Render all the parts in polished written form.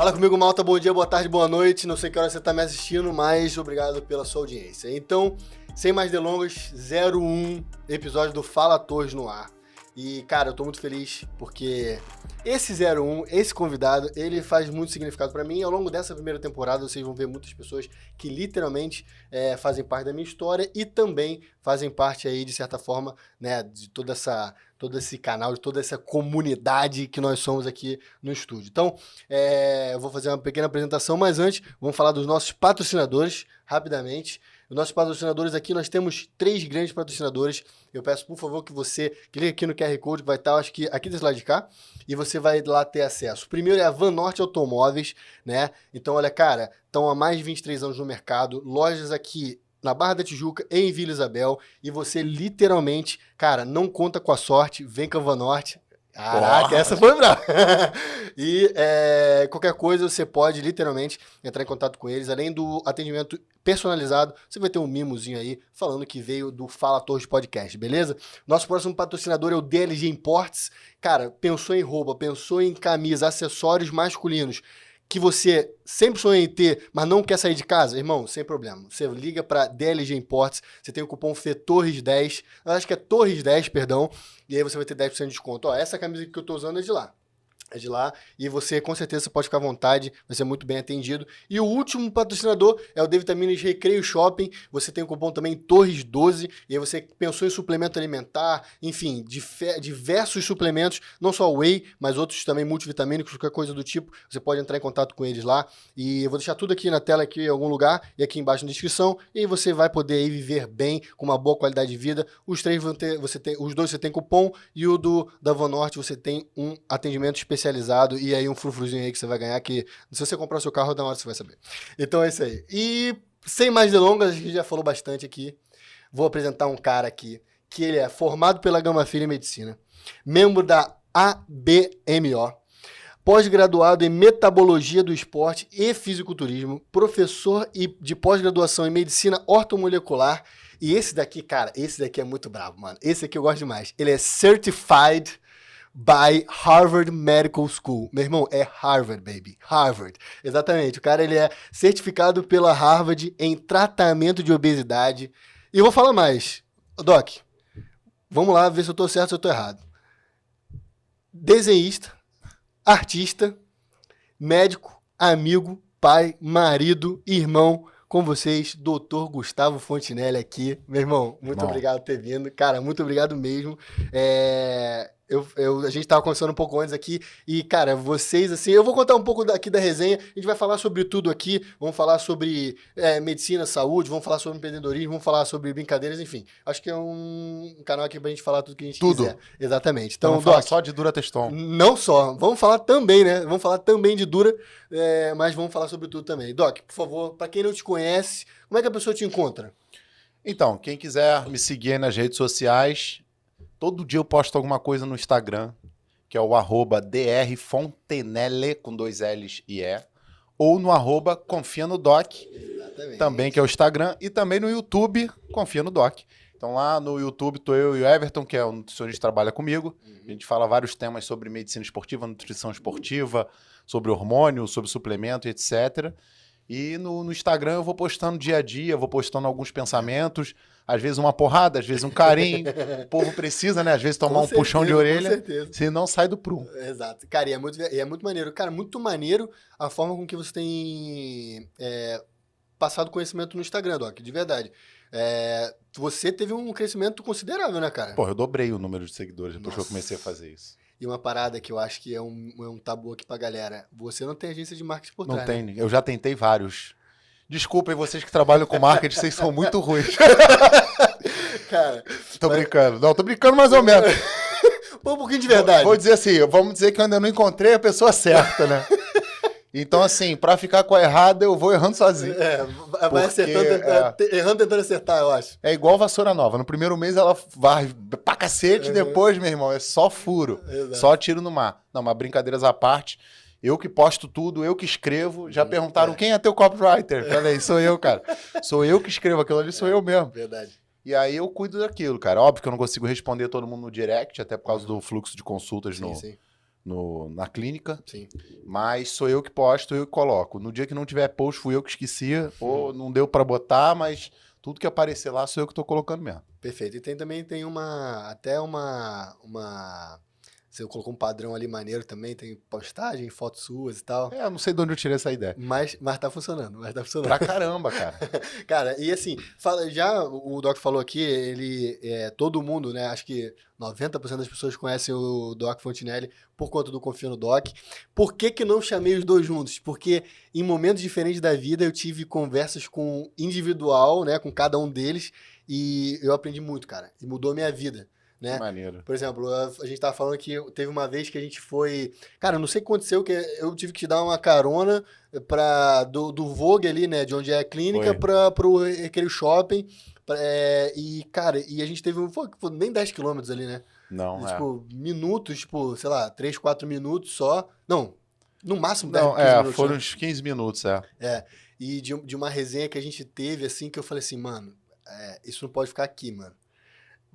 Fala comigo, malta. Bom dia, boa tarde, boa noite. Não sei que hora você tá me assistindo, mas obrigado pela sua audiência. Então, sem mais delongas, 01 episódio do Fala Torres no ar. E, cara, eu tô muito feliz porque esse 01, esse convidado, ele faz muito significado pra mim. Ao longo dessa primeira temporada, vocês vão ver muitas pessoas que literalmente fazem parte da minha história e também fazem parte aí, de certa forma, né, de todo esse canal, de toda essa comunidade que nós somos aqui no estúdio. Então, eu vou fazer uma pequena apresentação, mas antes, vamos falar dos nossos patrocinadores, rapidamente. Os nossos patrocinadores aqui, nós temos 3 grandes patrocinadores. Eu peço, por favor, que você clique aqui no QR Code, que vai estar, acho que aqui desse lado de cá, e você vai lá ter acesso. O primeiro é a Van Norte Automóveis, né? Então, olha, cara, estão há mais de 23 anos no mercado, lojas aqui na Barra da Tijuca, em Vila Isabel, e você literalmente, cara, não conta com a sorte, vem com a Van Norte. Caraca, essa foi brava. E qualquer coisa você pode literalmente entrar em contato com eles. Além do atendimento personalizado, você vai ter um mimozinho aí falando que veio do Fala Torres Podcast, beleza? Nosso próximo patrocinador é o DLG Imports. Cara, pensou em roupa, pensou em camisa, acessórios masculinos que você sempre sonha em ter, mas não quer sair de casa, irmão, sem problema. Você liga para DLG Imports, você tem o cupom FETORRES10, acho que é Torres10, perdão, e aí você vai ter 10% de desconto. Ó, essa camisa que eu tô usando é de lá. É de lá, e você com certeza pode ficar à vontade, vai ser muito bem atendido. E o último patrocinador é o D Vitaminas Recreio Shopping, você tem o cupom também Torres12, e aí você pensou em suplemento alimentar, enfim, diversos suplementos, não só whey, mas outros também multivitamínicos, qualquer coisa do tipo, você pode entrar em contato com eles lá, e eu vou deixar tudo aqui na tela, aqui em algum lugar, e aqui embaixo na descrição, e aí você vai poder aí viver bem, com uma boa qualidade de vida. Os 3 vão ter, os 2 você tem cupom, e o da Van Norte você tem um atendimento especializado e aí um frufruzinho aí que você vai ganhar, que se você comprar o seu carro, na hora você vai saber. Então é isso aí. E sem mais delongas, a gente já falou bastante aqui, vou apresentar um cara aqui, que ele é formado pela Gama Filho em Medicina, membro da ABMO, pós-graduado em Metabologia do Esporte e Fisiculturismo, professor de pós-graduação em Medicina Ortomolecular, e esse daqui, cara, esse daqui é muito bravo, mano. Esse aqui eu gosto demais. Ele é Certified by Harvard Medical School. Meu irmão, é Harvard, baby. Harvard. Exatamente. O cara, ele é certificado pela Harvard em tratamento de obesidade. E eu vou falar mais. Doc, vamos lá ver se eu tô certo ou se eu tô errado. Desenhista, artista, médico, amigo, pai, marido, irmão, com vocês, Dr. Gustavo Fontinelli aqui. Meu irmão, muito obrigado por ter vindo. Cara, muito obrigado mesmo. A gente tava conversando um pouco antes aqui e, cara, vocês, assim, eu vou contar um pouco aqui da resenha, a gente vai falar sobre tudo aqui, vamos falar sobre medicina, saúde, vamos falar sobre empreendedorismo, vamos falar sobre brincadeiras, enfim. Acho que é um canal aqui pra gente falar tudo que a gente quiser. Exatamente. Então, vamos falar só de Durateston. Não só, vamos falar também, né? Vamos falar também de Dura, mas vamos falar sobre tudo também. Doc, por favor, pra quem não te conhece, como é que a pessoa te encontra? Então, quem quiser me seguir aí nas redes sociais, todo dia eu posto alguma coisa no Instagram, que é o @drfontenelle, com 2 L's e E, ou no @confia no Doc, também, que é o Instagram, e também no YouTube, Confia no Doc. Então lá no YouTube tô eu e o Everton, que é o nutricionista que trabalha comigo. A gente fala vários temas sobre medicina esportiva, nutrição esportiva, sobre hormônio, sobre suplemento, etc. E no Instagram eu vou postando dia a dia, vou postando alguns pensamentos, às vezes uma porrada, às vezes um carinho. O povo precisa, né? Às vezes tomar puxão de orelha, senão sai do prumo. Exato. Cara, e é muito maneiro. Cara, muito maneiro a forma com que você tem passado conhecimento no Instagram, Doc, de verdade. Você teve um crescimento considerável, né, cara? Pô, eu dobrei o número de seguidores depois que eu comecei a fazer isso. E uma parada que eu acho que é um tabu aqui pra galera. Você não tem agência de marketing por trás, Não tem, né? Eu já tentei vários. Desculpem vocês que trabalham com marketing, vocês são muito ruins. Cara... Tô brincando. Não, tô brincando mais ou menos. Um pouquinho de verdade. Vou dizer assim, vamos dizer que eu ainda não encontrei a pessoa certa, né? Então, assim, pra ficar com a errada, eu vou errando sozinho. Vai acertando, errando tentando acertar, eu acho. É igual vassoura nova. No primeiro mês ela vai pra cacete, depois, meu irmão, é só furo. Exato. Só tiro no mar. Não, mas brincadeiras à parte, eu que posto tudo, eu que escrevo. Já perguntaram quem é teu copywriter? Falei, sou eu, cara. Sou eu que escrevo aquilo ali, sou eu mesmo. Verdade. E aí eu cuido daquilo, cara. Óbvio que eu não consigo responder todo mundo no direct, até por causa do fluxo de consultas Sim. na clínica, Sim. mas sou eu que posto, eu que coloco. No dia que não tiver post, fui eu que esqueci, ou não deu pra botar, mas tudo que aparecer lá sou eu que tô colocando mesmo. Perfeito. E também tem até uma, você colocou um padrão ali maneiro também, tem postagem, fotos suas e tal. Eu não sei de onde eu tirei essa ideia. Mas tá funcionando, Pra caramba, cara. Cara, e assim, já o Doc falou aqui, todo mundo, né, acho que 90% das pessoas conhecem o Doc Fontinelli por conta do Confia no Doc. Por que não chamei os dois juntos? Porque em momentos diferentes da vida eu tive conversas com individual, né, com cada um deles, e eu aprendi muito, cara, e mudou a minha vida. Né? Maneiro. Por exemplo, a gente tava falando que teve uma vez que a gente foi... Cara, não sei o que aconteceu, que eu tive que te dar uma carona do Vogue ali, né? De onde é a clínica, pro aquele shopping. E, cara, a gente teve nem 10 quilômetros ali, né? Não, tipo, minutos, tipo, sei lá, 3, 4 minutos só. Não, no máximo 10, não, 15 minutos. Foram uns 15 minutos, E de uma resenha que a gente teve, assim, que eu falei assim, mano, isso não pode ficar aqui, mano.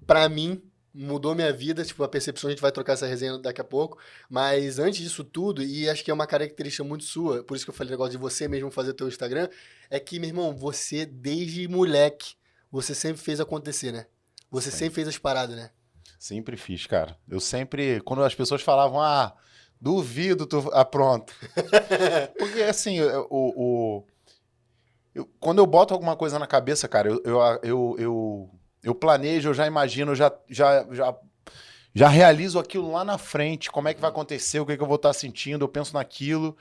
Pra mim... mudou minha vida, tipo, a percepção, a gente vai trocar essa resenha daqui a pouco, mas antes disso tudo, e acho que é uma característica muito sua, por isso que eu falei o negócio de você mesmo fazer teu Instagram, é que, meu irmão, você, desde moleque, você sempre fez acontecer, né? Você sempre fez as paradas, né? Sempre fiz, cara. Eu sempre, quando as pessoas falavam, duvido, pronto. Porque, assim, quando eu boto alguma coisa na cabeça, cara, eu planejo, eu já imagino, já realizo aquilo lá na frente, como é que vai acontecer, o que, é que eu vou estar sentindo, eu penso naquilo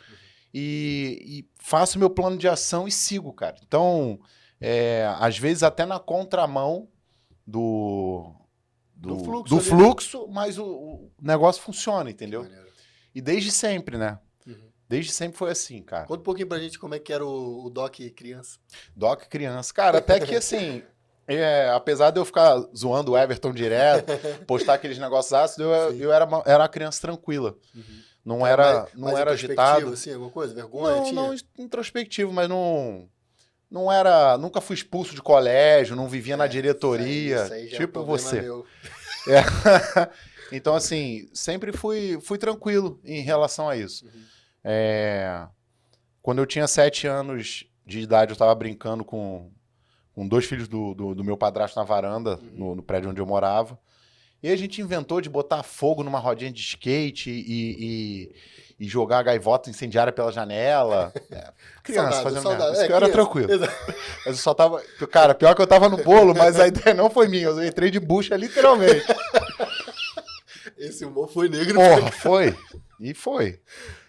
e faço meu plano de ação e sigo, cara. Então, às vezes até na contramão do fluxo, mas o negócio funciona, entendeu? E desde sempre, né? Desde sempre foi assim, cara. Conta um pouquinho pra gente como é que era o Doc criança. Doc criança. Cara, até que assim... apesar de eu ficar zoando o Everton direto, postar aqueles negócios ácidos, eu era uma criança tranquila. Não era agitado. Assim, alguma coisa? Vergonha? Não introspectivo, mas não era... Nunca fui expulso de colégio, não vivia na diretoria. Isso aí já tipo é você. meu. Então, assim, sempre fui tranquilo em relação a isso. Quando eu tinha 7 anos de idade, eu tava brincando com 2 filhos do meu padrasto na varanda, no prédio onde eu morava. E a gente inventou de botar fogo numa rodinha de skate e jogar gaivota incendiária pela janela. Criança fazendo merda. Isso que eu era tranquilo. Mas eu só tava... Cara, pior que eu tava no bolo, mas a ideia não foi minha. Eu entrei de bucha, literalmente. Esse humor foi negro. Porra, foi. E foi.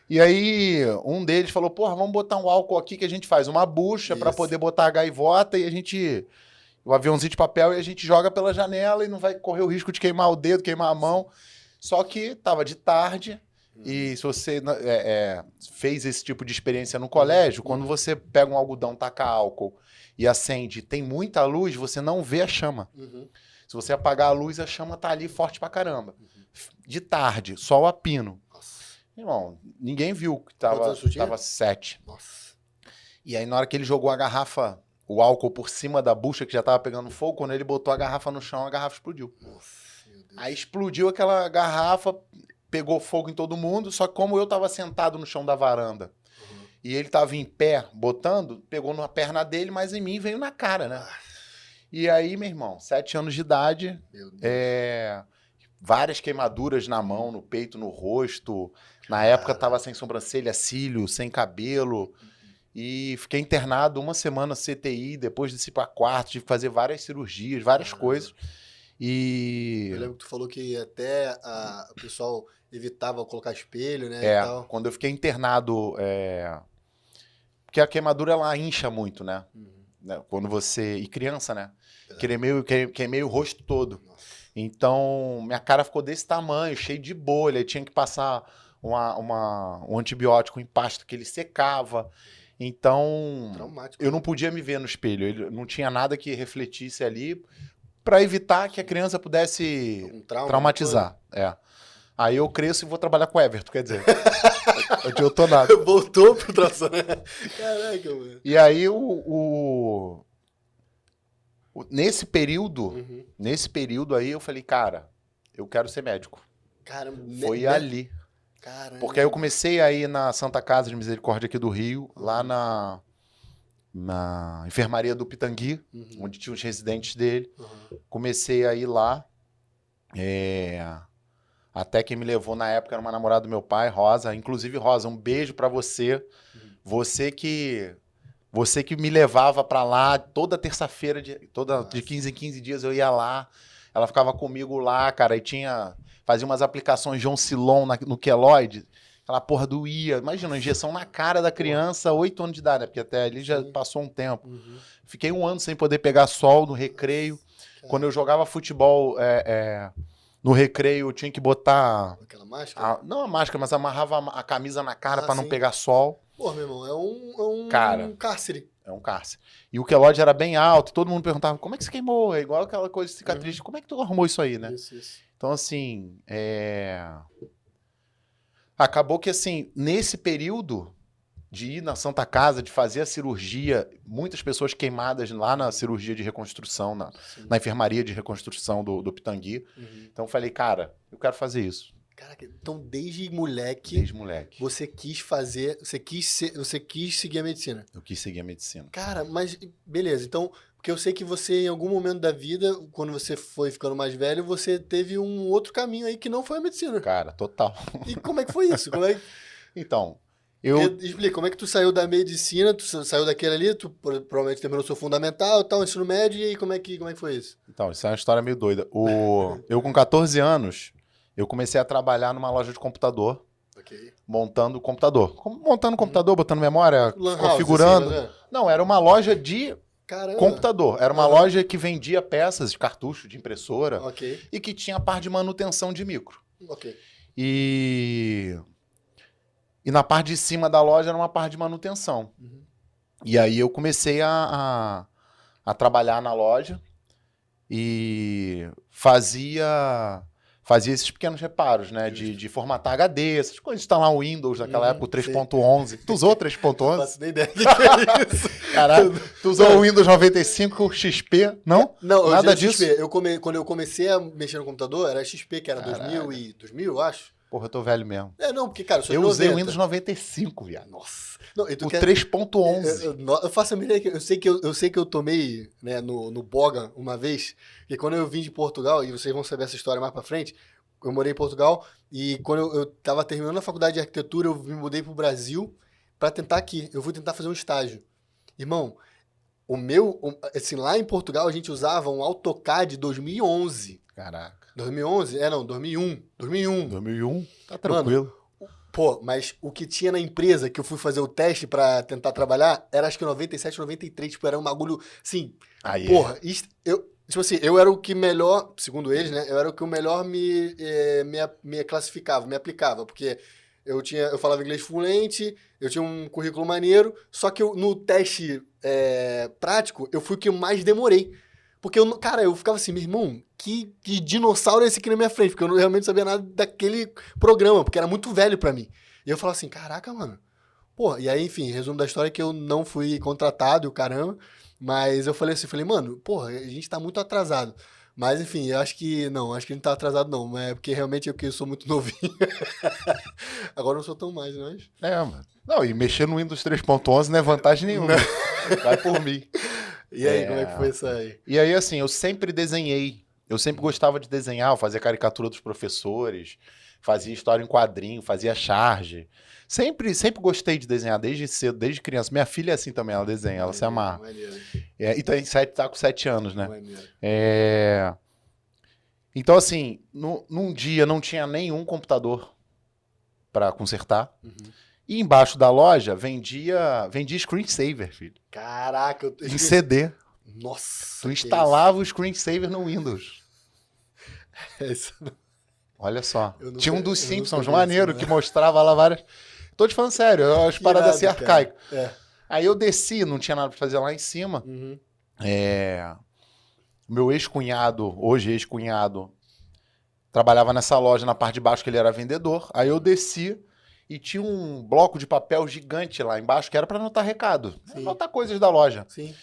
E aí, um deles falou, vamos botar um álcool aqui que a gente faz uma bucha para poder botar a gaivota e o aviãozinho de papel e a gente joga pela janela e não vai correr o risco de queimar o dedo, queimar a mão. Só que tava de tarde e se você fez esse tipo de experiência no colégio, quando você pega um algodão, taca álcool e acende, tem muita luz, você não vê a chama. Se você apagar a luz, a chama tá ali forte pra caramba. De tarde, sol a pino. Irmão, ninguém viu que tava 7. Nossa. E aí, na hora que ele jogou a garrafa, o álcool por cima da bucha que já tava pegando fogo, quando ele botou a garrafa no chão, a garrafa explodiu. Nossa, meu Deus. Aí explodiu aquela garrafa, pegou fogo em todo mundo, só que como eu tava sentado no chão da varanda e ele tava em pé, botando, pegou na perna dele, mas em mim veio na cara, né? E aí, meu irmão, 7 anos de idade, várias queimaduras na mão, no peito, no rosto. Na época tava sem sobrancelha, cílio, sem cabelo. E fiquei internado 1 semana CTI, depois desci pra quarto, tive que fazer várias cirurgias, várias coisas. E... Eu lembro que tu falou que até o pessoal evitava colocar espelho, né? É, e tal. quando eu fiquei internado... Porque a queimadura, ela incha muito, né? Né? Quando você... E criança, né? Queimei o rosto todo. Nossa. Então, minha cara ficou desse tamanho, cheio de bolha. Tinha que passar um antibiótico em pasta que ele secava. Então, Traumático. eu não podia me ver no espelho. Não tinha nada que refletisse ali para evitar que a criança pudesse traumatizar. Aí eu cresço e vou trabalhar com o Everton, quer dizer. Eu tô nada. Voltou pro tração. Caraca, mano. E aí, nesse período aí, eu falei, cara, eu quero ser médico. Cara, Foi ali. Caramba. Porque aí eu comecei a ir na Santa Casa de Misericórdia aqui do Rio, lá na enfermaria do Pitangui, onde tinha os residentes dele. Comecei a ir lá. Até quem me levou na época era uma namorada do meu pai, Rosa. Inclusive, Rosa, um beijo pra você. Você que me levava pra lá toda terça-feira, de 15 em 15 dias eu ia lá. Ela ficava comigo lá, cara, e fazia umas aplicações de Oncilon no queloide. Aquela porra doía. Imagina, uma injeção na cara da criança, 8 anos de idade, né? Porque até ali já passou um tempo. Fiquei 1 ano sem poder pegar sol no recreio. Quando eu jogava futebol no recreio, eu tinha que botar... Aquela máscara? Não a máscara, mas amarrava a camisa na cara pra não pegar sol. Pô, meu irmão, é um cárcere. É um cárcere. E o queloide era bem alto, todo mundo perguntava, como é que você queimou? É igual aquela coisa de cicatriz. Como é que tu arrumou isso aí, né? Isso. Então, assim, acabou que, assim, nesse período de ir na Santa Casa, de fazer a cirurgia, muitas pessoas queimadas lá na cirurgia de reconstrução, na enfermaria de reconstrução do Pitangui. Então, eu falei, cara, eu quero fazer isso. Caraca, então desde moleque, você quis fazer, você quis seguir a medicina. Eu quis seguir a medicina. Cara, mas beleza, então, porque eu sei que você em algum momento da vida, quando você foi ficando mais velho, você teve um outro caminho aí que não foi a medicina. Cara, total. E como é que foi isso? Então, explica, como é que tu saiu da medicina, tu saiu daquele ali, tu provavelmente terminou seu fundamental, tal, ensino médio, e aí como é que foi isso? Então, isso é uma história meio doida. Eu com 14 anos, eu comecei a trabalhar numa loja de computador, montando computador. Montando computador, botando memória, configurando. Assim, Não, era uma loja de Caramba. computador. Era uma loja que vendia peças de cartucho, de impressora, Ok. e que tinha a parte de manutenção de micro. Ok. E na parte de cima da loja era uma parte de manutenção. Uhum. E aí eu comecei a trabalhar na loja e fazia esses pequenos reparos, né? De formatar HD, essas coisas, instalar o Windows naquela época, o 3.11. Tu usou o 3.11? Não faço nem ideia do que é isso. Caralho, tu usou o Windows 95 XP, não? Não, nada disso. XP. Quando eu comecei a mexer no computador, era XP, que era 2000, eu acho. Porra, eu tô velho mesmo. Não, porque, cara, eu usei o Windows 95, viado. Nossa. Não, o 3.11. Eu faço a minha ideia, eu sei que eu tomei, né, no Boga uma vez, que quando eu vim de Portugal, e vocês vão saber essa história mais pra frente, eu morei em Portugal, e quando eu tava terminando a faculdade de arquitetura, eu me mudei pro Brasil pra tentar aqui. Eu fui tentar fazer um estágio. Irmão, assim, lá em Portugal a gente usava um AutoCAD 2011. Caraca. 2011? Não, 2001. 2001? Tá tranquilo. Mano, pô, mas o que tinha na empresa que eu fui fazer o teste pra tentar trabalhar era acho que 97, 93. Tipo, era um bagulho, assim... Porra, tipo assim, eu era o que melhor, segundo eles, né? Eu era o que o melhor me classificava, me aplicava. Porque eu falava inglês fluente, eu tinha um currículo maneiro, só que no teste prático, eu fui o que eu mais demorei. Porque, eu ficava assim, meu irmão, que dinossauro é esse aqui na minha frente? Porque eu não realmente sabia nada daquele programa, porque era muito velho pra mim. E eu falava assim, caraca, mano. Pô, e aí, enfim, resumo da história é que eu não fui contratado e o caramba. Mas eu falei assim, mano, porra, a gente tá muito atrasado. Mas, enfim, eu acho que não tá atrasado não. Mas é porque realmente eu sou muito novinho. Agora eu não sou tão mais, mas... mano. Não, e mexer no Windows 3.11 não é vantagem nenhuma. Vai por mim. E aí, como é que foi isso aí? E aí, assim, eu sempre desenhei. Eu sempre gostava de desenhar, eu fazia caricatura dos professores, fazia história em quadrinho, fazia charge. Sempre gostei de desenhar, desde cedo, desde criança. Minha filha é assim também, ela desenha, ela se amarra. E tá com 7 anos, né? Então, assim, num dia não tinha nenhum computador pra consertar. E embaixo da loja vendia screensaver, filho. Caraca, em CD. Nossa. Tu instalava o screensaver no Windows. Isso. Olha só. Tinha um dos Simpsons maneiro que mostrava lá várias. Tô te falando sério, as paradas assim arcaicas. Aí eu desci, não tinha nada pra fazer lá em cima. Meu ex-cunhado, hoje ex-cunhado, trabalhava nessa loja na parte de baixo que ele era vendedor. Aí eu desci. E tinha um bloco de papel gigante lá embaixo que era para anotar recado. Anotar coisas da loja. Sim.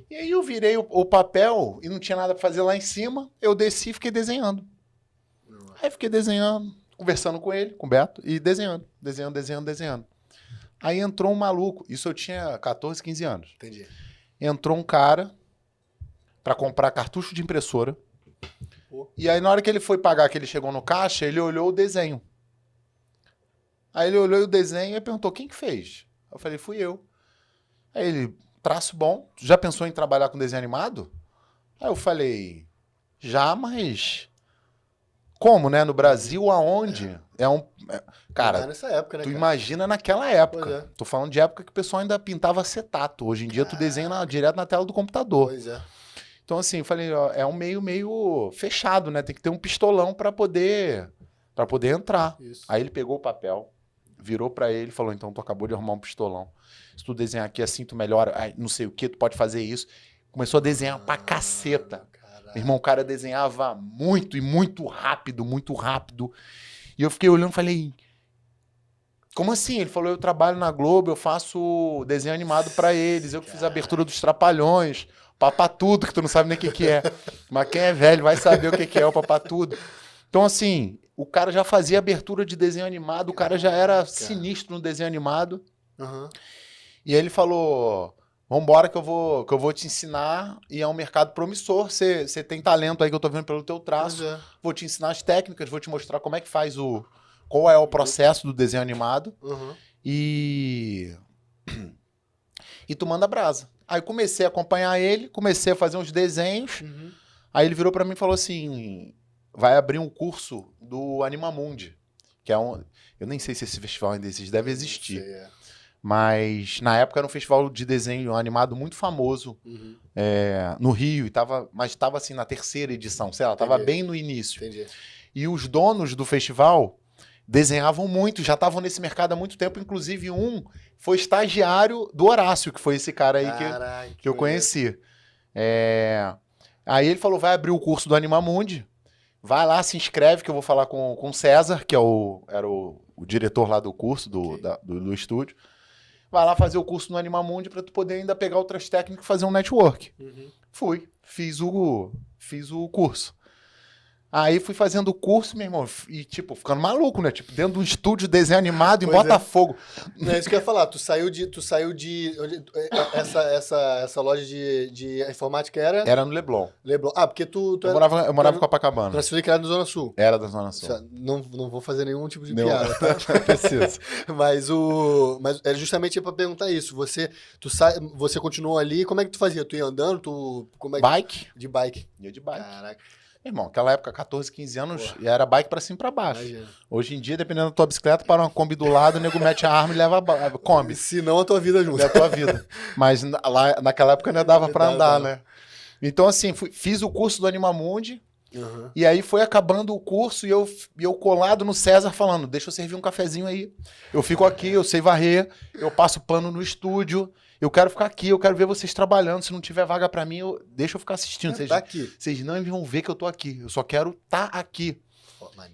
E aí eu virei o papel e não tinha nada para fazer lá em cima. Eu desci e fiquei desenhando. Aí fiquei desenhando. conversando com ele, com o Beto, e desenhando. Aí entrou um maluco, isso eu tinha 14, 15 anos. Entendi. Entrou um cara pra comprar cartucho de impressora. Pô. E aí na hora que ele foi pagar, que ele chegou no caixa, ele olhou o desenho. Aí ele olhou o desenho e perguntou, quem que fez? Eu falei, fui eu. Aí ele, traço bom, já pensou em trabalhar com desenho animado? Aí eu falei, já, mas... Como, né? No Brasil, aonde? Cara, nessa época, né, tu cara? imagina naquela época. Pois é. Tô falando de época que o pessoal ainda pintava acetato. Hoje em dia tu desenha direto na tela do computador. Pois é. Então assim, eu falei, ó, é um meio fechado, né? Tem que ter um pistolão pra poder entrar. Isso. Aí ele pegou o papel, virou pra ele e falou, então tu acabou de arrumar um pistolão. Se tu desenhar aqui assim, tu melhora, não sei o que, tu pode fazer isso. Começou a desenhar pra caceta. Meu irmão, o cara desenhava muito e muito rápido, muito rápido. E eu fiquei olhando e falei, como assim? Ele falou, eu trabalho na Globo, eu faço desenho animado pra eles, eu que fiz a abertura dos Trapalhões, Papatudo, que tu não sabe nem o que é. Mas quem é velho vai saber o que é o Papatudo. Então, assim, o cara já fazia abertura de desenho animado, o cara já era sinistro no desenho animado. Uhum. E aí ele falou... Vambora que eu vou te ensinar e é um mercado promissor. Você tem talento aí que eu tô vendo pelo teu traço. Vou te ensinar as técnicas, vou te mostrar como é que faz qual é o processo do desenho animado. Uhum. E tu manda brasa. Aí comecei a acompanhar ele, comecei a fazer uns desenhos. Uhum. Aí ele virou pra mim e falou assim, vai abrir um curso do Animamundi, que é eu nem sei se esse festival ainda existe, deve existir. Não sei, Mas na época era um festival de desenho animado muito famoso no Rio, mas estava assim na terceira edição, sei lá, estava bem no início. Entendi. E os donos do festival desenhavam muito, já estavam nesse mercado há muito tempo, inclusive um foi estagiário do Horácio, que foi esse cara aí que eu conheci. Aí ele falou, vai abrir o curso do Animamundi, vai lá, se inscreve que eu vou falar com o César, que era o diretor lá do curso, do estúdio. Vai lá fazer o curso no Animamundi para tu poder ainda pegar outras técnicas e fazer um network. Uhum. Fui, fiz o curso. Aí fui fazendo o curso, meu irmão, e tipo, ficando maluco, né? Tipo, dentro de um estúdio de desenho animado em Botafogo. Não é isso que eu ia falar, tu saiu de essa loja de informática era? Era no Leblon. Leblon. Ah, porque eu morava em Copacabana. Transferido criado na Zona Sul. Era da Zona Sul. Não vou fazer nenhum tipo de piada, tá? Não precisa. Mas era justamente para perguntar isso. Você continuou ali, como é que tu fazia? Tu ia andando? Bike. De bike. Ia de bike. Caraca. Irmão, naquela época, 14, 15 anos, era bike pra cima e pra baixo. Imagina. Hoje em dia, dependendo da tua bicicleta, para uma Kombi do lado, o nego mete a arma e leva a Kombi. Se não, a tua vida junto. É a tua vida. Mas lá, naquela época não dava pra andar, né? Então, assim, fiz o curso do Animamundi, e aí foi acabando o curso e eu colado no César falando, deixa eu servir um cafezinho aí. Eu fico aqui, eu sei varrer, eu passo pano no estúdio, eu quero ficar aqui, eu quero ver vocês trabalhando. Se não tiver vaga pra mim, deixa eu ficar assistindo. Vocês não vão ver que eu tô aqui. Eu só quero estar aqui.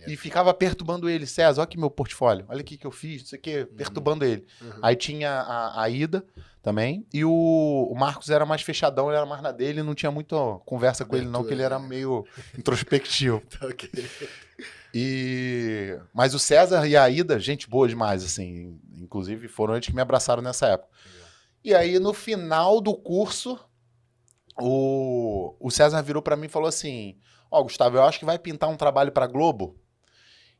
E ficava perturbando ele. César, olha aqui meu portfólio. Olha aqui que eu fiz, não sei o quê. Perturbando ele. Aí tinha a Ida também. E o Marcos era mais fechadão, ele era mais na dele. Não tinha muita conversa com ele não, que ele era meio introspectivo. Ok. Mas o César e a Ida, gente boa demais, assim. Inclusive foram eles que me abraçaram nessa época. E aí, no final do curso, o César virou pra mim e falou assim, Gustavo, eu acho que vai pintar um trabalho pra Globo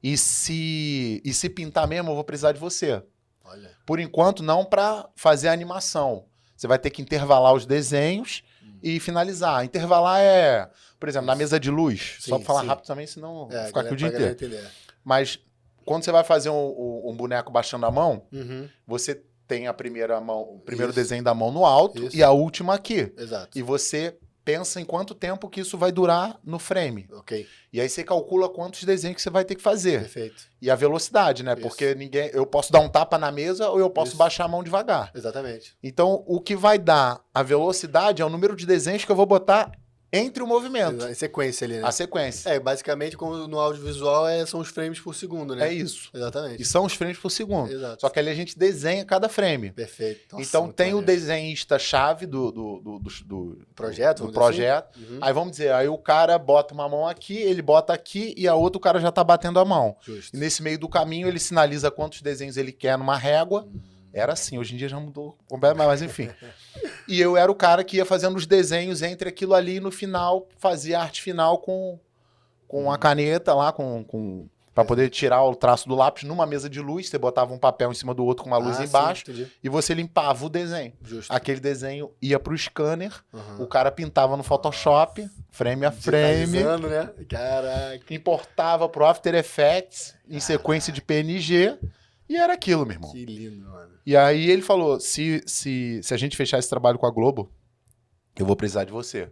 e se pintar mesmo, eu vou precisar de você. Olha. Por enquanto, não pra fazer a animação. Você vai ter que intervalar os desenhos e finalizar. Intervalar por exemplo, na mesa de luz. Só pra falar rápido também, senão vou ficar aqui o dia inteiro. Mas quando você vai fazer um boneco baixando a mão, você tem a primeira mão, o primeiro desenho da mão no alto e a última aqui. Exato. E você pensa em quanto tempo que isso vai durar no frame. Ok. E aí você calcula quantos desenhos que você vai ter que fazer. Perfeito. E a velocidade, né? Isso. Porque eu posso dar um tapa na mesa ou eu posso baixar a mão devagar. Exatamente. Então, o que vai dar a velocidade é o número de desenhos que eu vou botar entre o movimento. Em sequência ali, né? A sequência. Basicamente, como no audiovisual, são os frames por segundo, né? É isso. Exatamente. E são os frames por segundo. Exato. Só que ali a gente desenha cada frame. Perfeito. Nossa, então tem maneiro. o desenhista-chave do projeto. Do projeto. Assim? Uhum. Aí vamos dizer, aí o cara bota uma mão aqui, ele bota aqui e a outra o cara já tá batendo a mão. Justo. E nesse meio do caminho ele sinaliza quantos desenhos ele quer numa régua. Era assim, hoje em dia já mudou completamente, mas enfim. E eu era o cara que ia fazendo os desenhos entre aquilo ali e no final fazia a arte final com a caneta lá, para poder tirar o traço do lápis numa mesa de luz. Você botava um papel em cima do outro com uma luz embaixo e você limpava o desenho. Justo. Aquele desenho ia pro scanner, o cara pintava no Photoshop, frame a frame, né? Caraca. importava pro After Effects em sequência de PNG e era aquilo, meu irmão. Que lindo, mano. E aí ele falou, se a gente fechar esse trabalho com a Globo, eu vou precisar de você.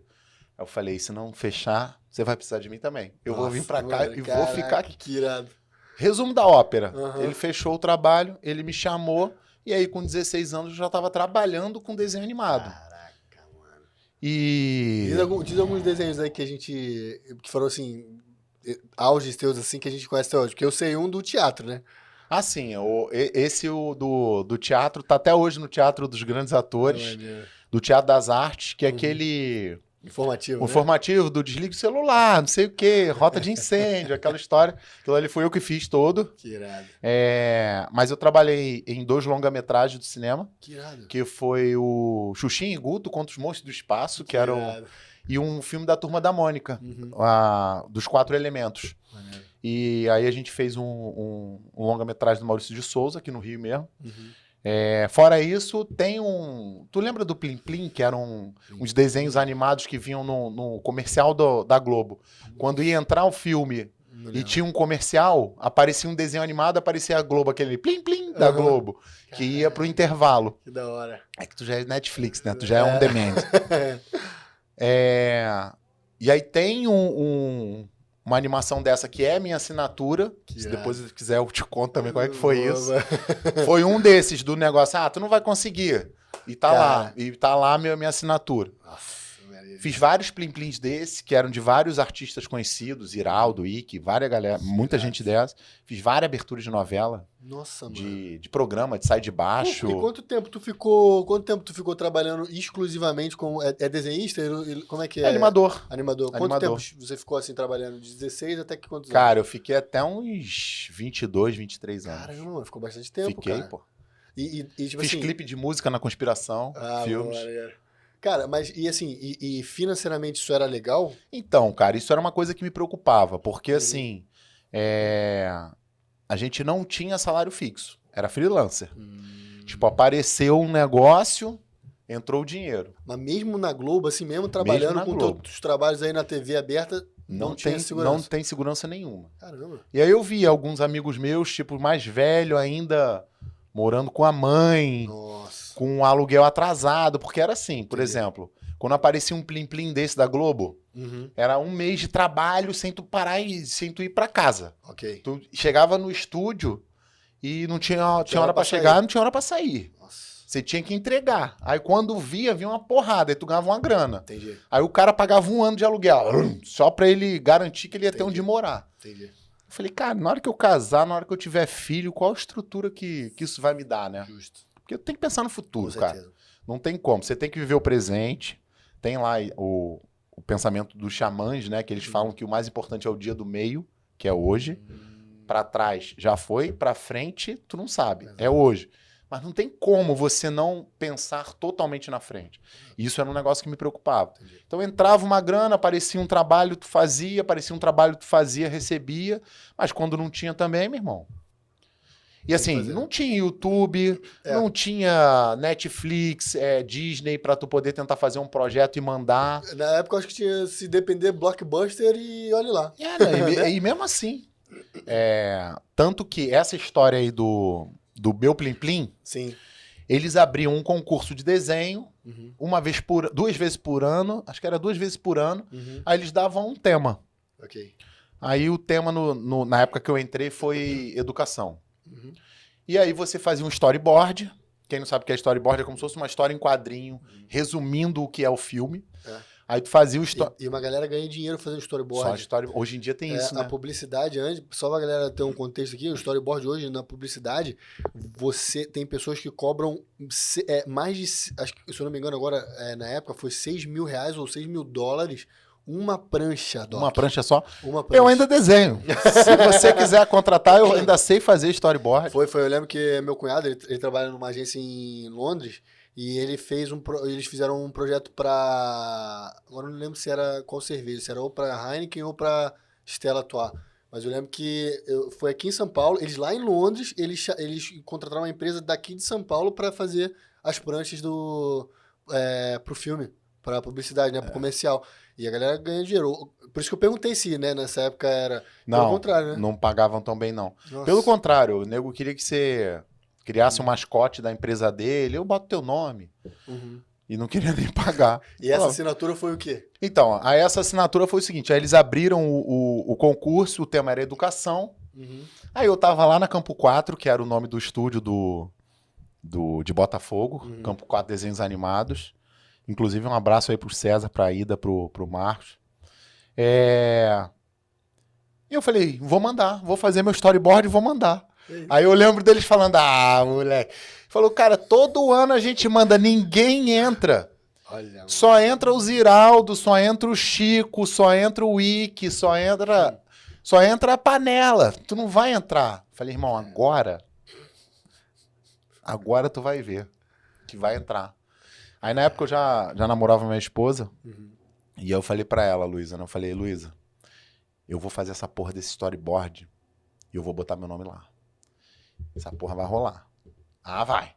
Eu falei, se não fechar, você vai precisar de mim também. Eu vou vir pra cá e vou ficar aqui. Que irado. Resumo da ópera. Ele fechou o trabalho, ele me chamou, e aí com 16 anos eu já tava trabalhando com desenho animado. Caraca, mano. E... Diz alguns desenhos aí que foram assim, auges teus assim, que a gente conhece até hoje. Porque eu sei um do teatro, né? Ah, sim. Esse do teatro, tá até hoje no Teatro dos Grandes Atores, do Teatro das Artes, que é aquele... Informativo, o informativo do desligue o celular, não sei o quê, rota de incêndio, aquela história. Aquilo ali foi eu que fiz todo. Que irado. Mas eu trabalhei em 2 longa-metragens do cinema. Que irado. Que foi o Xuxim e Guto contra os Monstros do Espaço, que era e um filme da Turma da Mônica, dos 4 Elementos. Maneiro. E aí a gente fez um longa-metragem do Maurício de Souza, aqui no Rio mesmo. Fora isso, tem Tu lembra do Plim Plim, que eram uns desenhos animados que vinham no comercial da Globo? Quando ia entrar o filme e tinha um comercial, aparecia um desenho animado, aparecia a Globo, aquele Plim Plim da Globo, que ia pro intervalo. Que da hora. É que tu já é Netflix, né? Tu já é on demand. E aí tem uma animação dessa que é minha assinatura. Se depois você quiser, eu te conto também como é que foi isso. Foi um desses do negócio. Tu não vai conseguir. E tá lá. E tá lá minha assinatura. Nossa, fiz vários plim-plims desses, que eram de vários artistas conhecidos. Iraldo, Ike, várias galera, muita gente dessa. Fiz várias aberturas de novela. Nossa, mano. De programa, de Sai de Baixo. E quanto tempo tu ficou trabalhando exclusivamente com... É desenhista? Como é que é? Animador. Quanto tempo você ficou assim trabalhando? De 16 até que quantos anos? Cara, eu fiquei até uns 22, 23 anos. Caramba, mano, ficou bastante tempo, Fiquei, cara. pô. E tipo Fiz assim... clipe de música na Conspiração, filmes. Maneiro. Cara, mas e assim, e financeiramente isso era legal? Então, cara, isso era uma coisa que me preocupava, porque assim, a gente não tinha salário fixo, era freelancer. Tipo, apareceu um negócio, entrou o dinheiro. Mas mesmo na Globo, assim, mesmo trabalhando com outros trabalhos aí na TV aberta, não tinha segurança? Não tem segurança nenhuma. Caramba. E aí eu vi alguns amigos meus, tipo, mais velho ainda... morando com a mãe, com um aluguel atrasado, porque era assim, por exemplo, quando aparecia um plim-plim desse da Globo, era um mês de trabalho sem tu parar e sem tu ir pra casa. Tu chegava no estúdio e não tinha hora pra chegar, não tinha hora pra sair. Você tinha que entregar. Aí quando vinha uma porrada, aí tu ganhava uma grana. Entendi. Aí o cara pagava 1 ano de aluguel, só pra ele garantir que ele ia ter onde morar. Entendi. Eu falei, cara, na hora que eu casar, na hora que eu tiver filho, qual a estrutura que isso vai me dar, né? Justo. Porque eu tenho que pensar no futuro, Com cara. certeza. Não tem como. Você tem que viver o presente. Tem lá o pensamento dos xamãs, né? Que eles falam que o mais importante é o dia do meio, que é hoje. Pra trás já foi, pra frente tu não sabe. É hoje. Mas não tem como você não pensar totalmente na frente. Isso era um negócio que me preocupava. Então entrava uma grana, aparecia um trabalho, tu fazia, aparecia um trabalho, tu fazia, recebia. Mas quando não tinha também, meu irmão. E assim, não tinha YouTube, não tinha Netflix, Disney, pra tu poder tentar fazer um projeto e mandar. Na época eu acho que tinha, se depender, Blockbuster e olha lá. E mesmo assim. Tanto que essa história aí do meu Plim Plim, sim, eles abriam um concurso de desenho 2 vezes por ano, acho que era 2 vezes por ano, aí eles davam um tema. Aí o tema, na época que eu entrei, foi educação. E aí você fazia um storyboard, quem não sabe o que é storyboard, é como se fosse uma história em quadrinho, resumindo o que é o filme. Aí tu fazia o E uma galera ganha dinheiro fazendo storyboard. Hoje em dia tem isso, né? A publicidade, só pra galera ter um contexto aqui, o storyboard hoje, na publicidade, você tem pessoas que cobram mais de, acho que, se eu não me engano agora, na época, foi R$6.000 ou $6.000 uma prancha, Doc. Uma prancha só? Uma prancha. Eu ainda desenho. Se você quiser contratar, eu ainda sei fazer storyboard. Foi. Eu lembro que meu cunhado, ele trabalha numa agência em Londres, e ele eles fizeram um projeto pra... Agora eu não lembro se era qual cerveja, se era ou pra Heineken ou pra Stella Artois. Mas eu lembro que foi aqui em São Paulo, eles lá em Londres, eles contrataram uma empresa daqui de São Paulo pra fazer as pranchas pro filme, pra publicidade, né, pro comercial. E a galera ganha dinheiro. Por isso que eu perguntei se, né, nessa época era... Não, pelo contrário, né? não pagavam tão bem, não. Nossa. Pelo contrário, o nego queria que você criasse um mascote da empresa dele, eu boto teu nome. Uhum. E não queria nem pagar. E essa assinatura foi o quê? Então, aí essa assinatura foi o seguinte, aí eles abriram o concurso, o tema era educação. Uhum. Aí eu tava lá na Campo 4, que era o nome do estúdio de Botafogo, Campo 4 Desenhos Animados. Inclusive um abraço aí pro César, pra Ida, pro Marcos. E eu falei, vou fazer meu storyboard e vou mandar. Aí eu lembro deles falando, moleque. Falou, cara, todo ano a gente manda, ninguém entra. Olha, só entra o Ziraldo, só entra o Chico, só entra o Wiki, só entra a Panela. Tu não vai entrar. Falei, irmão, agora tu vai ver que vai entrar. Aí na época eu já namorava minha esposa. E eu falei pra ela, Luísa, né? Eu falei, Luísa, eu vou fazer essa porra desse storyboard e eu vou botar meu nome lá. Essa porra vai rolar. Vai.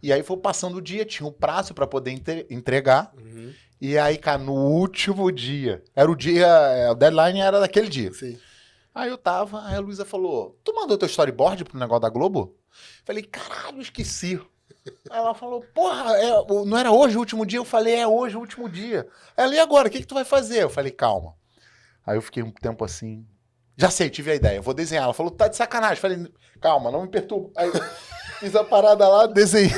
E aí foi passando o dia, tinha um prazo pra poder entregar. E aí, cara, no último dia, o deadline era daquele dia. Sim. Aí a Luísa falou, tu mandou teu storyboard pro negócio da Globo? Falei, caralho, esqueci. Aí ela falou, porra, não era hoje o último dia? Eu falei, é hoje o último dia. Ela, e agora, o que tu vai fazer? Eu falei, calma. Aí eu fiquei um tempo assim, já sei, tive a ideia, eu vou desenhar. Ela falou, tá de sacanagem. Eu falei, calma, não me perturba. Aí fiz a parada lá, desenhei.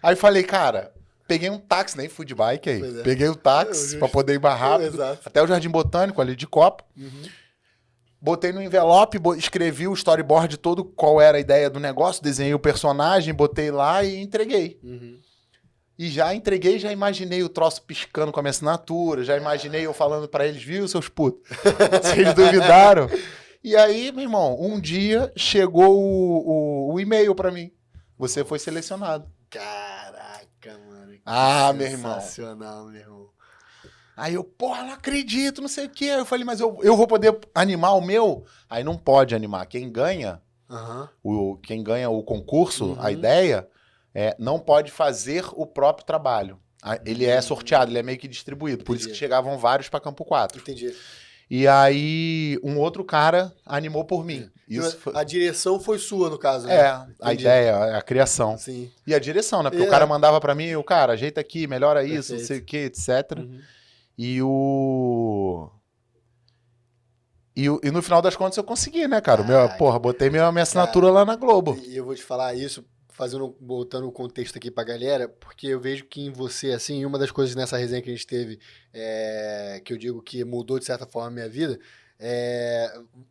Aí falei, cara, peguei um táxi, nem fui de bike aí. Peguei o táxi pra poder ir mais rápido. Até o Jardim Botânico, ali de Copa. Botei no envelope, escrevi o storyboard todo, qual era a ideia do negócio, desenhei o personagem, botei lá e entreguei. E já entreguei, já imaginei o troço piscando com a minha assinatura, já imaginei eu falando pra eles, viu, seus putos? Vocês duvidaram? E aí, meu irmão, um dia chegou o e-mail pra mim. Você foi selecionado. Caraca, mano. Meu irmão. Sensacional, meu irmão. Aí eu, porra, não acredito, não sei o quê. Aí eu falei, mas eu vou poder animar o meu? Aí não pode animar. Quem ganha, quem ganha o concurso, a ideia, não pode fazer o próprio trabalho. Ele é sorteado, ele é meio que distribuído. Por isso que chegavam vários para Campo 4. Entendi. E aí, um outro cara animou por mim. A direção foi sua, no caso, né? A ideia, a criação. Sim. E a direção, né? Porque o cara mandava para mim, o cara, ajeita aqui, melhora isso, não sei o quê, etc. E no final das contas eu consegui, né, cara? Botei minha assinatura lá na Globo. E eu vou te falar isso, botando o contexto aqui pra galera, porque eu vejo que em você, assim, uma das coisas nessa resenha que a gente teve, que eu digo que mudou de certa forma a minha vida,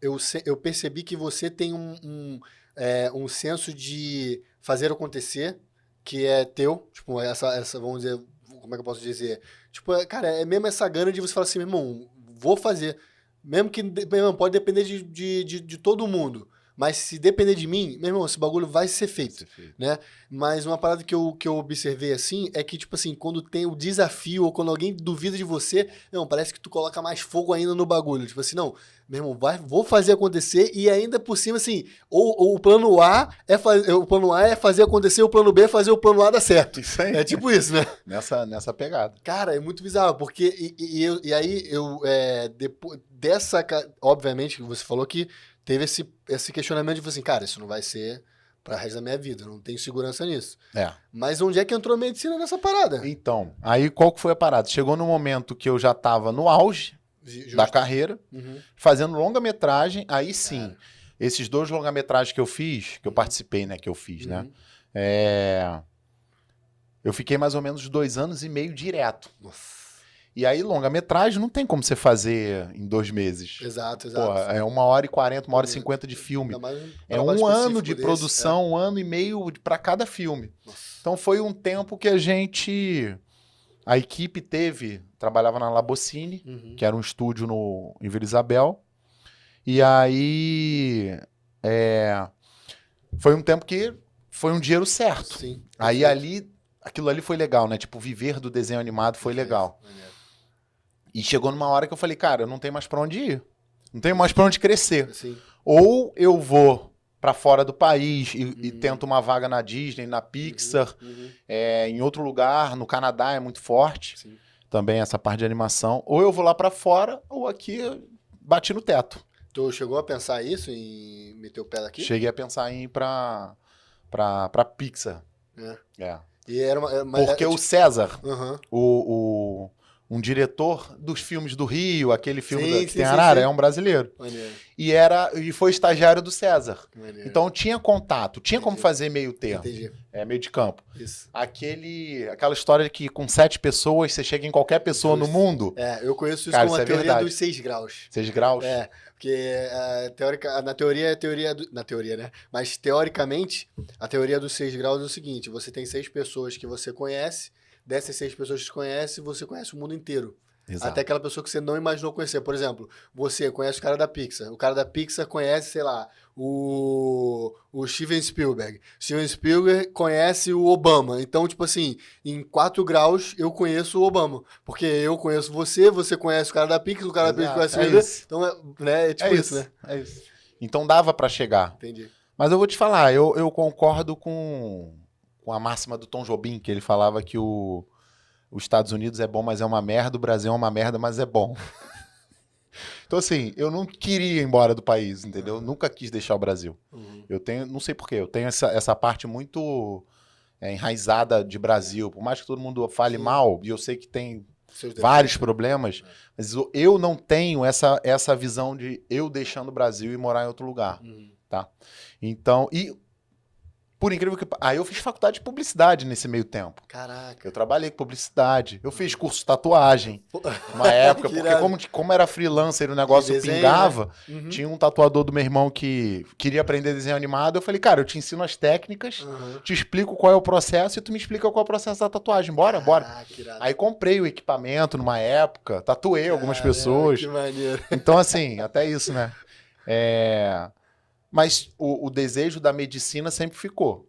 eu percebi que você tem um senso de fazer acontecer, que é teu, tipo, essa, vamos dizer, como é que eu posso dizer? Tipo, cara, é mesmo essa gana de você falar assim, meu irmão, vou fazer. Mesmo que, meu irmão, pode depender de todo mundo. Mas se depender de mim, meu irmão, esse bagulho vai ser feito, né? Mas uma parada que eu observei, assim, é que, tipo assim, quando tem o desafio ou quando alguém duvida de você, não, parece que tu coloca mais fogo ainda no bagulho. Tipo assim, não, meu irmão, vou fazer acontecer e ainda por cima, assim, ou o plano A é fazer acontecer, o plano B é fazer o plano A dar certo. Isso aí. É tipo isso, né? Nessa pegada. Cara, é muito bizarro, porque, e aí, depois dessa, obviamente, que você falou que teve esse questionamento de assim, cara, isso não vai ser para resto da minha vida, eu não tenho segurança nisso. Mas onde é que entrou a medicina nessa parada? Então, aí qual que foi a parada? Chegou no momento que eu já tava no auge da carreira, fazendo longa-metragem, aí sim, esses 2 longa-metragens que eu fiz, que eu participei, né, né? Eu fiquei mais ou menos 2 anos e meio direto. Nossa. E aí, longa-metragem não tem como você fazer em 2 meses. Exato. Pô, é 1h40, 1h50 de filme. É um ano de produção, 1 ano e meio para cada filme. Nossa. Então foi um tempo que a equipe trabalhava na Labocine, que era um estúdio em Vila Isabel. E aí foi um tempo que foi um dinheiro certo. Sim. Aí aquilo ali foi legal, né? Tipo, viver do desenho animado foi legal. E chegou numa hora que eu falei, cara, eu não tenho mais pra onde ir. Não tenho mais pra onde crescer. Sim. Ou eu vou pra fora do país e tento uma vaga na Disney, na Pixar, em outro lugar, no Canadá é muito forte. Sim. Também essa parte de animação. Ou eu vou lá pra fora, ou aqui bati no teto. Tu chegou a pensar isso, em meter o pé daqui? Cheguei a pensar em ir pra Pixar. E era porque o César, Uhum. um diretor dos filmes do Rio, aquele filme que tem sim, Arara, sim. é um brasileiro. Maneiro. E foi estagiário do César. Maneiro. Então tinha contato, tinha como fazer meio termo. Entendi. Meio de campo. Isso. Aquela história de que com 7 pessoas você chega em qualquer pessoa no mundo. Eu conheço isso Cara, como isso a é teoria verdade. dos 6 graus. 6 graus? Porque na teoria é teoria na teoria, né? Mas teoricamente, a teoria dos 6 graus é o seguinte: você tem 6 pessoas que você conhece, dessas 6 pessoas que você conhece o mundo inteiro. Exato. Até aquela pessoa que você não imaginou conhecer. Por exemplo, você conhece o cara da Pixar. O cara da Pixar conhece, sei lá, o Steven Spielberg. Steven Spielberg conhece o Obama. Então, tipo assim, em 4 graus eu conheço o Obama. Porque eu conheço você conhece o cara da Pixar, o cara da Pixar conhece o Spielberg. Então, é tipo isso, né? É isso. Então dava pra chegar. Entendi. Mas eu vou te falar, eu concordo com a máxima do Tom Jobim, que ele falava que os Estados Unidos é bom, mas é uma merda, o Brasil é uma merda, mas é bom. Então, assim, eu não queria ir embora do país, entendeu? Nunca quis deixar o Brasil. Eu tenho, não sei porquê, eu tenho essa parte muito enraizada de Brasil. Por mais que todo mundo fale mal, e eu sei que tem vários problemas, mas eu não tenho essa visão de eu deixando o Brasil e morar em outro lugar, tá? Então, por incrível que... Aí eu fiz faculdade de publicidade nesse meio tempo. Caraca. Eu trabalhei com publicidade. Eu fiz curso de tatuagem uma época, porque como era freelancer e o negócio pingava, né? Tinha um tatuador do meu irmão que queria aprender desenho animado. Eu falei, cara, eu te ensino as técnicas, te explico qual é o processo e tu me explica qual é o processo da tatuagem. Bora. Aí comprei o equipamento numa época, tatuei algumas pessoas. Que maneiro. Então, assim, até isso, né? Mas o desejo da medicina sempre ficou.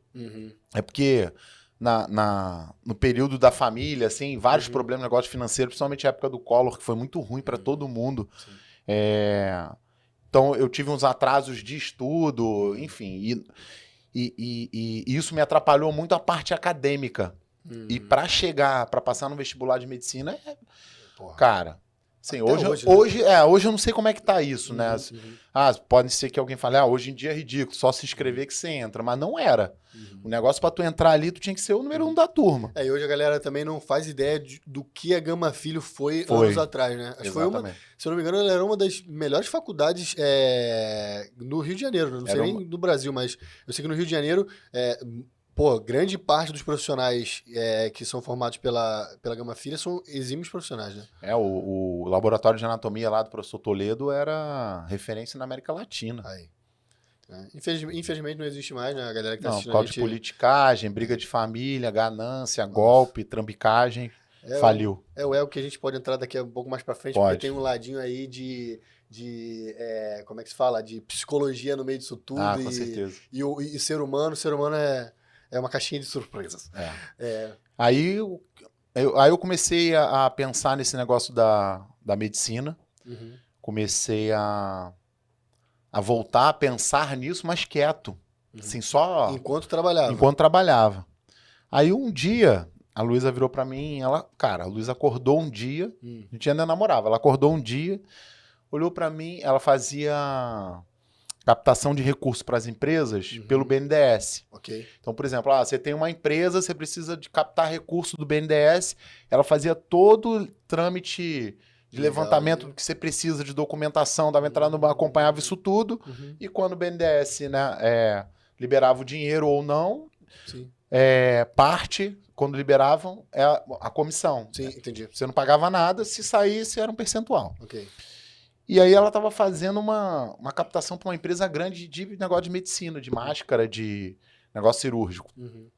É porque no período da família, assim, vários problemas, negócio financeiro, principalmente a época do Collor, que foi muito ruim para todo mundo. Então, eu tive uns atrasos de estudo, enfim. E isso me atrapalhou muito a parte acadêmica. E para passar no vestibular de medicina, cara... Sim, hoje eu não sei como é que tá isso, né? Pode ser que alguém fale, hoje em dia é ridículo, só se inscrever que você entra. Mas não era. O negócio pra tu entrar ali, tu tinha que ser o número 1 da turma. E hoje a galera também não faz ideia do que a Gama Filho foi anos atrás, né? Acho que foi se eu não me engano, ela era uma das melhores faculdades no Rio de Janeiro. Não sei nem no Brasil, mas eu sei que no Rio de Janeiro... grande parte dos profissionais que são formados pela Gama Filha são exímios profissionais, né? O laboratório de anatomia lá do professor Toledo era referência na América Latina. Infelizmente não existe mais, né? A galera que tá assistindo por causa de politicagem, briga de família, ganância, golpe, trambicagem, faliu. É o que a gente pode entrar daqui a um pouco mais pra frente, porque tem um ladinho aí de como é que se fala? De psicologia no meio disso tudo. Com certeza. E ser humano é uma caixinha de surpresas. Aí eu comecei a pensar nesse negócio da medicina. Comecei a voltar a pensar nisso, mas quieto. Assim, só... Enquanto trabalhava. Aí um dia, a Luísa virou pra mim, a Luísa acordou um dia, a gente ainda namorava, ela acordou um dia, olhou pra mim, ela fazia... captação de recursos para as empresas pelo BNDES. Então, por exemplo, você tem uma empresa, você precisa de captar recurso do BNDES, ela fazia todo o trâmite de levantamento do que você precisa de documentação, dava entrada no banco, acompanhava isso tudo, e quando o BNDES liberava o dinheiro ou não, parte quando liberavam, é a comissão. Sim, entendi. Você não pagava nada, se saísse era um percentual. Ok. E aí ela estava fazendo uma captação para uma empresa grande de negócio de medicina, de máscara, de negócio cirúrgico. Uhum.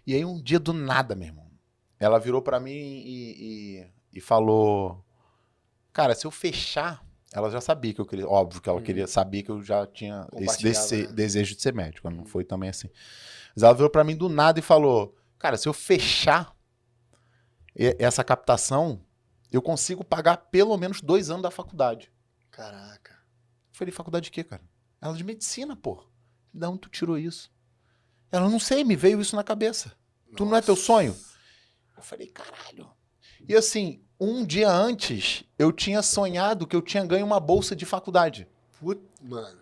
E aí um dia do nada, meu irmão, ela virou para mim e falou, cara, se eu fechar, ela já sabia que eu queria, óbvio que ela queria, sabia que eu já tinha esse desejo de ser médico, não foi também assim. Mas ela virou para mim do nada e falou, cara, se eu fechar essa captação, eu consigo pagar pelo menos 2 anos da faculdade. Caraca. Eu falei, faculdade de quê, cara? Ela de medicina, pô. De onde tu tirou isso? Ela, não sei, me veio isso na cabeça. Nossa. Tu não é teu sonho? Eu falei, caralho. E assim, um dia antes, eu tinha sonhado que eu tinha ganho uma bolsa de faculdade. Mano,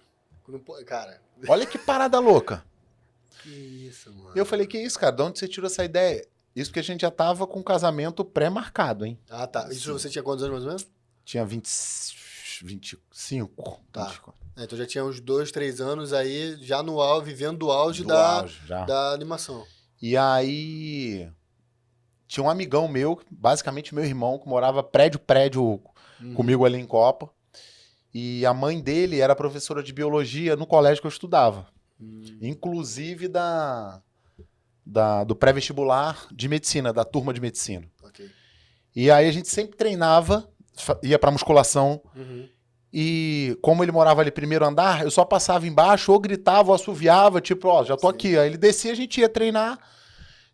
cara... Olha que parada louca. Que isso, mano. E eu falei, que isso, cara? De onde você tirou essa ideia? Isso porque a gente já tava com o casamento pré-marcado, hein? Ah, tá. Assim, isso você tinha quantos anos mais ou menos? Tinha 25. Tá. 24. Então já tinha uns 2, 3 anos aí, já no auge, vivendo o auge da animação. E aí, tinha um amigão meu, basicamente meu irmão, que morava prédio comigo ali em Copa. E a mãe dele era professora de biologia no colégio que eu estudava. Inclusive do pré-vestibular de medicina, da turma de medicina. Okay. E aí a gente sempre treinava, ia pra musculação. E como ele morava ali primeiro andar, eu só passava embaixo, ou gritava, ou assoviava, tipo, ó, já tô aqui. Aí ele descia, a gente ia treinar.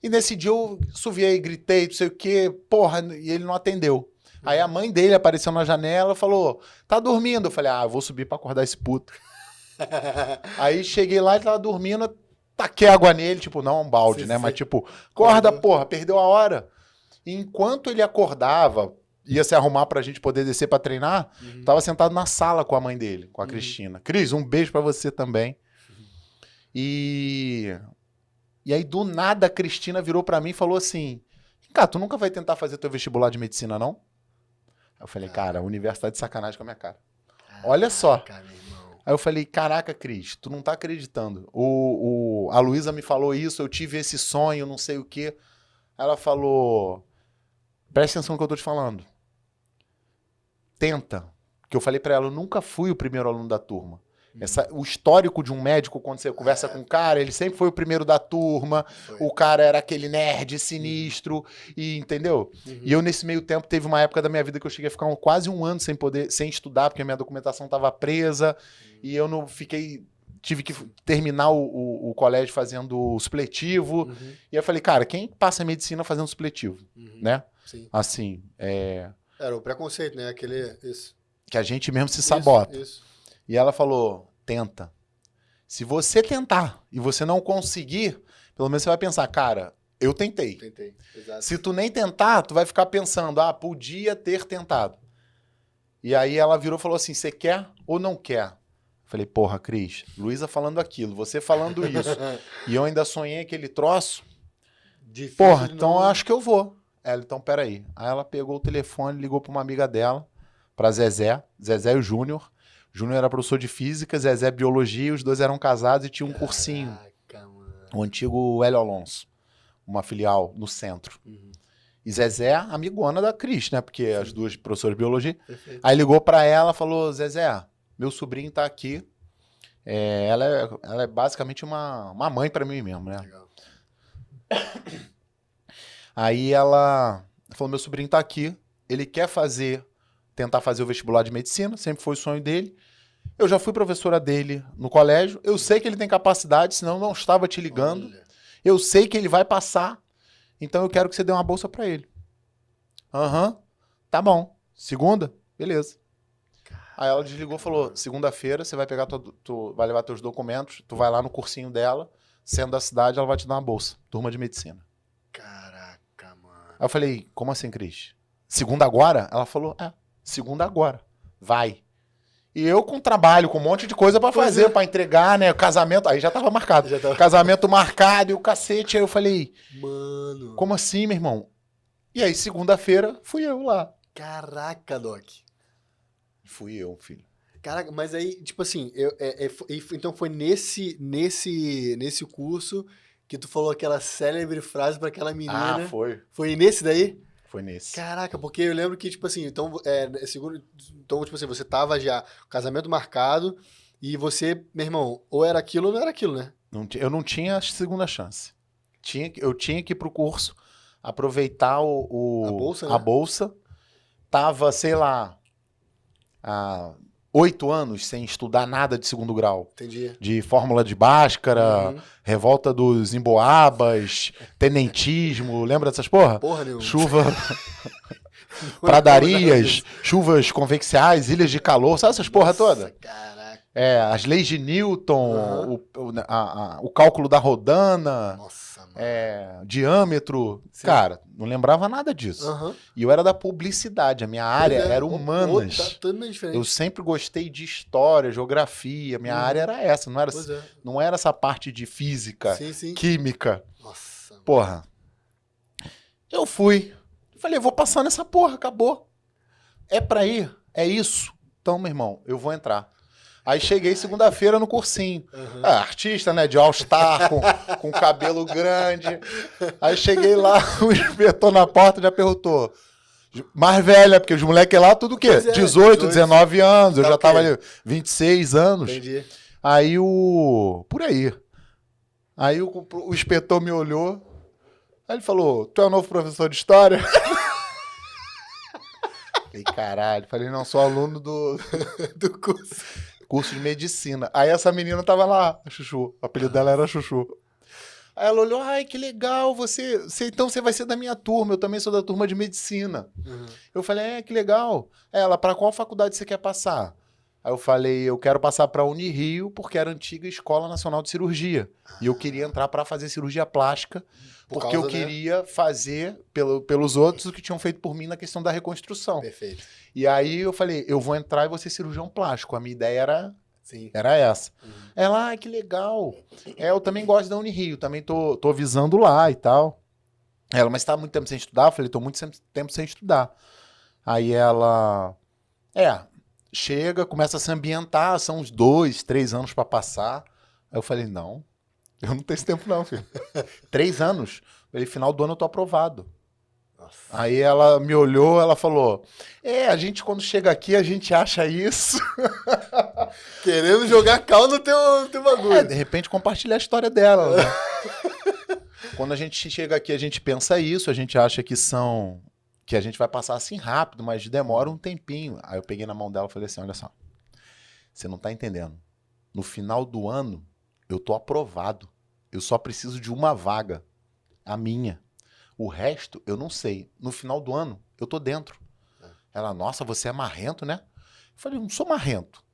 E nesse dia eu assoviei, gritei, não sei o quê, porra, e ele não atendeu. Aí a mãe dele apareceu na janela e falou, tá dormindo? Eu falei, eu vou subir pra acordar esse puto. Aí cheguei lá, ele tava dormindo, taquei água nele, tipo, não um balde, né? Mas tipo, acorda, porra, perdeu a hora. E enquanto ele acordava, ia se arrumar pra gente poder descer pra treinar, tava sentado na sala com a mãe dele, com a Cristina. Cris, um beijo pra você também. E aí, do nada, a Cristina virou pra mim e falou assim, cara, tu nunca vai tentar fazer teu vestibular de medicina, não? Aí eu falei, cara, a universo tá de sacanagem com a minha cara. Olha só. Aí eu falei, caraca, Cris, tu não tá acreditando. A Luísa me falou isso, eu tive esse sonho, não sei o quê. Ela falou, presta atenção no que eu tô te falando. Tenta. Porque eu falei pra ela, eu nunca fui o primeiro aluno da turma. O histórico de um médico, quando você conversa com o cara, ele sempre foi o primeiro da turma, o cara era aquele nerd sinistro, e entendeu? E eu, nesse meio tempo, teve uma época da minha vida que eu cheguei a ficar quase um ano sem estudar, porque a minha documentação estava presa, e eu não fiquei... Tive que terminar o colégio fazendo supletivo, e eu falei, cara, quem passa medicina fazendo supletivo, né? Sim. Assim, Era o preconceito, né? Isso. Que a gente mesmo se sabota. Isso. E ela falou, tenta. Se você tentar e você não conseguir, pelo menos você vai pensar, cara, eu tentei. Tentei, exato. Se tu nem tentar, tu vai ficar pensando, podia ter tentado. E aí ela virou e falou assim, você quer ou não quer? Falei, porra, Cris, Luísa falando aquilo, você falando isso, e eu ainda sonhei aquele troço. Difícil, porra, então eu acho que eu vou. Ela, então peraí. Aí ela pegou o telefone, ligou pra uma amiga dela, pra Zezé e o Júnior. Júnior era professor de física, Zezé biologia, os dois eram casados e tinham um cursinho. Mano. O antigo Hélio Alonso, uma filial no centro. E Zezé, amigona da Cris, né? Porque as duas professoras de biologia. Perfeito. Aí ligou pra ela, falou, Zezé, meu sobrinho tá aqui. Ela é basicamente uma mãe pra mim mesmo, né? Legal. Aí ela falou, meu sobrinho tá aqui, ele quer tentar fazer o vestibular de medicina, sempre foi o sonho dele. Eu já fui professora dele no colégio, eu sei que ele tem capacidade, senão eu não estava te ligando. Olha. Eu sei que ele vai passar, então eu quero que você dê uma bolsa pra ele. Tá bom. Segunda? Beleza. Aí ela desligou e falou, segunda-feira você vai pegar tu vai levar teus documentos, tu vai lá no cursinho dela, sendo da cidade, ela vai te dar uma bolsa, turma de medicina. Caraca, mano. Aí eu falei, como assim, Cris? Segunda agora? Ela falou, segunda agora. Vai. E eu com trabalho, com um monte de coisa pra fazer, pra entregar, né? O casamento, aí já tava marcado. Casamento marcado e o cacete. Aí eu falei, mano, como assim, meu irmão? E aí, segunda-feira, fui eu lá. Caraca, Doc. Fui eu, filho. Caraca, mas aí, tipo assim, então foi nesse curso que tu falou aquela célebre frase pra aquela menina. Ah, foi. Foi nesse daí? Foi nesse. Caraca, porque eu lembro que, tipo assim, então, então tipo assim, você tava já, casamento marcado, e você, meu irmão, ou era aquilo ou não era aquilo, né? Eu não tinha segunda chance. Eu tinha que ir pro curso, aproveitar A bolsa, né? a bolsa. Tava, sei lá, há 8 anos sem estudar nada de segundo grau. Entendi. De fórmula de Bhaskara, revolta dos Emboabas, tenentismo, lembra dessas porra? Porra nenhuma. Chuva, pradarias, chuvas convexuais, ilhas de calor, sabe essas porra toda? Caraca. As leis de Newton, o cálculo da rodana, Nossa, mano. diâmetro. Sim. Cara, não lembrava nada disso. E eu era da publicidade, a minha área era humanas. Totalmente diferente. Eu sempre gostei de história, geografia, minha área era essa, não era essa parte de física, química. Nossa. Porra. Eu fui. Falei, vou passar nessa porra, acabou. É pra ir? É isso? Então, meu irmão, eu vou entrar. Aí cheguei segunda-feira no cursinho. Artista, né? De All-Star, com cabelo grande. Aí cheguei lá, o inspetor na porta já perguntou. Mais velha, porque os moleques lá, tudo o quê? 18, 19 anos. Eu já tava ali, 26 anos. Entendi. Aí por aí. Aí o inspetor me olhou. Aí ele falou, tu é o novo professor de história? Falei, caralho. Falei, não, sou aluno do curso de medicina. Aí essa menina tava lá, a Chuchu. O apelido dela era Chuchu. Aí ela olhou, ai, que legal, então você vai ser da minha turma, eu também sou da turma de medicina. Eu falei, que legal. Ela, pra qual faculdade você quer passar? Aí eu falei, eu quero passar pra Unirio, porque era a antiga Escola Nacional de Cirurgia. E eu queria entrar pra fazer cirurgia plástica, porque eu queria fazer pelos outros o que tinham feito por mim na questão da reconstrução. Perfeito. E aí eu falei, eu vou entrar e vou ser cirurgião plástico. A minha ideia era essa. Ela, que legal. Eu também gosto da Unirio, também tô visando lá e tal. Ela, mas tá muito tempo sem estudar? Eu falei, tô muito tempo sem estudar. Aí ela, chega, começa a se ambientar, são uns 2, 3 anos pra passar. Aí eu falei, não, eu não tenho esse tempo não, filho. 3 anos. Eu falei, final do ano eu tô aprovado. Nossa. Aí ela me olhou, ela falou, a gente quando chega aqui, a gente acha isso. Querendo jogar cal no teu bagulho. De repente compartilhar a história dela. Né? Quando a gente chega aqui, a gente pensa isso, a gente acha que a gente vai passar assim rápido, mas demora um tempinho. Aí eu peguei na mão dela e falei assim, olha só, você não tá entendendo. No final do ano, eu tô aprovado. Eu só preciso de uma vaga, a minha. O resto, eu não sei. No final do ano, eu tô dentro. Ela, nossa, você é marrento, né? Eu falei, não sou marrento.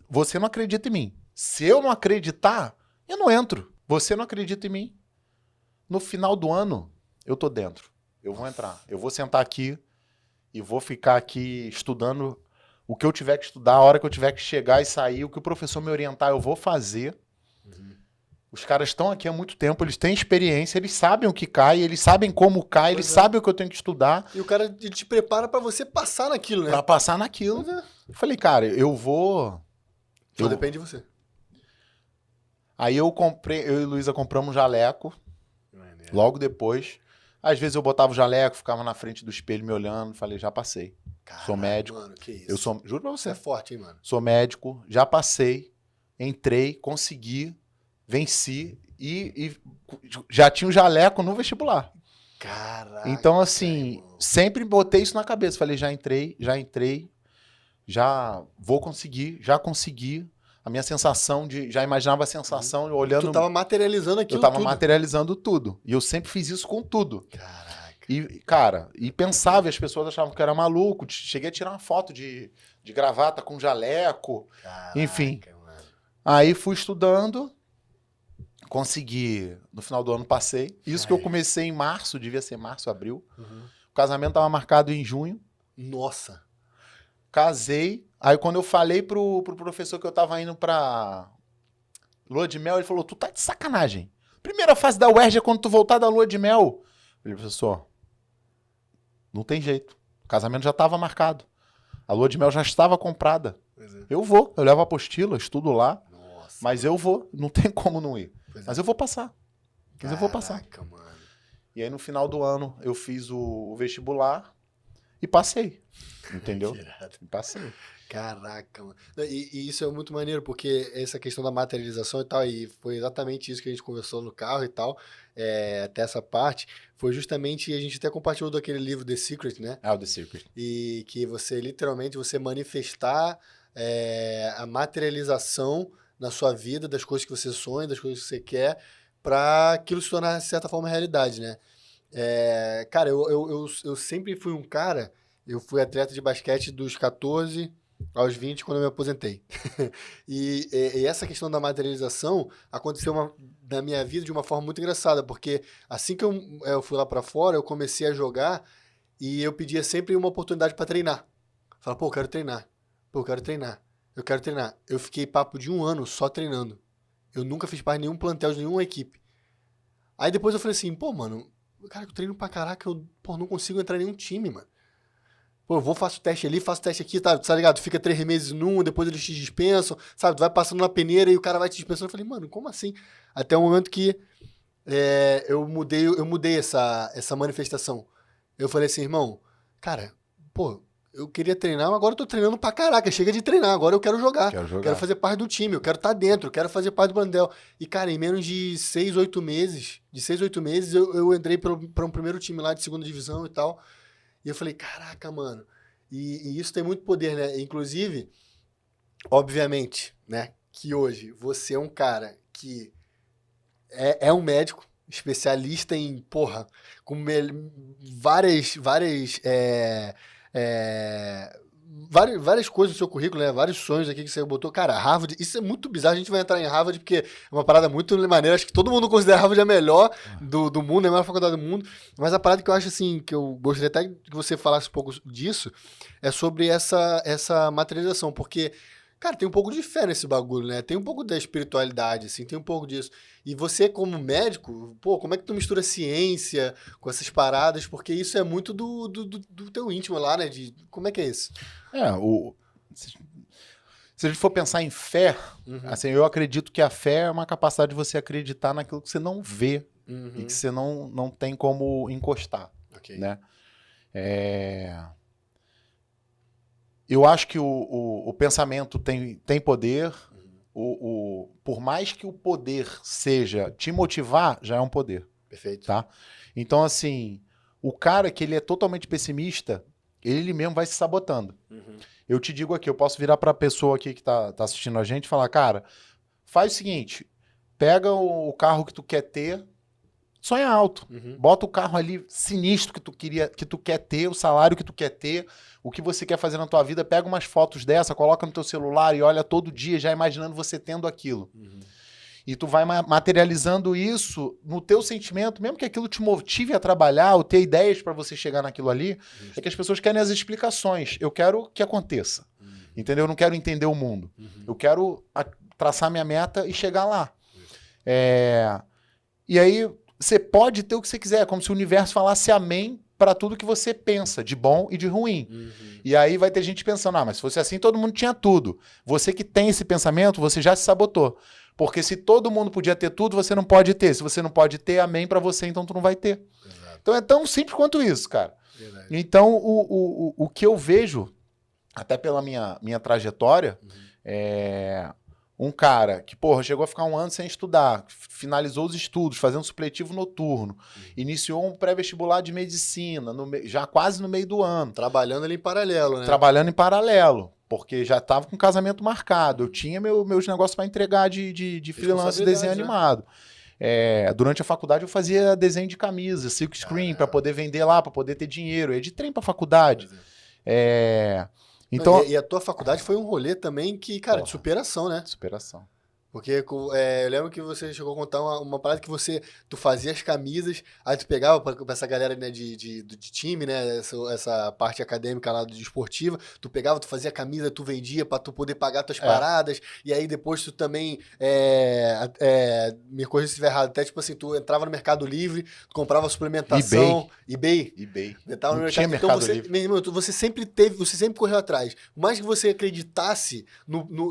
Você não acredita em mim. Se eu não acreditar, eu não entro. Você não acredita em mim. No final do ano, eu tô dentro. Eu vou entrar. Eu vou sentar aqui e vou ficar aqui estudando o que eu tiver que estudar, a hora que eu tiver que chegar e sair, o que o professor me orientar, eu vou fazer. Os caras estão aqui há muito tempo, eles têm experiência, eles sabem o que cai, eles sabem como cai, eles sabem o que eu tenho que estudar. E o cara te prepara pra você passar naquilo, né? Pra passar naquilo. Eu falei, cara, eu vou... Só depende de você. Aí eu e Luísa compramos um jaleco, logo depois. Às vezes eu botava o jaleco, ficava na frente do espelho me olhando, falei, já passei. Caralho, sou médico. Mano, que isso? Juro pra você. É forte, hein, mano? Sou médico, já passei, entrei, consegui, venci e já tinha o jaleco no vestibular. Caraca. Então, assim, sempre botei isso na cabeça. Falei, já entrei, já vou conseguir, já consegui. A minha sensação já imaginava a sensação, olhando... Tu tava materializando aquilo tudo. Eu tava materializando tudo. E eu sempre fiz isso com tudo. Caraca. E, cara, pensava, e as pessoas achavam que eu era maluco. Cheguei a tirar uma foto de gravata com jaleco. Caraca, enfim. Mano. Aí fui estudando, consegui, no final do ano passei. Isso que eu comecei em março, devia ser março, abril. O casamento tava marcado em junho. Nossa. Casei. Aí quando eu falei pro professor que eu tava indo pra lua de mel, ele falou, tu tá de sacanagem. Primeira fase da UERJ é quando tu voltar da lua de mel. Eu falei, professor, não tem jeito. O casamento já tava marcado. A lua de mel já estava comprada. Eu vou, eu levo a apostila, estudo lá. Nossa. Mas eu vou, não tem como não ir. Mas eu vou passar. Mas eu vou passar. Mano. E aí, no final do ano, eu fiz o vestibular e passei. Entendeu? Passei. Caraca, mano. E isso é muito maneiro, porque essa questão da materialização e tal, e foi exatamente isso que a gente conversou no carro e tal, até essa parte, foi justamente, a gente até compartilhou daquele livro The Secret, né? Ah, o The Secret. E que você, literalmente, você manifestar a materialização na sua vida, das coisas que você sonha, das coisas que você quer, para aquilo se tornar, de certa forma, realidade, né? Cara, eu sempre fui um cara, eu fui atleta de basquete dos 14 aos 20, quando eu me aposentei. e essa questão da materialização aconteceu na minha vida de uma forma muito engraçada, porque assim que eu fui lá pra fora, eu comecei a jogar e eu pedia sempre uma oportunidade pra treinar. Falava, pô, eu quero treinar. Pô, eu quero treinar. Eu quero treinar. Eu fiquei papo de 1 ano só treinando. Eu nunca fiz parte de nenhum plantel, de nenhuma equipe. Aí depois eu falei assim, pô, mano, cara, eu treino pra caraca, eu não consigo entrar em nenhum time, mano. Pô, eu faço teste ali, faço teste aqui, tá ligado? Fica 3 meses num, depois eles te dispensam, sabe? Tu vai passando na peneira e o cara vai te dispensando. Eu falei, mano, como assim? Até o momento que eu mudei essa manifestação. Eu falei assim, irmão, cara, pô, eu queria treinar, mas agora eu tô treinando pra caraca, chega de treinar, agora eu quero jogar. Quero fazer parte do time, eu quero estar dentro, eu quero fazer parte do plantel. E, cara, em menos de 6, 8 meses, eu entrei pra um primeiro time lá de segunda divisão e tal. E eu falei, caraca, mano. E isso tem muito poder, né? Inclusive, obviamente, né? Que hoje você é um cara que é um médico, especialista em, porra, com várias coisas no seu currículo, né? Vários sonhos aqui que você botou. Cara, Harvard, isso é muito bizarro. A gente vai entrar em Harvard porque é uma parada muito maneira. Acho que todo mundo considera Harvard a melhor do mundo, é a maior faculdade do mundo. Mas a parada que eu acho, assim, que eu gostaria até que você falasse um pouco disso, é sobre essa materialização. Porque, cara, tem um pouco de fé nesse bagulho, né? Tem um pouco da espiritualidade, assim, tem um pouco disso. E você, como médico, pô, como é que tu mistura ciência com essas paradas? Porque isso é muito do teu íntimo lá, né? Como é que é isso? Se a gente for pensar em fé, assim, eu acredito que a fé é uma capacidade de você acreditar naquilo que você não vê e que você não tem como encostar, né? Eu acho que o pensamento tem poder. Por mais que o poder seja te motivar, já é um poder. Perfeito. Tá? Então, assim, o cara que ele é totalmente pessimista, ele mesmo vai se sabotando. Eu te digo aqui, eu posso virar pra pessoa aqui que tá assistindo a gente e falar, cara, faz o seguinte, pega o carro que tu quer ter, sonha alto. Bota o carro ali sinistro que tu quer ter, o salário que tu quer ter, o que você quer fazer na tua vida, pega umas fotos dessa, coloca no teu celular e olha todo dia já imaginando você tendo aquilo. E tu vai materializando isso no teu sentimento, mesmo que aquilo te motive a trabalhar ou ter ideias para você chegar naquilo ali, é que as pessoas querem as explicações. Eu quero que aconteça. Entendeu? Eu não quero entender o mundo. Eu quero traçar minha meta e chegar lá. E aí você pode ter o que você quiser, como se o universo falasse amém para tudo que você pensa, de bom e de ruim. E aí vai ter gente pensando, mas se fosse assim, todo mundo tinha tudo. Você que tem esse pensamento, você já se sabotou. Porque se todo mundo podia ter tudo, você não pode ter. Se você não pode ter, amém para você, então tu não vai ter. Exato. Então é tão simples quanto isso, cara. Verdade. Então o que eu vejo, até pela minha trajetória, um cara que, porra, chegou a ficar 1 ano sem estudar, finalizou os estudos, fazendo supletivo noturno, iniciou um pré-vestibular de medicina, já quase no meio do ano. Trabalhando ali em paralelo, né? Trabalhando em paralelo, porque já estava com casamento marcado. Eu tinha meus negócios para entregar de freelance desenho animado. Durante a faculdade eu fazia desenho de camisa, silk screen, para poder vender lá, para poder ter dinheiro. Eu ia de trem para faculdade. Então, e a tua faculdade foi um rolê também que, cara, de superação, né? Superação. Porque eu lembro que você chegou a contar uma parada que tu fazia as camisas, aí tu pegava pra essa galera, né, de time, né, essa parte acadêmica lá de esportiva, tu fazia a camisa, tu vendia pra tu poder pagar tuas paradas, e aí depois tu também, me corrija se estiver errado, até tipo assim, tu entrava no Mercado Livre, tu comprava suplementação, eBay. Entrava no mercado. Então meu irmão, você sempre correu atrás. Por mais que você acreditasse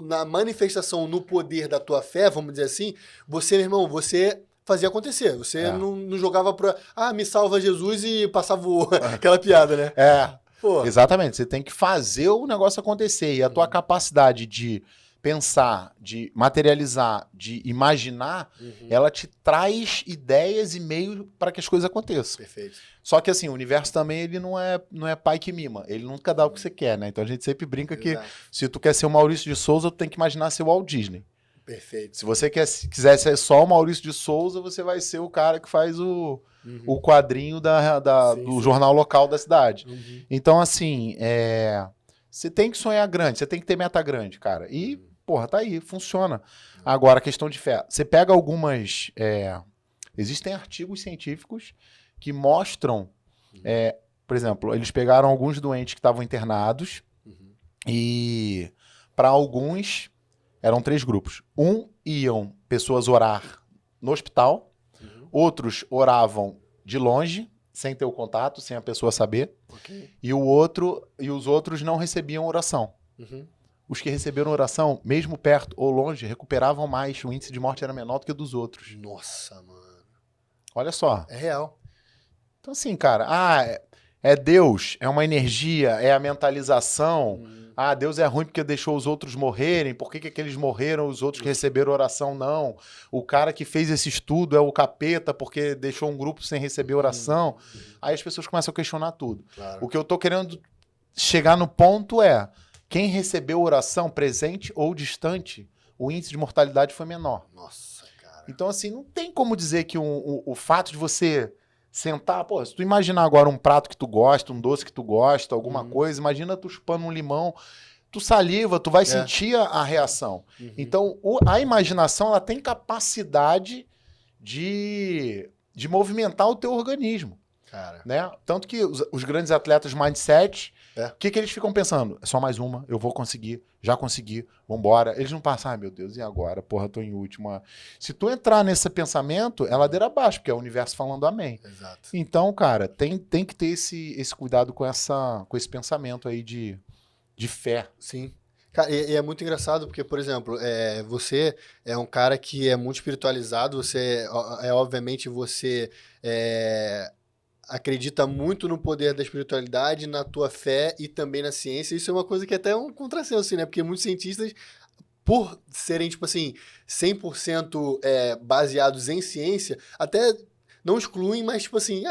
na manifestação, no poder da tua fé, vamos dizer assim, você, meu irmão, você fazia acontecer. Você não jogava pra... me salva Jesus e passava aquela piada, né? Pô. Exatamente. Você tem que fazer o negócio acontecer. E a tua capacidade de pensar, de materializar, de imaginar, ela te traz ideias e meios para que as coisas aconteçam. Perfeito. Só que assim, o universo também ele não é pai que mima. Ele nunca dá o que você quer, né? Então a gente sempre brinca que se tu quer ser o Maurício de Souza, tu tem que imaginar ser o Walt Disney. Perfeito. Se você quiser ser só o Maurício de Souza, você vai ser o cara que faz o quadrinho do jornal local da cidade. Então, assim, você tem que sonhar grande, você tem que ter meta grande, cara. E, porra, tá aí, funciona. Agora, a questão de fé. Você pega algumas... existem artigos científicos que mostram... por exemplo, eles pegaram alguns doentes que estavam internados e, para alguns... Eram 3 grupos. Iam pessoas orar no hospital, outros oravam de longe, sem ter o contato, sem a pessoa saber, e os outros não recebiam oração. Os que receberam oração, mesmo perto ou longe, recuperavam mais, o índice de morte era menor do que o dos outros. Nossa, mano. Olha só. É real. Então assim, cara, é Deus, é uma energia, é a mentalização... Deus é ruim porque deixou os outros morrerem, por que aqueles morreram, os outros que receberam oração não? O cara que fez esse estudo é o capeta porque deixou um grupo sem receber oração. Aí as pessoas começam a questionar tudo. Claro. O que eu tô querendo chegar no ponto é, quem recebeu oração, presente ou distante, o índice de mortalidade foi menor. Nossa, cara. Então assim, não tem como dizer que o fato de você... sentar, se tu imaginar agora um prato que tu gosta, um doce que tu gosta, alguma coisa, imagina tu chupando um limão, tu saliva, tu vai sentir a reação. Então, a imaginação, ela tem capacidade de movimentar o teu organismo. Cara. Né? Tanto que os grandes atletas mindset, o que eles ficam pensando? É só mais uma, eu vou conseguir, já consegui, vambora. Eles não passam, meu Deus, e agora? Porra, tô em última. Se tu entrar nesse pensamento, é ladeira abaixo, porque é o universo falando amém. Exato. Então, cara, tem que ter esse cuidado com esse pensamento aí de fé. Sim. Cara, e é muito engraçado porque, por exemplo, você é um cara que é muito espiritualizado, obviamente, você acredita muito no poder da espiritualidade, na tua fé e também na ciência. Isso é uma coisa que até é um contrassenso, assim, né? Porque muitos cientistas, por serem, tipo assim, 100% baseados em ciência, até não excluem, mas, tipo assim,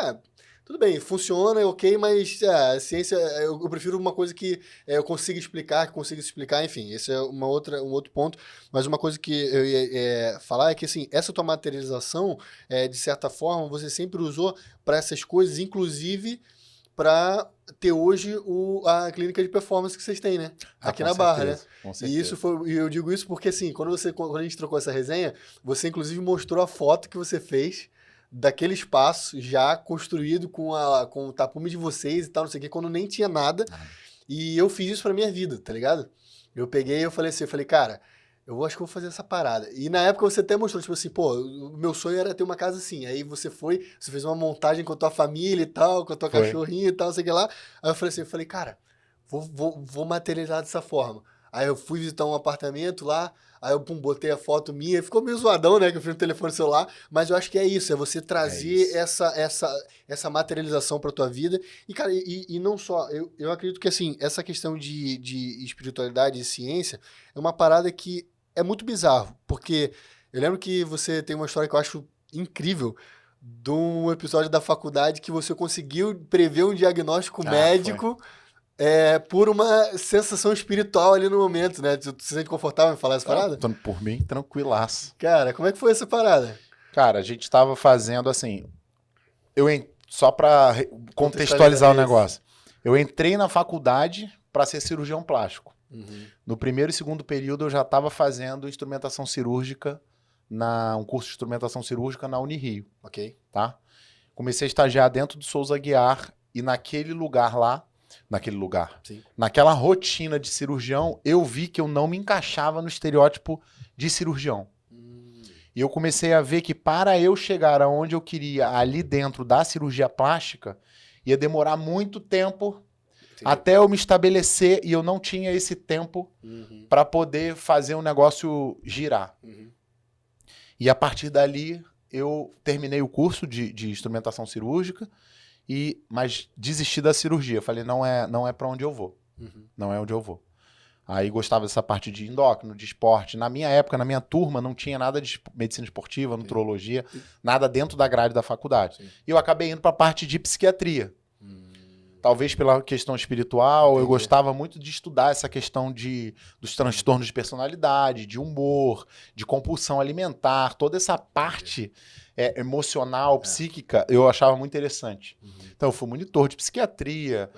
tudo bem, funciona, ok, mas a ciência, eu prefiro uma coisa que eu consiga explicar, que consiga explicar, enfim, esse é um outro ponto. Mas uma coisa que eu ia falar é que, assim, essa tua materialização, de certa forma, você sempre usou para essas coisas, inclusive para ter hoje a clínica de performance que vocês têm, né? Aqui na Barra, né? Com certeza. E eu digo isso porque, assim, quando a gente trocou essa resenha, você inclusive mostrou a foto que você fez daquele espaço já construído com o tapume de vocês e tal, não sei o que, quando nem tinha nada. E eu fiz isso pra minha vida, tá ligado? Eu peguei e eu falei assim, cara, eu acho que eu vou fazer essa parada. E na época você até mostrou, tipo assim, o meu sonho era ter uma casa assim. Aí você fez uma montagem com a tua família e tal, com a tua cachorrinha e tal, não sei o que lá. Aí eu falei, cara, vou materializar dessa forma. Aí eu fui visitar um apartamento lá, aí eu botei a foto minha, ficou meio zoadão, né, que eu fiz no telefone celular, mas eu acho que é isso, é você trazer essa materialização pra tua vida. E, cara, e não só, eu acredito que, assim, essa questão de espiritualidade e ciência é uma parada que é muito bizarro, porque eu lembro que você tem uma história que eu acho incrível, de um episódio da faculdade que você conseguiu prever um diagnóstico médico... por uma sensação espiritual ali no momento, né? Tu se sente confortável em falar essa parada? Por mim, tranquilaço. Cara, como é que foi essa parada? Cara, a gente tava fazendo assim... Só pra contextualizar o negócio. Eu entrei na faculdade pra ser cirurgião plástico. No primeiro e segundo período, eu já tava fazendo instrumentação cirúrgica, um curso de instrumentação cirúrgica na Unirio. Ok. Tá? Comecei a estagiar dentro do Souza Aguiar e naquele lugar, sim, naquela rotina de cirurgião, eu vi que eu não me encaixava no estereótipo de cirurgião. E eu comecei a ver que para eu chegar aonde eu queria, ali dentro da cirurgia plástica, ia demorar muito tempo até eu me estabelecer e eu não tinha esse tempo para poder fazer o negócio girar. E a partir dali, eu terminei o curso de instrumentação cirúrgica, mas desisti da cirurgia. Falei, não é para onde eu vou. Não é onde eu vou. Aí gostava dessa parte de endócrino, de esporte. Na minha época, na minha turma, não tinha nada de medicina esportiva, nutrologia, nada dentro da grade da faculdade. Sim. E eu acabei indo para a parte de psiquiatria. Talvez pela questão espiritual, eu gostava muito de estudar essa questão dos transtornos de personalidade, de humor, de compulsão alimentar, toda essa parte emocional, psíquica, eu achava muito interessante. Então, eu fui monitor de psiquiatria,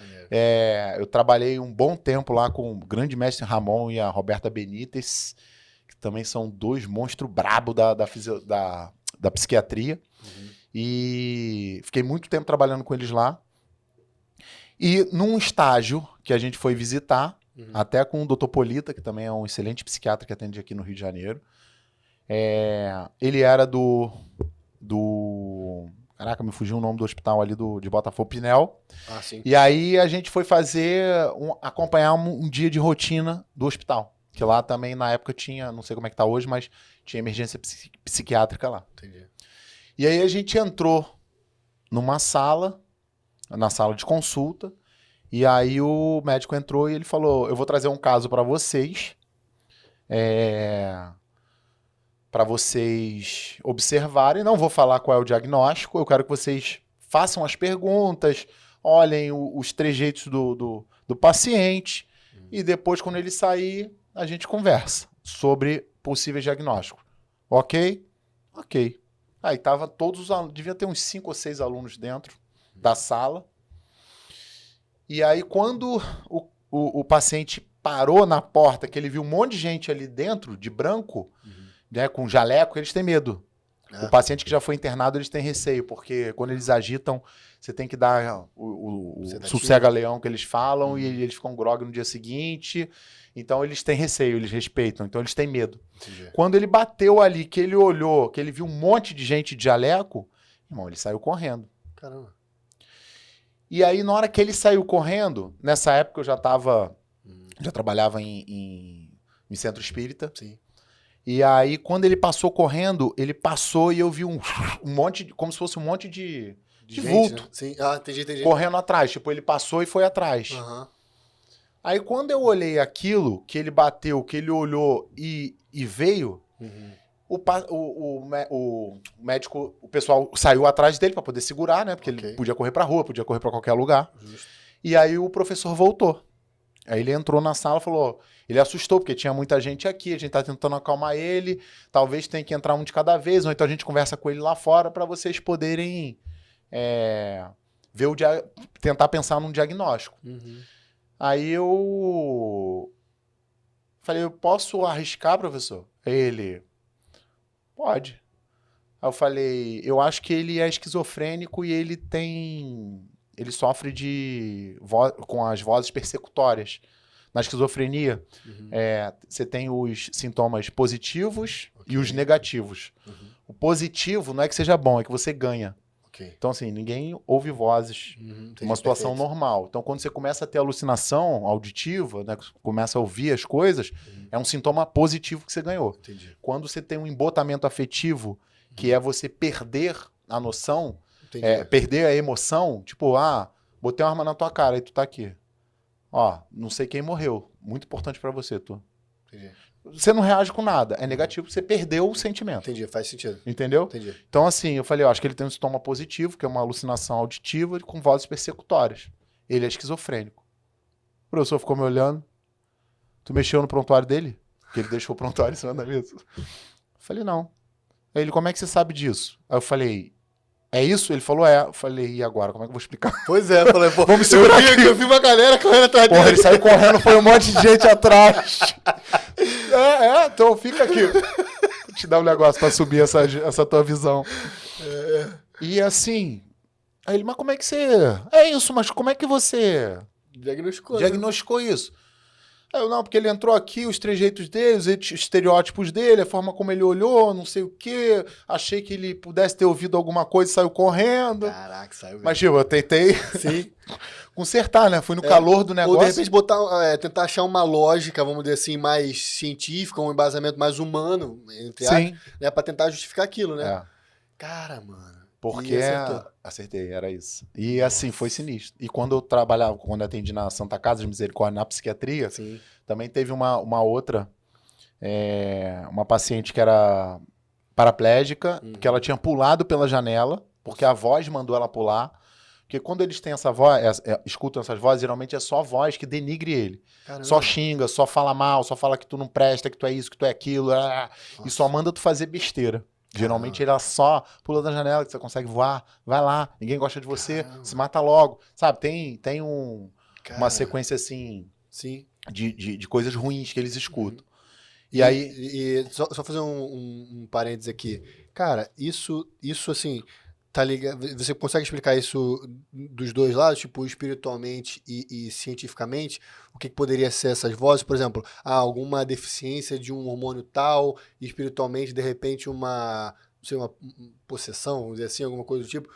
eu trabalhei um bom tempo lá com o grande mestre Ramon e a Roberta Benítez, que também são dois monstros brabos da psiquiatria, e fiquei muito tempo trabalhando com eles lá. E num estágio que a gente foi visitar, até com o Dr. Polita, que também é um excelente psiquiatra que atende aqui no Rio de Janeiro, ele era Caraca, me fugiu o nome do hospital ali de Botafogo, Pinel. Ah, sim. E aí a gente foi acompanhar um dia de rotina do hospital. Que lá também, na época, tinha, não sei como é que tá hoje, mas tinha emergência psiquiátrica lá. Entendi. E aí a gente entrou numa sala, na sala de consulta, e aí o médico entrou e ele falou, eu vou trazer um caso para vocês, para vocês observarem, não vou falar qual é o diagnóstico, eu quero que vocês façam as perguntas, olhem os trejeitos do paciente, e depois, quando ele sair, a gente conversa sobre possíveis diagnósticos. Ok? Ok. Aí tava todos os alunos, devia ter uns 5 ou 6 alunos dentro da sala. E aí, quando o paciente parou na porta, que ele viu um monte de gente ali dentro, de branco, né, com jaleco, eles têm medo. O paciente que já foi internado, eles têm receio, porque quando eles agitam, você tem que dar o sossega-leão que eles falam, e eles ficam grog no dia seguinte. Então, eles têm receio, eles respeitam, então eles têm medo. Entendi. Quando ele bateu ali, que ele olhou, que ele viu um monte de gente de jaleco, irmão, ele saiu correndo. Caramba. E aí, na hora que ele saiu correndo, nessa época eu já trabalhava em centro espírita. Sim. E aí, quando ele passou correndo, ele passou e eu vi um monte, como se fosse um monte de gente, vulto. né? Sim. Entendi. Correndo atrás. Tipo, ele passou e foi atrás. Aí, quando eu olhei aquilo, que ele bateu, que ele olhou e veio, o médico, o pessoal saiu atrás dele para poder segurar, né? Porque ele podia correr pra rua, podia correr pra qualquer lugar. Justo. E aí o professor voltou. Aí ele entrou na sala e falou, ele assustou, porque tinha muita gente aqui, a gente tá tentando acalmar ele, talvez tenha que entrar um de cada vez, ou então a gente conversa com ele lá fora para vocês poderem tentar pensar num diagnóstico. Aí eu falei, eu posso arriscar, professor? Ele, pode. Aí eu falei, eu acho que ele é esquizofrênico e ele sofre com as vozes persecutórias. Na esquizofrenia, você tem os sintomas positivos e os negativos. O positivo não é que seja bom, é que você ganha. Então, assim, ninguém ouve vozes numa situação normal. Então, quando você começa a ter alucinação auditiva, né, começa a ouvir as coisas, é um sintoma positivo que você ganhou. Entendi. Quando você tem um embotamento afetivo, que é você perder a noção, perder a emoção, tipo, botei uma arma na tua cara e tu tá aqui. Ó, não sei quem morreu. Muito importante pra você, tu. Entendi. Você não reage com nada. É negativo, você perdeu o sentimento. Entendi, faz sentido. Entendeu? Entendi. Então, assim, eu falei, acho que ele tem um sintoma positivo, que é uma alucinação auditiva com vozes persecutórias. Ele é esquizofrênico. O professor ficou me olhando. Tu mexeu no prontuário dele? Porque ele deixou o prontuário em cima da mesa. Eu falei, não. Aí ele, como é que você sabe disso? Aí eu falei, é isso? Ele falou, é. Eu falei, e agora? Como é que eu vou explicar? Pois é, eu falei, pô, vamos segurar aqui. Eu vi uma galera correndo atrás dele. Porra, ele saiu correndo, foi um monte de gente atrás. Então fica aqui. Vou te dar um negócio pra subir essa tua visão. E assim, aí ele, mas como é que você... É isso, mas como é que você... Diagnosticou isso? Aí eu, não, porque ele entrou aqui, os trejeitos dele, os estereótipos dele, a forma como ele olhou, não sei o quê. Achei que ele pudesse ter ouvido alguma coisa e saiu correndo. Caraca, saiu mesmo. Mas, tipo, eu tentei consertar, né? Fui no calor do negócio. Ou, de repente, tentar achar uma lógica, vamos dizer assim, mais científica, um embasamento mais humano, entre aspas, né? Pra tentar justificar aquilo, né? Cara, mano. Porque E acertou. acertei, era isso. E assim, foi sinistro. E quando eu trabalhava, quando eu atendi na Santa Casa de Misericórdia, na psiquiatria, Sim. também teve uma outra, uma paciente que era paraplégica, que ela tinha pulado pela janela, porque a voz mandou ela pular. Porque quando eles têm essa voz, escutam essas vozes, geralmente é só a voz que denigre ele. Caramba. Só xinga, só fala mal, só fala que tu não presta, que tu é isso, que tu é aquilo, e só manda tu fazer besteira. Geralmente ele só pula da janela, que você consegue voar, vai lá, ninguém gosta de você, se mata logo. Sabe, tem uma sequência assim Sim. de coisas ruins que eles escutam. E aí. Só fazer um parênteses aqui. Cara, isso assim. Tá ligado? Você consegue explicar isso dos dois lados, tipo, espiritualmente e cientificamente? O que poderia ser essas vozes? Por exemplo, alguma deficiência de um hormônio tal, e espiritualmente, de repente, uma, não sei, uma possessão, vamos dizer assim, alguma coisa do tipo.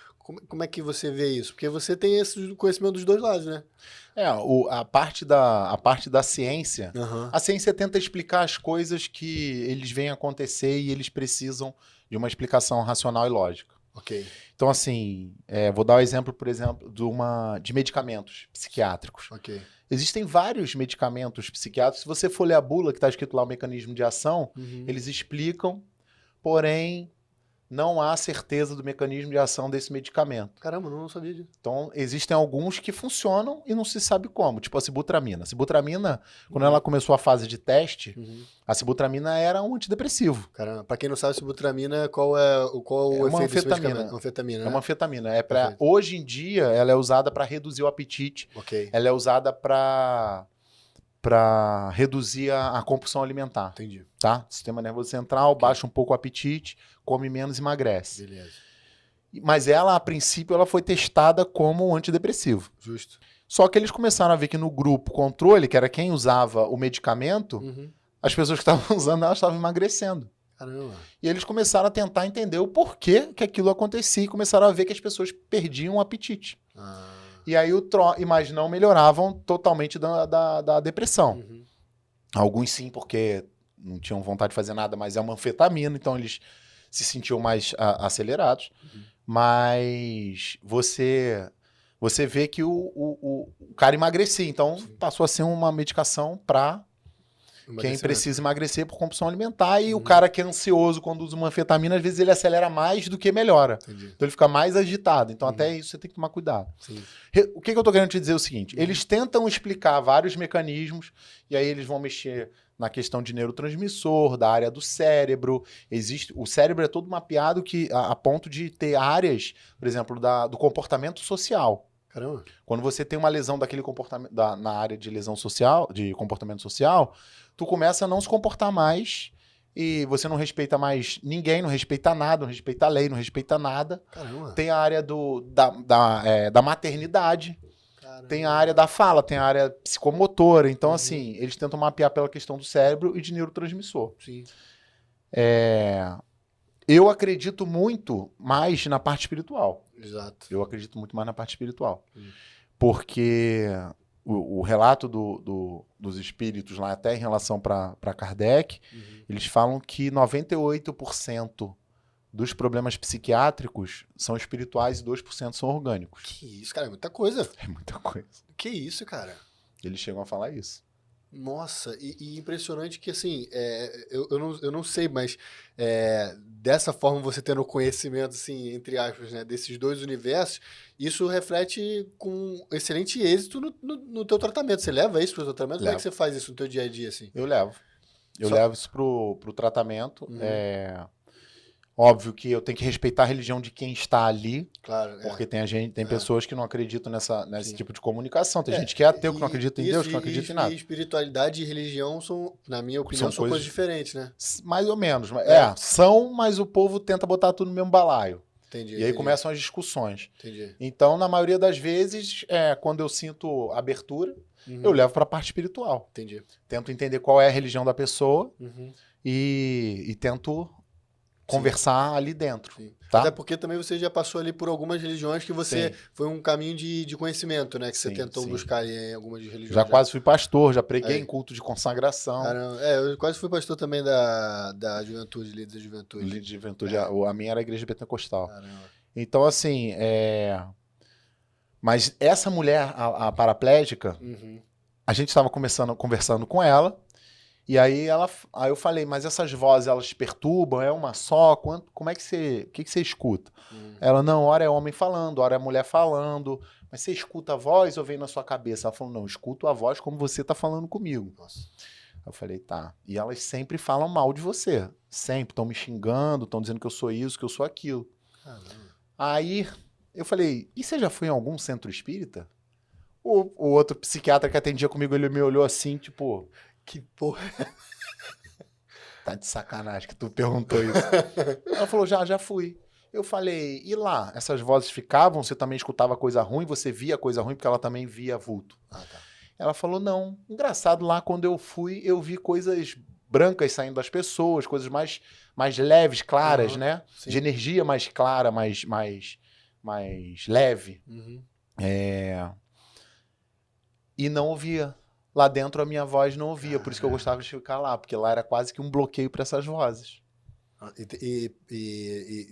Como é que você vê isso? Porque você tem esse conhecimento dos dois lados, né? A parte da ciência, Uhum. a ciência tenta explicar as coisas que eles veem acontecer e eles precisam de uma explicação racional e lógica. Ok. Então, assim, vou dar o exemplo, por exemplo, de medicamentos psiquiátricos. Ok. Existem vários medicamentos psiquiátricos. Se você for ler a bula, que está escrito lá o mecanismo de ação, eles explicam, porém, não há certeza do mecanismo de ação desse medicamento. Caramba, não sabia disso. Então, existem alguns que funcionam e não se sabe como, tipo a sibutramina. A sibutramina, quando ela começou a fase de teste, a sibutramina era um antidepressivo. Caramba, pra quem não sabe, sibutramina, qual é o efeito desse medicamento? Uma anfetamina, né? É uma anfetamina. Hoje em dia, ela é usada para reduzir o apetite. Ok. Ela é usada para reduzir a compulsão alimentar. Entendi. Tá? Sistema nervoso central, baixa um pouco o apetite, come menos e emagrece. Beleza. Mas ela, a princípio, ela foi testada como um antidepressivo. Justo. Só que eles começaram a ver que no grupo controle, que era quem usava o medicamento, as pessoas que estavam usando, elas estavam emagrecendo. Caramba. E eles começaram a tentar entender o porquê que aquilo acontecia e começaram a ver que as pessoas perdiam o apetite. E aí mas não melhoravam totalmente da depressão. Alguns sim, porque não tinham vontade de fazer nada, mas é uma anfetamina, então eles se sentiam mais acelerados. Mas você vê que o cara emagrecia, então passou a ser uma medicação para quem precisa emagrecer por compulsão alimentar. E o cara que é ansioso quando usa uma anfetamina, às vezes ele acelera mais do que melhora. Entendi. Então ele fica mais agitado. Então até isso você tem que tomar cuidado. Sim. O que eu tô querendo te dizer é o seguinte, eles tentam explicar vários mecanismos e aí eles vão mexer na questão de neurotransmissor, da área do cérebro. O cérebro é todo mapeado a ponto de ter áreas, por exemplo, do comportamento social. Caramba. Quando você tem uma lesão daquele comportamento na área de lesão social, de comportamento social, tu começa a não se comportar mais e você não respeita mais ninguém, não respeita nada, não respeita a lei, não respeita nada. Caramba. Tem a área da maternidade. Caramba. Tem a área da fala, tem a área psicomotora. Então, assim, eles tentam mapear pela questão do cérebro e de neurotransmissor. Sim. Eu acredito muito mais na parte espiritual. Exato. Eu acredito muito mais na parte espiritual. Porque o relato dos espíritos lá, até em relação para Kardec, eles falam que 98% dos problemas psiquiátricos são espirituais e 2% são orgânicos. Que isso, cara, é muita coisa. É muita coisa. Que isso, cara. Eles chegam a falar isso. Nossa, e impressionante que, assim, eu não sei, mas dessa forma você tendo conhecimento, assim, entre aspas, né, desses dois universos, isso reflete com excelente êxito no teu tratamento. Você leva isso pro teu tratamento? Como é que você faz isso no teu dia a dia, assim? Eu levo. Eu levo isso pro tratamento. Óbvio que eu tenho que respeitar a religião de quem está ali. Claro. Porque tem pessoas que não acreditam nesse tipo de comunicação. Tem gente que é ateu, que não acredita em Deus, que não acredita em nada. E espiritualidade e religião são, na minha opinião, são coisas diferentes, né? Mais ou menos. São, mas o povo tenta botar tudo no mesmo balaio. Entendi. E aí começam as discussões. Entendi. Então, na maioria das vezes, quando eu sinto abertura, eu levo para a parte espiritual. Entendi. Tento entender qual é a religião da pessoa e tento conversar ali dentro. Tá? Até porque também você já passou ali por algumas religiões que você foi um caminho de conhecimento, né? Que você tentou buscar em algumas religiões. Já quase fui pastor, já preguei em culto de consagração. Caramba. Eu quase fui pastor também da juventude, líder da juventude. Líder de juventude, a minha era a igreja pentecostal. Caramba. Então, assim, mas essa mulher, a paraplégica, a gente estava conversando com ela, e aí eu falei, mas essas vozes, elas te perturbam? É uma só? Como é que você... O que você escuta? Ela, não, hora é homem falando, hora é mulher falando, mas você escuta a voz ou vem na sua cabeça? Ela falou, não, escuto a voz como você tá falando comigo. Nossa. Eu falei, tá. E elas sempre falam mal de você. Sempre. Estão me xingando, estão dizendo que eu sou isso, que eu sou aquilo. Caramba. Aí eu falei, e você já foi em algum centro espírita? O outro psiquiatra que atendia comigo, ele me olhou assim, tipo... Que porra. Tá de sacanagem que tu perguntou isso. Ela falou, já fui. Eu falei, e lá? Essas vozes ficavam? Você também escutava coisa ruim? Você via coisa ruim? Porque ela também via vulto. Tá. Ela falou, não. Engraçado, lá quando eu fui, eu vi coisas brancas saindo das pessoas, coisas mais leves, claras, né? Sim. De energia mais clara, mais leve. E não ouvia. Lá dentro a minha voz não ouvia, por isso que eu gostava de ficar lá, porque lá era quase que um bloqueio para essas vozes. E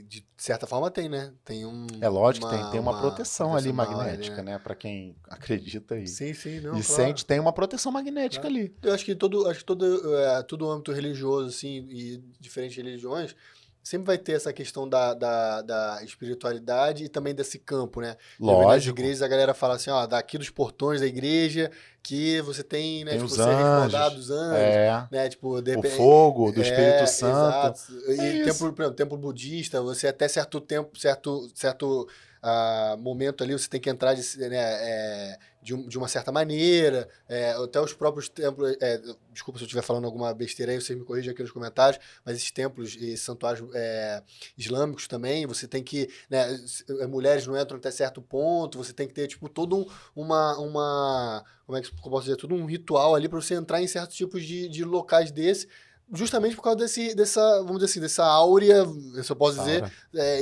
de certa forma tem, né? Tem é lógico que tem uma proteção ali magnética, né? Para quem acredita aí. Sim, não, e sente, tem uma proteção magnética ali. Eu acho que todo o âmbito religioso, assim, e diferentes religiões, sempre vai ter essa questão da espiritualidade e também desse campo, né? Lógico. Nas igrejas a galera fala assim, ó, daqui dos portões da igreja que você tem, né? Tem tipo, os você é respaldado dos anjos, né? Tipo, o fogo do Espírito Santo. Exato. E templo budista, você até certo tempo, certo momento ali, você tem que entrar de uma certa maneira, até os próprios templos, desculpa se eu estiver falando alguma besteira aí, você me corrija aqui nos comentários, mas esses templos e santuários islâmicos também, você tem que, né, mulheres não entram até certo ponto, você tem que ter, tipo, todo como é que eu posso dizer, todo um ritual ali para você entrar em certos tipos de locais justamente por causa vamos dizer assim, dessa áurea, se eu posso dizer,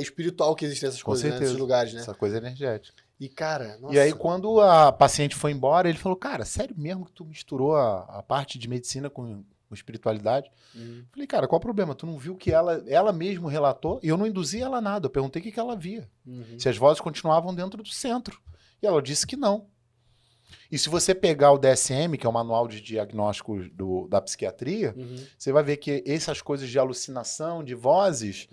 espiritual que existe nessas coisas, né, nesses lugares, né? Essa coisa energética. E, cara, nossa. E aí, quando a paciente foi embora, ele falou, cara, sério mesmo que tu misturou a parte de medicina com espiritualidade? Falei, cara, qual o problema? Tu não viu que ela mesmo relatou? E eu não induzi ela a nada, eu perguntei o que ela via. Se as vozes continuavam dentro do centro. E ela disse que não. E se você pegar o DSM, que é o Manual de Diagnóstico da Psiquiatria, você vai ver que essas coisas de alucinação, de vozes,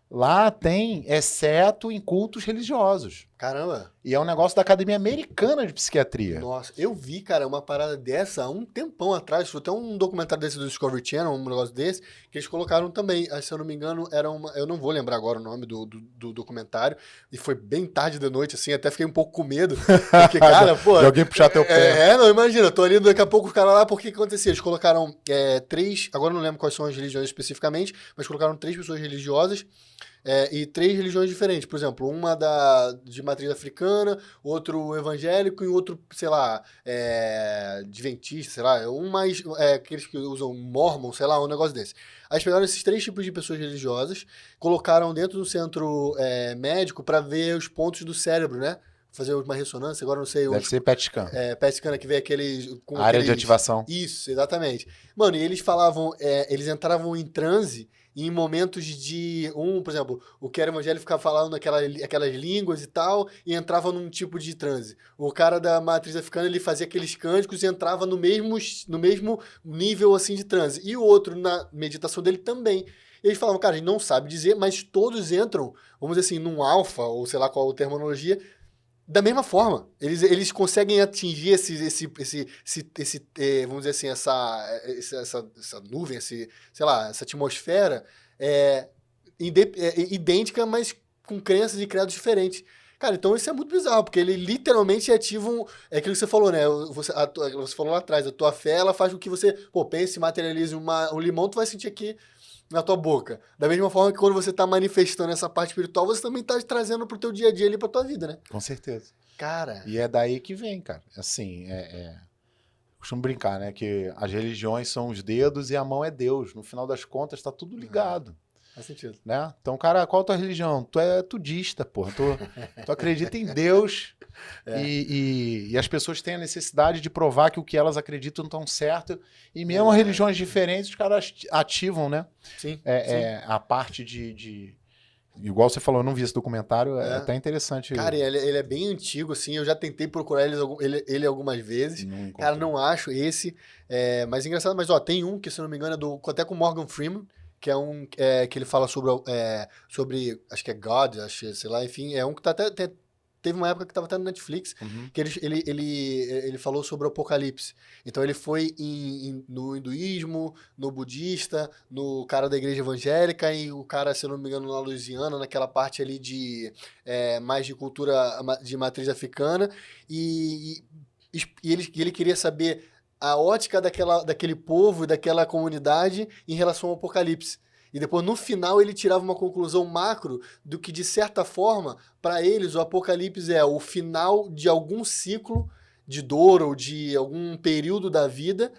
lá tem, exceto em cultos religiosos. Caramba! E é um negócio da Academia Americana de Psiquiatria. Nossa, eu vi, cara, uma parada dessa há um tempão atrás, foi até um documentário desse do Discovery Channel, um negócio desse, que eles colocaram também, se eu não me engano, eu não vou lembrar agora o nome do documentário, e foi bem tarde da noite, assim, até fiquei um pouco com medo, porque, cara, pô... De alguém puxar teu pé. Não, imagina, eu tô ali, daqui a pouco o cara lá, porque o que acontecia? Eles colocaram 3, agora eu não lembro quais são as religiões especificamente, mas colocaram 3 pessoas religiosas, e 3 religiões diferentes, por exemplo, uma de matriz africana, outro evangélico e outro, sei lá, adventista, sei lá, aqueles que usam mormon, sei lá, um negócio desse. Aí eles pegaram esses 3 tipos de pessoas religiosas, colocaram dentro do centro médico para ver os pontos do cérebro, né? Fazer uma ressonância, agora não sei... Deve ser PET scan. PET scan, que vê aqueles... área de ativação. Isso, exatamente. Mano, e eles falavam, eles entravam em transe em momentos por exemplo, o que era evangélico ficava falando aquelas línguas e tal, e entrava num tipo de transe. O cara da matriz africana, ele fazia aqueles cânticos e entrava no mesmo nível, assim, de transe. E o outro, na meditação dele, também. E eles falavam, cara, a gente não sabe dizer, mas todos entram, vamos dizer assim, num alfa, ou sei lá qual a terminologia, da mesma forma. Eles conseguem atingir vamos dizer assim, essa nuvem, sei lá, essa atmosfera idêntica, mas com crenças e credos diferentes. Cara, então isso é muito bizarro, porque ele literalmente ativa é aquilo que você falou, né? Você falou lá atrás, a tua fé, ela faz com que você, pense, materialize um limão, tu vai sentir aqui na tua boca. Da mesma forma que quando você tá manifestando essa parte espiritual, você também tá trazendo pro teu dia a dia ali, pra tua vida, né? Com certeza. Cara... E é daí que vem, cara. Assim, costumo brincar, né? Que as religiões são os dedos e a mão é Deus. No final das contas, tá tudo ligado. Faz sentido. Né? Então, cara, qual a tua religião? Tu é tudista, porra. Tu acredita em Deus e as pessoas têm a necessidade de provar que o que elas acreditam estão certo. E mesmo religiões diferentes, os caras ativam, né? Sim. A parte de... Igual você falou, eu não vi esse documentário, é até interessante. Cara, ele é bem antigo, assim, eu já tentei procurar ele algumas vezes. Cara, não acho esse. Mas engraçado, mas ó, tem um que, se eu não me engano, até com o Morgan Freeman, que é um que ele fala sobre, acho que é God, sei lá, enfim, é um que tá até teve uma época que estava até no Netflix, que ele falou sobre o Apocalipse. Então ele foi no hinduísmo, no budista, no cara da igreja evangélica e o cara, se eu não me engano, na Louisiana, naquela parte ali de mais de cultura de matriz africana. E ele queria saber a ótica daquele povo e daquela comunidade em relação ao Apocalipse. E depois, no final, ele tirava uma conclusão macro do que, de certa forma, para eles, o Apocalipse é o final de algum ciclo de dor ou de algum período da vida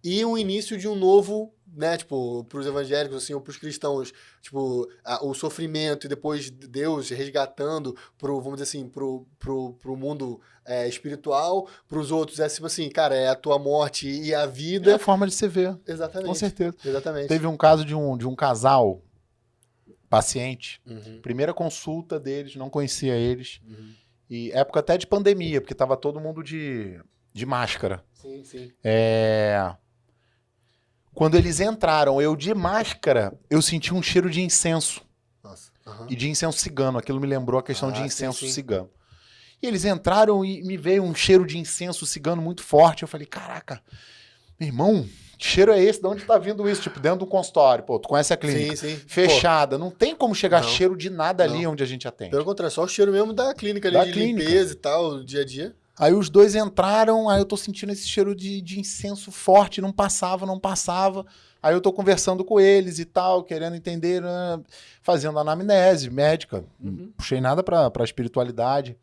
e o início de um novo, né, tipo, para os evangélicos, assim, ou para os cristãos, tipo, o sofrimento e depois Deus resgatando vamos dizer assim, pro mundo espiritual, para os outros tipo assim, cara, é a tua morte e a vida. É a forma de se ver. Exatamente. Com certeza. Exatamente. Teve um caso de um casal, paciente, primeira consulta deles, não conhecia eles, e época até de pandemia, porque tava todo mundo de máscara. Sim, sim. Quando eles entraram, eu de máscara, eu senti um cheiro de incenso. Nossa. E de incenso cigano. Aquilo me lembrou a questão de incenso cigano. E eles entraram e me veio um cheiro de incenso cigano muito forte. Eu falei, caraca, meu irmão, que cheiro é esse? De onde tá vindo isso? Tipo, dentro do consultório. Pô, tu conhece a clínica. Sim. Fechada. Não tem como chegar cheiro de nada ali onde a gente atende. Pelo contrário, só o cheiro mesmo da clínica ali, limpeza e tal, dia a dia. Aí os dois entraram, aí eu tô sentindo esse cheiro de incenso forte, não passava. Aí eu tô conversando com eles e tal, querendo entender, fazendo anamnese médica. Não puxei nada pra espiritualidade.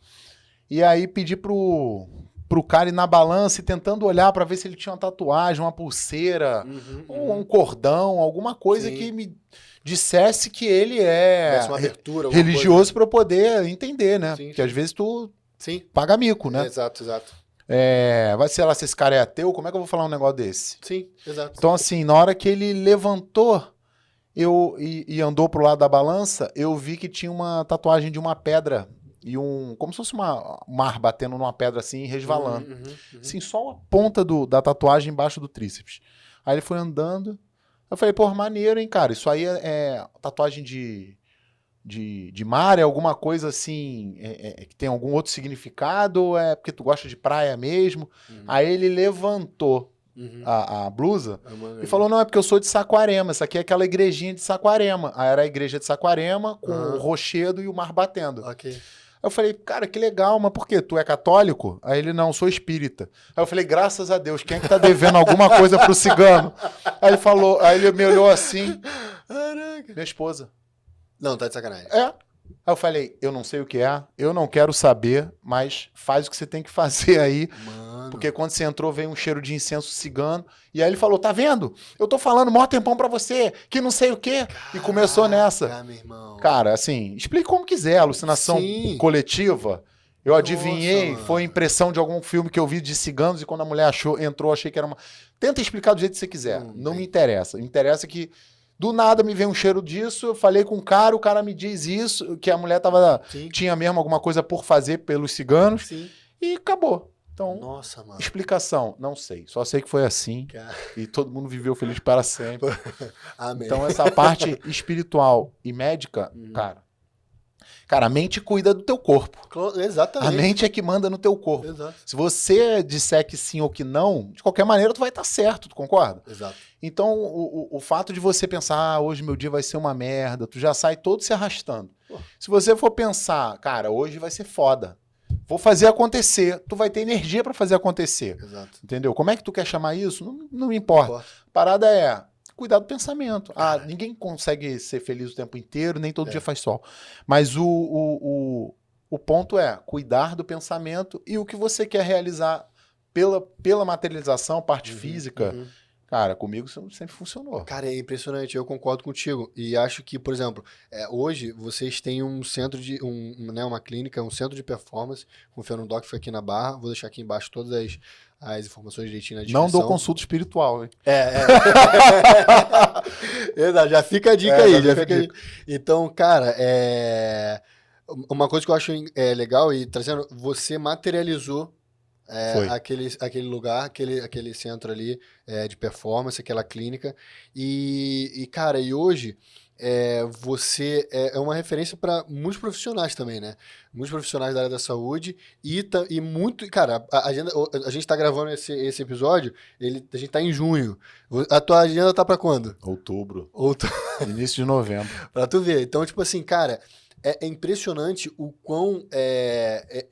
E aí pedi pro cara ir na balança e tentando olhar pra ver se ele tinha uma tatuagem, uma pulseira, um cordão, alguma coisa que me dissesse que ele uma abertura, religioso pra eu poder entender, né? Porque às vezes tu paga mico, né? Exato. Vai ser lá se esse cara é ateu, como é que eu vou falar um negócio desse? Sim, exato. Então, assim, na hora que ele levantou e andou pro lado da balança, eu vi que tinha uma tatuagem de uma pedra e como se fosse um mar batendo numa pedra assim e resvalando. Assim, só a ponta da tatuagem embaixo do tríceps. Aí ele foi andando, eu falei, pô, maneiro, hein, cara, isso aí é tatuagem de mar, é alguma coisa assim, que tem algum outro significado, ou é porque tu gosta de praia mesmo? Aí ele levantou a blusa e falou, não, é porque eu sou de Saquarema, isso aqui é aquela igrejinha de Saquarema. Aí era a igreja de Saquarema, com o rochedo e o mar batendo. Ok. Aí eu falei, cara, que legal, mas por quê? Tu é católico? Aí ele, não, sou espírita. Aí eu falei, graças a Deus, quem é que tá devendo alguma coisa pro cigano? Aí ele me olhou assim, caraca, minha esposa. Não, tá de sacanagem. Aí eu falei, eu não sei o que é, eu não quero saber, mas faz o que você tem que fazer aí. Mano. Porque quando você entrou, veio um cheiro de incenso cigano. E aí ele falou, tá vendo? Eu tô falando maior tempão pra você, que não sei o quê. E começou nessa. Meu irmão. Cara, assim, explique como quiser, alucinação coletiva. Eu adivinhei, foi impressão de algum filme que eu vi de ciganos e quando a mulher entrou, achei que era uma... Tenta explicar do jeito que você quiser, não me interessa. Me interessa que do nada me veio um cheiro disso, eu falei com o cara me diz isso, que a mulher tinha mesmo alguma coisa por fazer pelos ciganos, e acabou. Então, nossa, mano. Explicação, não sei. Só sei que foi assim, e todo mundo viveu feliz para sempre. Amém. Então, essa parte espiritual e médica, cara, a mente cuida do teu corpo. Exatamente. A mente é que manda no teu corpo. Exato. Se você disser que sim ou que não, de qualquer maneira tu vai estar certo, tu concorda? Exato. Então, o fato de você pensar, hoje meu dia vai ser uma merda, tu já sai todo se arrastando. Se você for pensar, cara, hoje vai ser foda, vou fazer acontecer, tu vai ter energia pra fazer acontecer. Exato. Entendeu? Como é que tu quer chamar isso? Não me importa. A parada é cuidar do pensamento. Ninguém consegue ser feliz o tempo inteiro, nem todo dia faz sol. Mas o ponto é cuidar do pensamento e o que você quer realizar pela materialização, parte física, Cara, comigo isso sempre funcionou. Cara, é impressionante, eu concordo contigo. E acho que, por exemplo, hoje vocês têm um centro de. Né, uma clínica, um centro de performance, com o Fenodoc, que foi aqui na Barra. Vou deixar aqui embaixo todas as informações direitinho na descrição. Não dou consulta espiritual, hein? Verdade, já fica a dica aí, já fica a dica. Então, cara, uma coisa que eu acho legal e trazendo, você materializou aquele lugar, aquele centro ali de performance, aquela clínica. E cara, e hoje você é uma referência para muitos profissionais também, né? Muitos profissionais da área da saúde e muito... Cara, a gente tá gravando esse episódio, a gente tá em junho. A tua agenda tá para quando? Outubro. Início de novembro. Pra tu ver. Então, tipo assim, cara... É impressionante o quão...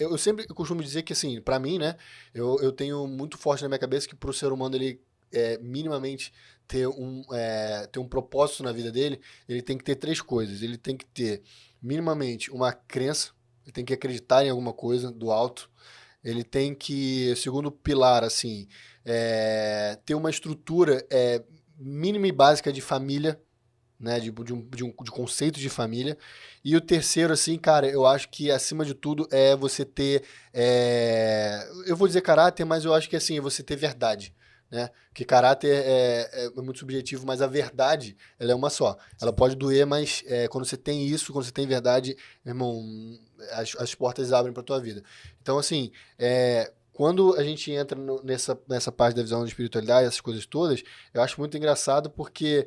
eu sempre costumo dizer que, assim, pra mim, né? Eu tenho muito forte na minha cabeça que pro ser humano, ele minimamente ter um propósito na vida dele, ele tem que ter 3 coisas. Ele tem que ter, minimamente, uma crença. Ele tem que acreditar em alguma coisa do alto. Ele tem que, segundo pilar, assim, ter uma estrutura mínima e básica de família, né, de conceito de família. E o terceiro, assim, cara, eu acho que acima de tudo é você ter, eu vou dizer caráter, mas eu acho que assim, é você ter verdade, né? Porque caráter é muito subjetivo, mas a verdade, ela é uma só. Ela pode doer, mas quando você tem isso, quando você tem verdade, meu irmão, as portas abrem pra tua vida. Então, assim, quando a gente entra nessa parte da visão da espiritualidade, essas coisas todas, eu acho muito engraçado porque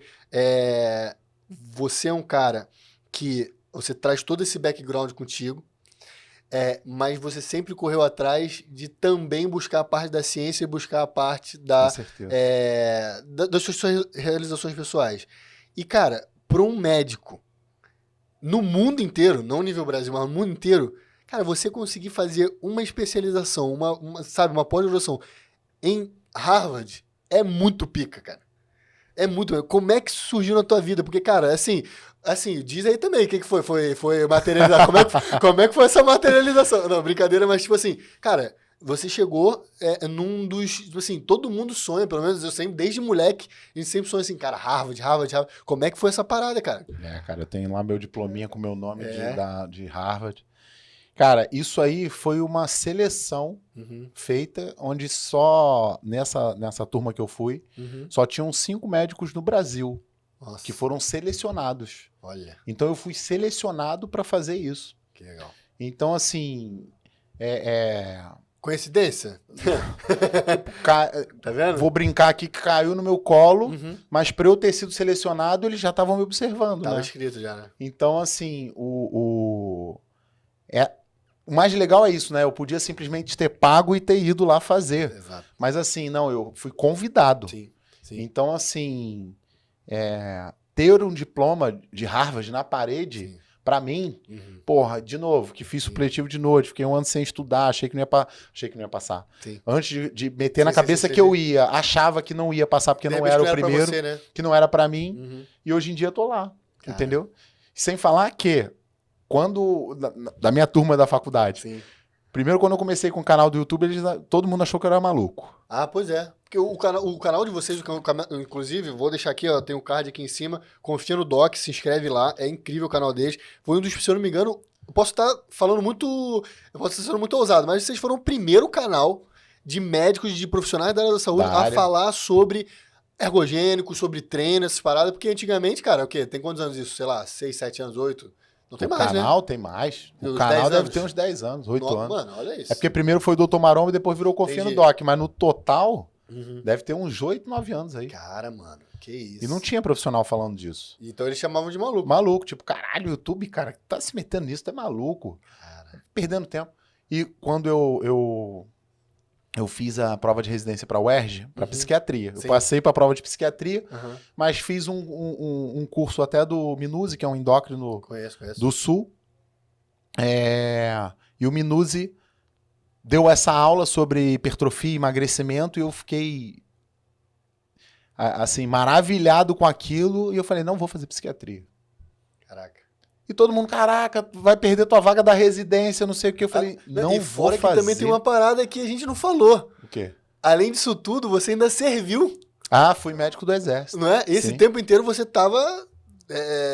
você é um cara que você traz todo esse background contigo, mas você sempre correu atrás de também buscar a parte da ciência e buscar a parte das suas realizações pessoais. E, cara, para um médico, no mundo inteiro, não nível Brasil, mas no mundo inteiro, cara, você conseguir fazer uma especialização, uma pós-graduação em Harvard é muito pica, cara. É muito. Como é que isso surgiu na tua vida? Porque, cara, assim, diz aí também o que foi. Foi materializar. Como é que foi essa materialização? Não, brincadeira, mas tipo assim, cara, você chegou num dos. Tipo assim, todo mundo sonha, pelo menos eu sempre, desde moleque, a gente sempre sonha assim, cara, Harvard. Como é que foi essa parada, cara? Cara, eu tenho lá meu diplominha com meu nome de Harvard. Cara, isso aí foi uma seleção feita onde só nessa turma que eu fui, só tinham 5 médicos no Brasil. Nossa. Que foram selecionados. Olha. Então eu fui selecionado para fazer isso. Que legal. Então, assim, Coincidência? Tá vendo? Vou brincar aqui que caiu no meu colo, mas para eu ter sido selecionado, eles já estavam me observando. Tava escrito já, né? Então, assim, o mais legal é isso, né? Eu podia simplesmente ter pago e ter ido lá fazer. Exato. Mas assim, não, eu fui convidado. Sim. Então, assim, ter um diploma de Harvard na parede, pra mim, porra, de novo, que fiz supletivo de noite, fiquei um ano sem estudar, achei que não ia passar. Sim. Antes de meter na cabeça que eu ia, achava que não ia passar porque não era o primeiro, você, né? que não era pra mim, e hoje em dia eu tô lá, entendeu? Sem falar que da minha turma da faculdade. Primeiro, quando eu comecei com o canal do YouTube, todo mundo achou que eu era maluco. Ah, pois é. Porque o canal de vocês, inclusive, vou deixar aqui, ó, tem um card aqui em cima, confia no Doc, se inscreve lá, é incrível o canal deles. Foi um dos, se eu não me engano, eu posso estar sendo muito ousado, mas vocês foram o primeiro canal de médicos, de profissionais da área da saúde a falar sobre ergogênicos, sobre treino, essas paradas, porque antigamente, cara, o quê? Tem quantos anos isso? Sei lá, 6, 7 anos, 8? Não tem mais, né? O canal tem mais. O canal deve ter uns 10 anos, 8 anos. Mano, olha isso. É porque primeiro foi o Dr. Maromba e depois virou Confia no Doc, mas no total deve ter uns 8, 9 anos aí. Cara, mano, que isso. E não tinha profissional falando disso. Então eles chamavam de maluco. Maluco, tipo, caralho, YouTube, cara, tá se metendo nisso, tu é maluco. Cara. Perdendo tempo. E quando eu fiz a prova de residência pra UERJ, pra psiquiatria. Eu passei pra prova de psiquiatria, mas fiz um curso até do Minuzzi, que é um endócrino do Sul. E o Minuzzi deu essa aula sobre hipertrofia e emagrecimento e eu fiquei assim, maravilhado com aquilo e eu falei, não vou fazer psiquiatria. Caraca. E todo mundo, caraca, vai perder tua vaga da residência, não sei o que. Eu falei, não vou fazer. E fora que também tem uma parada que a gente não falou. O quê? Além disso tudo, você ainda serviu Ah, fui médico do exército. Não é? Esse Sim. tempo inteiro você tava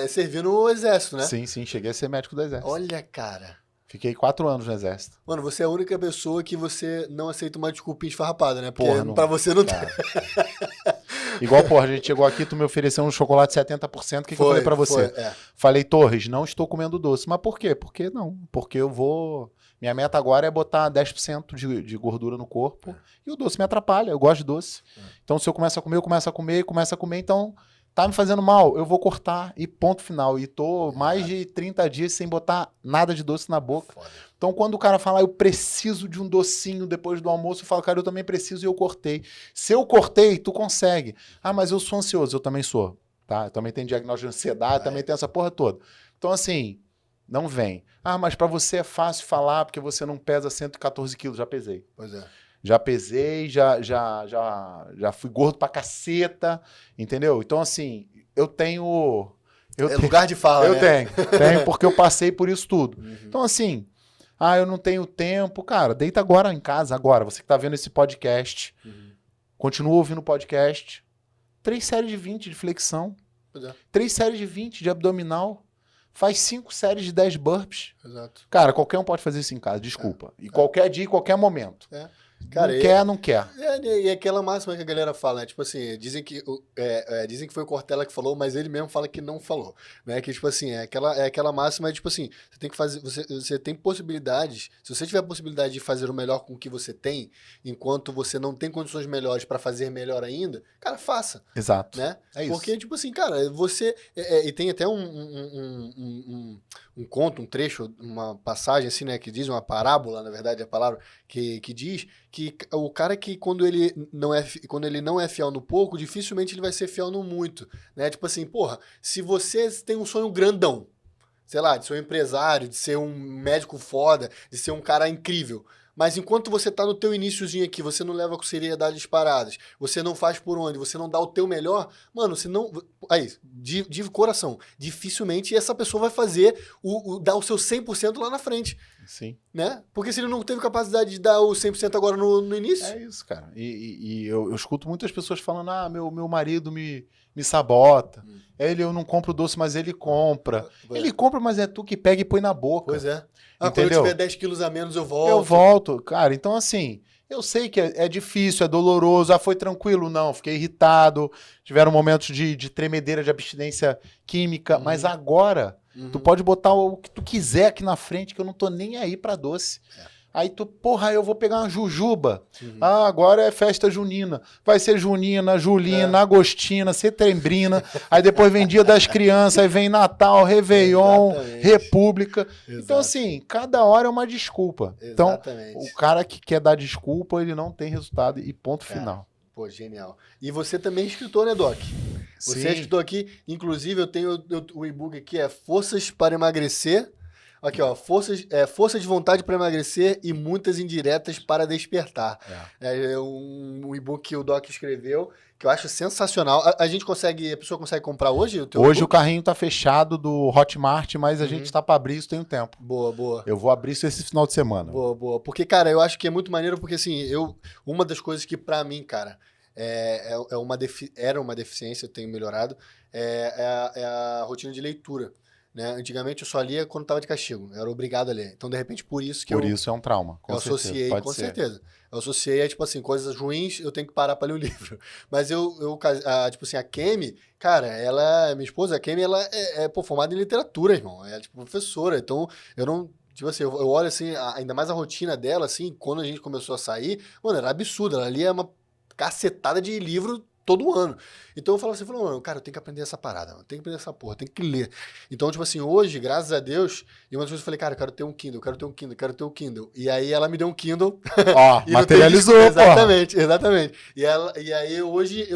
servindo o exército, né? Sim, sim, cheguei a ser médico do exército. Olha, cara. Fiquei 4 anos no exército. Mano, você é a única pessoa que você não aceita uma desculpinha esfarrapada, né? Porque Porra, não. pra você não tem. Igual, porra, a gente chegou aqui, tu me ofereceu um chocolate 70%, o que eu falei pra você? Falei, Torres, não estou comendo doce. Mas por quê? Porque não. Porque eu vou... Minha meta agora é botar 10% de gordura no corpo. E o doce me atrapalha, eu gosto de doce. Então, se eu começo a comer, eu começo a comer, então... Tá me fazendo mal, eu vou cortar e ponto final. E tô mais de 30 dias sem botar nada de doce na boca. Foda. Então, quando o cara fala, eu preciso de um docinho depois do almoço, eu falo, cara, eu também preciso e eu cortei. Se eu cortei, tu consegue. Ah, mas eu sou ansioso, eu também sou. Tá? Eu também tenho diagnóstico de ansiedade, também tenho essa porra toda. Então, assim, não vem. Ah, mas pra você é fácil falar porque você não pesa 114 quilos. Já pesei. Pois é. Já pesei, já fui gordo pra caceta, entendeu? Então, assim, eu tenho... lugar de fala, eu né? tenho, porque eu passei por isso tudo. Então, assim, eu não tenho tempo. Cara, deita agora em casa, agora. Você que tá vendo esse podcast, continua ouvindo o podcast. 3 séries de 20 de flexão. Pois é. 3 séries de 20 de abdominal. Faz 5 séries de 10 burpees. Exato. Cara, qualquer um pode fazer isso em casa, desculpa. E qualquer dia, em qualquer momento. Cara, não quer. E aquela máxima que a galera fala, né? Tipo assim, dizem que foi o Cortella que falou, mas ele mesmo fala que não falou, né? Que, tipo assim, aquela máxima, tipo assim, você tem que fazer, você tem possibilidades, se você tiver a possibilidade de fazer o melhor com o que você tem, enquanto você não tem condições melhores para fazer melhor ainda, cara, faça. Exato. Né? É isso. Porque, tipo assim, cara, você... e tem até um conto, um trecho, uma passagem, assim, né? Que diz, uma parábola, na verdade, a palavra, que diz que o cara que quando ele não é fiel no pouco, dificilmente ele vai ser fiel no muito, né? Tipo assim, porra, se você tem um sonho grandão, sei lá, de ser um empresário, de ser um médico foda, de ser um cara incrível, mas enquanto você tá no teu iniciozinho aqui, você não leva com seriedade as paradas, você não faz por onde, você não dá o teu melhor, mano, você não... Aí, de coração, dificilmente essa pessoa vai fazer dar o seu 100% lá na frente. Sim. Né? Porque se ele não teve capacidade de dar o 100% agora no início... É isso, cara. E eu escuto muitas pessoas falando, meu marido me sabota. Eu não compro doce, mas ele compra. Ele compra, mas é tu que pega e põe na boca. Pois é. Entendeu? Quando eu tiver 10 quilos a menos, eu volto. Eu volto, cara. Então, assim, eu sei que é difícil, é doloroso. Foi tranquilo? Não, fiquei irritado. Tiveram momentos de tremedeira, de abstinência química. Mas agora, tu pode botar o que tu quiser aqui na frente, que eu não tô nem aí pra doce. Aí tu, porra, eu vou pegar uma jujuba. Agora é festa junina. Vai ser junina, julina, agostina, setembrina. Aí depois vem dia das crianças, aí vem Natal, Réveillon, República. Então, assim, cada hora é uma desculpa. Então, o cara que quer dar desculpa, ele não tem resultado e ponto final. Pô, genial. E você também é escritor, né, Doc? Você é escritor aqui. Inclusive, eu tenho o e-book aqui, Forças para Emagrecer. Aqui, ó, força de vontade para emagrecer e muitas indiretas para despertar. É um e-book que o Doc escreveu, que eu acho sensacional. A pessoa consegue comprar hoje o teu Hoje e-book? O carrinho tá fechado do Hotmart, mas a gente tá para abrir isso tem um tempo. Boa. Eu vou abrir isso esse final de semana. Boa. Porque, cara, eu acho que é muito maneiro, porque assim, uma das coisas que pra mim, cara, era uma deficiência, eu tenho melhorado, é a rotina de leitura. Né? Antigamente eu só lia quando estava de castigo, eu era obrigado a ler. Então, de repente, por isso é um trauma. Eu associei, com certeza. Eu associei, tipo assim, coisas ruins, eu tenho que parar para ler o livro. Mas tipo assim, a Kemi, cara, minha esposa, a Kemi, ela é formada em literatura, irmão. Ela é tipo professora, então eu não. Tipo assim, eu olho assim, ainda mais a rotina dela, assim, quando a gente começou a sair, mano, era absurdo. Ela lia uma cacetada de livro todo ano. Então eu falava assim, mano, cara, eu tenho que aprender essa parada, eu tenho que aprender essa porra, eu tenho que ler. Então, tipo assim, hoje, graças a Deus, e uma das coisas eu falei, cara, eu quero ter um Kindle. E aí ela me deu um Kindle. Ó, materializou, pô. Exatamente. E aí hoje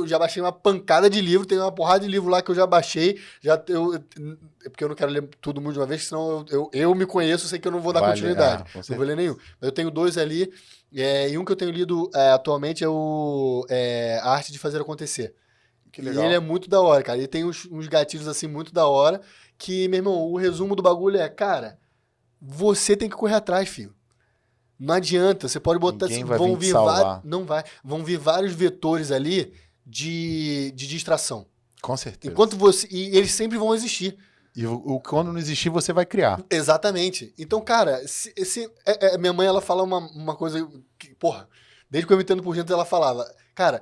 já baixei uma pancada de livro, tem uma porrada de livro lá que eu já baixei, porque eu não quero ler tudo muito de uma vez, senão eu me conheço, sei que eu não vou dar continuidade. Não vou ler nenhum. Mas eu tenho 2 ali, e um que eu tenho lido atualmente é A Arte de Fazer Acontecer. Que legal. E ele é muito da hora, cara. Ele tem uns gatilhos assim muito da hora, que, meu irmão, o resumo do bagulho cara, você tem que correr atrás, filho. Não adianta, você pode botar... Ninguém vai vir te salvar. Não vai. Vão vir vários vetores ali de distração. Com certeza. E eles sempre vão existir. E quando não existir, você vai criar. Exatamente. Então, cara, minha mãe, ela fala uma coisa que, porra, desde que eu me entendo por dentro, ela falava, cara,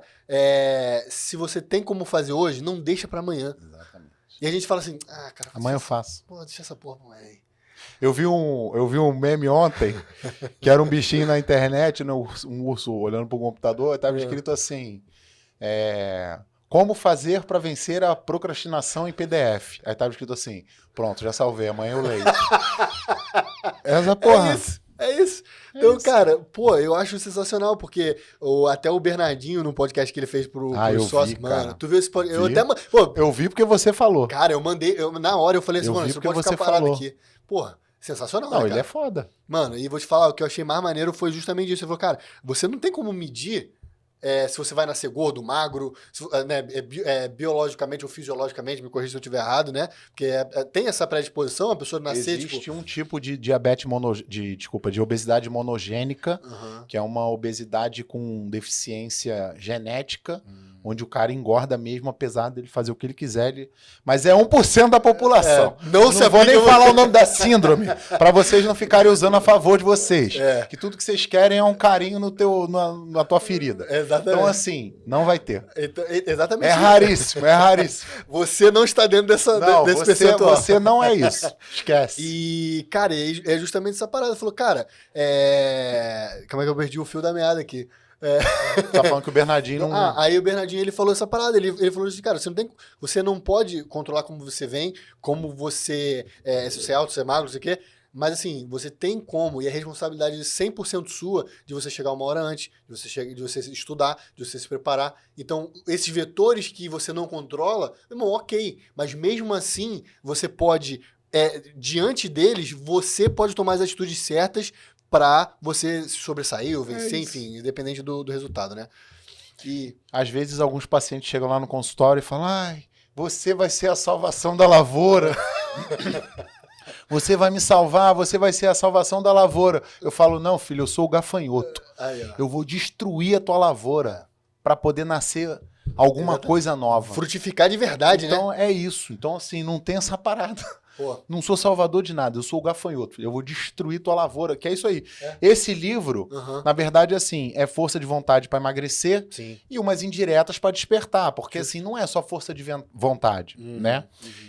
se você tem como fazer hoje, não deixa pra amanhã. Exatamente. E a gente fala assim, cara... Amanhã eu faço. Pô, deixa essa porra pra amanhã aí. Eu vi um meme ontem, que era um bichinho na internet, né, um urso olhando pro computador, e tava escrito assim, como fazer para vencer a procrastinação em PDF. Aí tava escrito assim, pronto, já salvei, amanhã eu leio. Essa porra. É isso. Então, cara, eu acho sensacional, porque até o Bernardinho, no podcast que ele fez pro sócio, mano, cara. Tu viu esse podcast? Eu vi porque você falou. Cara, na hora eu falei assim, mano, você pode ficar parado aqui. Porra, sensacional, Não, né, ele cara? É foda. Mano, e vou te falar, o que eu achei mais maneiro foi justamente isso. Ele falou, cara, você não tem como medir se você vai nascer gordo, magro, biologicamente ou fisiologicamente, me corrija se eu estiver errado, né? Porque tem essa predisposição, a pessoa nascer... Existe um tipo de diabetes de obesidade monogênica, que é uma obesidade com deficiência genética, onde o cara engorda mesmo, apesar dele fazer o que ele quiser. Mas é 1% da população. Não vou nem falar o nome da síndrome, para vocês não ficarem usando a favor de vocês. Que tudo que vocês querem é um carinho na tua ferida. Exatamente. Então, assim, não vai ter. Exatamente. É raríssimo. Você não está dentro desse percentual. Você não é isso. Esquece. E, cara, é justamente essa parada. Falou, cara, como é que eu perdi o fio da meada aqui? Tá falando que o Bernardinho não... Aí o Bernardinho, ele falou essa parada, ele falou assim, cara, você não pode controlar como você vem, como você, se você é alto, se é magro, não sei o quê, mas assim, você tem como, e a responsabilidade é 100% sua de você chegar uma hora antes, de você estudar, de você se preparar. Então, esses vetores que você não controla, irmão, ok, mas mesmo assim, você pode, diante deles, você pode tomar as atitudes certas pra você se sobressair ou vencer, enfim, independente do resultado, né? E às vezes alguns pacientes chegam lá no consultório e falam, você vai ser a salvação da lavoura. Você vai me salvar, você vai ser a salvação da lavoura. Eu falo, não, filho, eu sou o gafanhoto. Eu vou destruir a tua lavoura para poder nascer alguma coisa nova. Frutificar de verdade, então, né? É isso. Então, assim, não tem essa parada. Pô. Não sou salvador de nada, eu sou o gafanhoto. Eu vou destruir tua lavoura, que é isso aí. Esse livro, na verdade, assim, é força de vontade para emagrecer. Sim. E umas indiretas para despertar, porque assim, não é só força de vontade, né?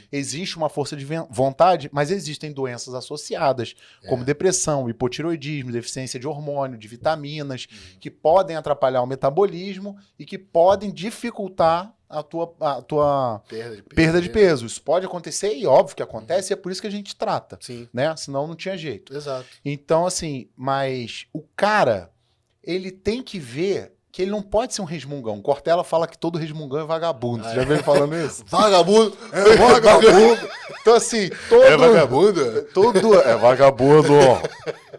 Existe uma força de vontade, mas existem doenças associadas, como depressão, hipotiroidismo, deficiência de hormônio, de vitaminas, que podem atrapalhar o metabolismo e que podem dificultar a tua perda de peso. Isso pode acontecer e óbvio que acontece, e é por isso que a gente trata, né? Senão não tinha jeito. Exato. Então, assim, mas o cara, ele tem que ver que ele não pode ser um resmungão. Cortella fala que todo resmungão é vagabundo. Você já viu ele falando isso? Vagabundo! Vagabundo! Então, assim, todo... É vagabundo? É vagabundo!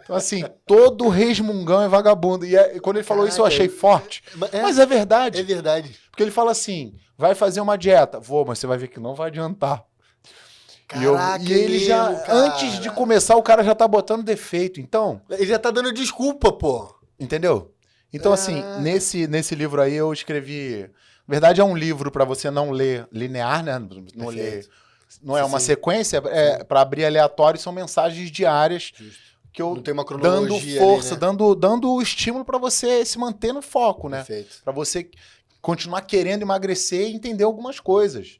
Então, assim, todo resmungão é vagabundo. E quando ele falou isso, eu achei forte. Mas é verdade. É verdade. Porque ele fala assim, vai fazer uma dieta. Vou, mas você vai ver que não vai adiantar. Caraca, e ele já, antes de começar, o cara já tá botando defeito. Então... Ele já tá dando desculpa, pô. Entendeu? Então, assim, nesse livro aí eu escrevi... Na verdade, é um livro para você não ler linear, né? Não ler... Não é uma sequência, para abrir aleatório, são mensagens diárias. Justo. Que eu não tem uma cronologia dando força, ali, né? dando estímulo para você se manter no foco, né? Para você continuar querendo emagrecer e entender algumas coisas.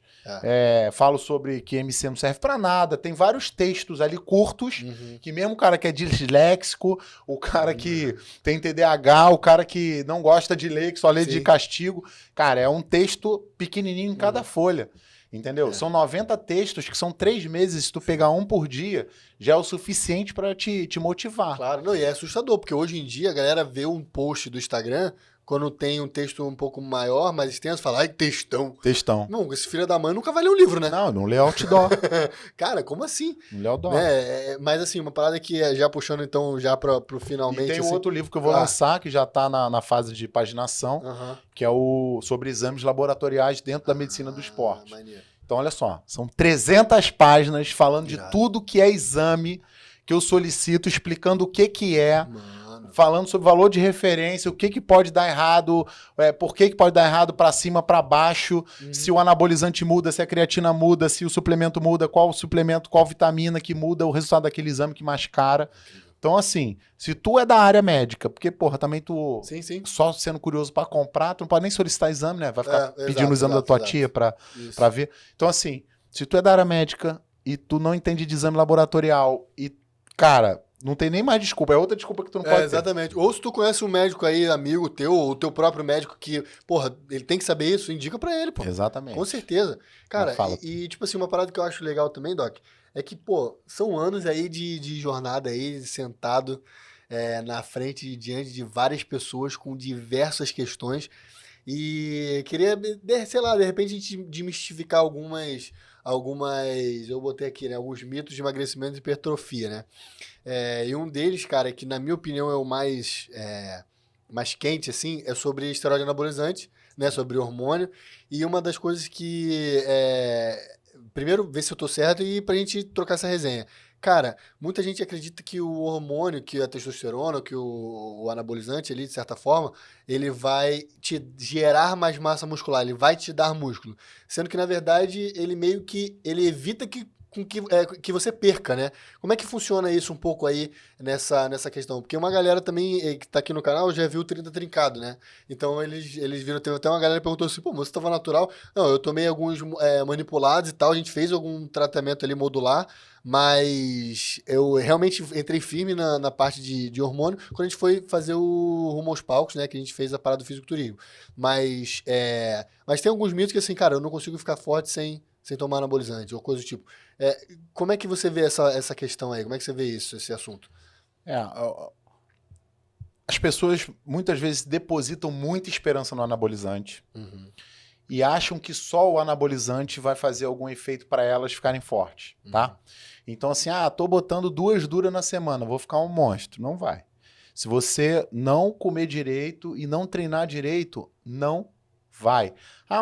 Falo sobre que MC não serve para nada. Tem vários textos ali curtos, que mesmo o cara que é disléxico, o cara que tem TDAH, o cara que não gosta de ler, que só lê de castigo. Cara, é um texto pequenininho em cada folha. Entendeu? São 90 textos que são 3 meses. Se tu pegar um por dia, já é o suficiente para te motivar. Claro, não, e é assustador, porque hoje em dia a galera vê um post do Instagram, quando tem um texto um pouco maior, mais extenso, fala, ai, textão. Textão. Não, esse filho da mãe nunca vai ler um livro, né? Não lê outdoor. Cara, como assim? Não lê outdoor. Mas assim, uma parada que já puxando então já pro finalmente... E tem assim, outro livro que eu vou lançar, que já tá na fase de paginação, que é o sobre exames laboratoriais dentro da medicina do esporte. Maneiro. Então, olha só, são 300 páginas falando de tudo que é exame, que eu solicito, explicando o que é. Mano. falando sobre valor de referência, o que pode dar errado, por que pode dar errado para cima, para baixo, se o anabolizante muda, se a creatina muda, se o suplemento muda, qual suplemento, qual vitamina que muda o resultado daquele exame que mais cara. Então, assim, se tu é da área médica, porque, porra, também tu só sendo curioso pra comprar, tu não pode nem solicitar exame, né? Vai ficar pedindo o exame da tua tia pra ver. Então, assim, se tu é da área médica e tu não entende de exame laboratorial e, cara, não tem nem mais desculpa, é outra desculpa que tu não pode ter. Exatamente. Ou se tu conhece um médico aí, amigo teu, ou o teu próprio médico que, porra, ele tem que saber isso, indica pra ele, pô. Exatamente. Com certeza. Cara, tipo assim, uma parada que eu acho legal também, Doc, é que, pô, são anos aí de jornada aí, sentado na frente, diante de várias pessoas com diversas questões. E queria, sei lá, de repente, a gente desmistificar algumas, eu botei aqui, né, alguns mitos de emagrecimento e hipertrofia, né? E um deles, cara, que na minha opinião é o mais quente, assim, é sobre esteroide anabolizante, né, sobre hormônio. E uma das coisas que primeiro, ver se eu tô certo e pra gente trocar essa resenha. Cara, muita gente acredita que o hormônio, que a testosterona, que o anabolizante ali, de certa forma, ele vai te gerar mais massa muscular, ele vai te dar músculo. Sendo que, na verdade, ele meio que ele evita que você perca, né? Como é que funciona isso um pouco aí nessa questão? Porque uma galera também que tá aqui no canal já viu o 30 trincado, né? Então eles viram, teve até uma galera que perguntou assim, pô, você tava natural? Não, eu tomei alguns manipulados e tal, a gente fez algum tratamento ali modular, mas eu realmente entrei firme na parte de hormônio quando a gente foi fazer o Rumo aos Palcos, né? Que a gente fez a parada do fisiculturismo. Mas tem alguns mitos que assim, cara, eu não consigo ficar forte sem tomar anabolizante ou coisa do tipo. Como é que você vê essa questão aí? Como é que você vê isso, esse assunto? As pessoas muitas vezes depositam muita esperança no anabolizante e acham que só o anabolizante vai fazer algum efeito para elas ficarem fortes, tá? Então assim, tô botando 2 duras na semana, vou ficar um monstro. Não vai. Se você não comer direito e não treinar direito, não vai.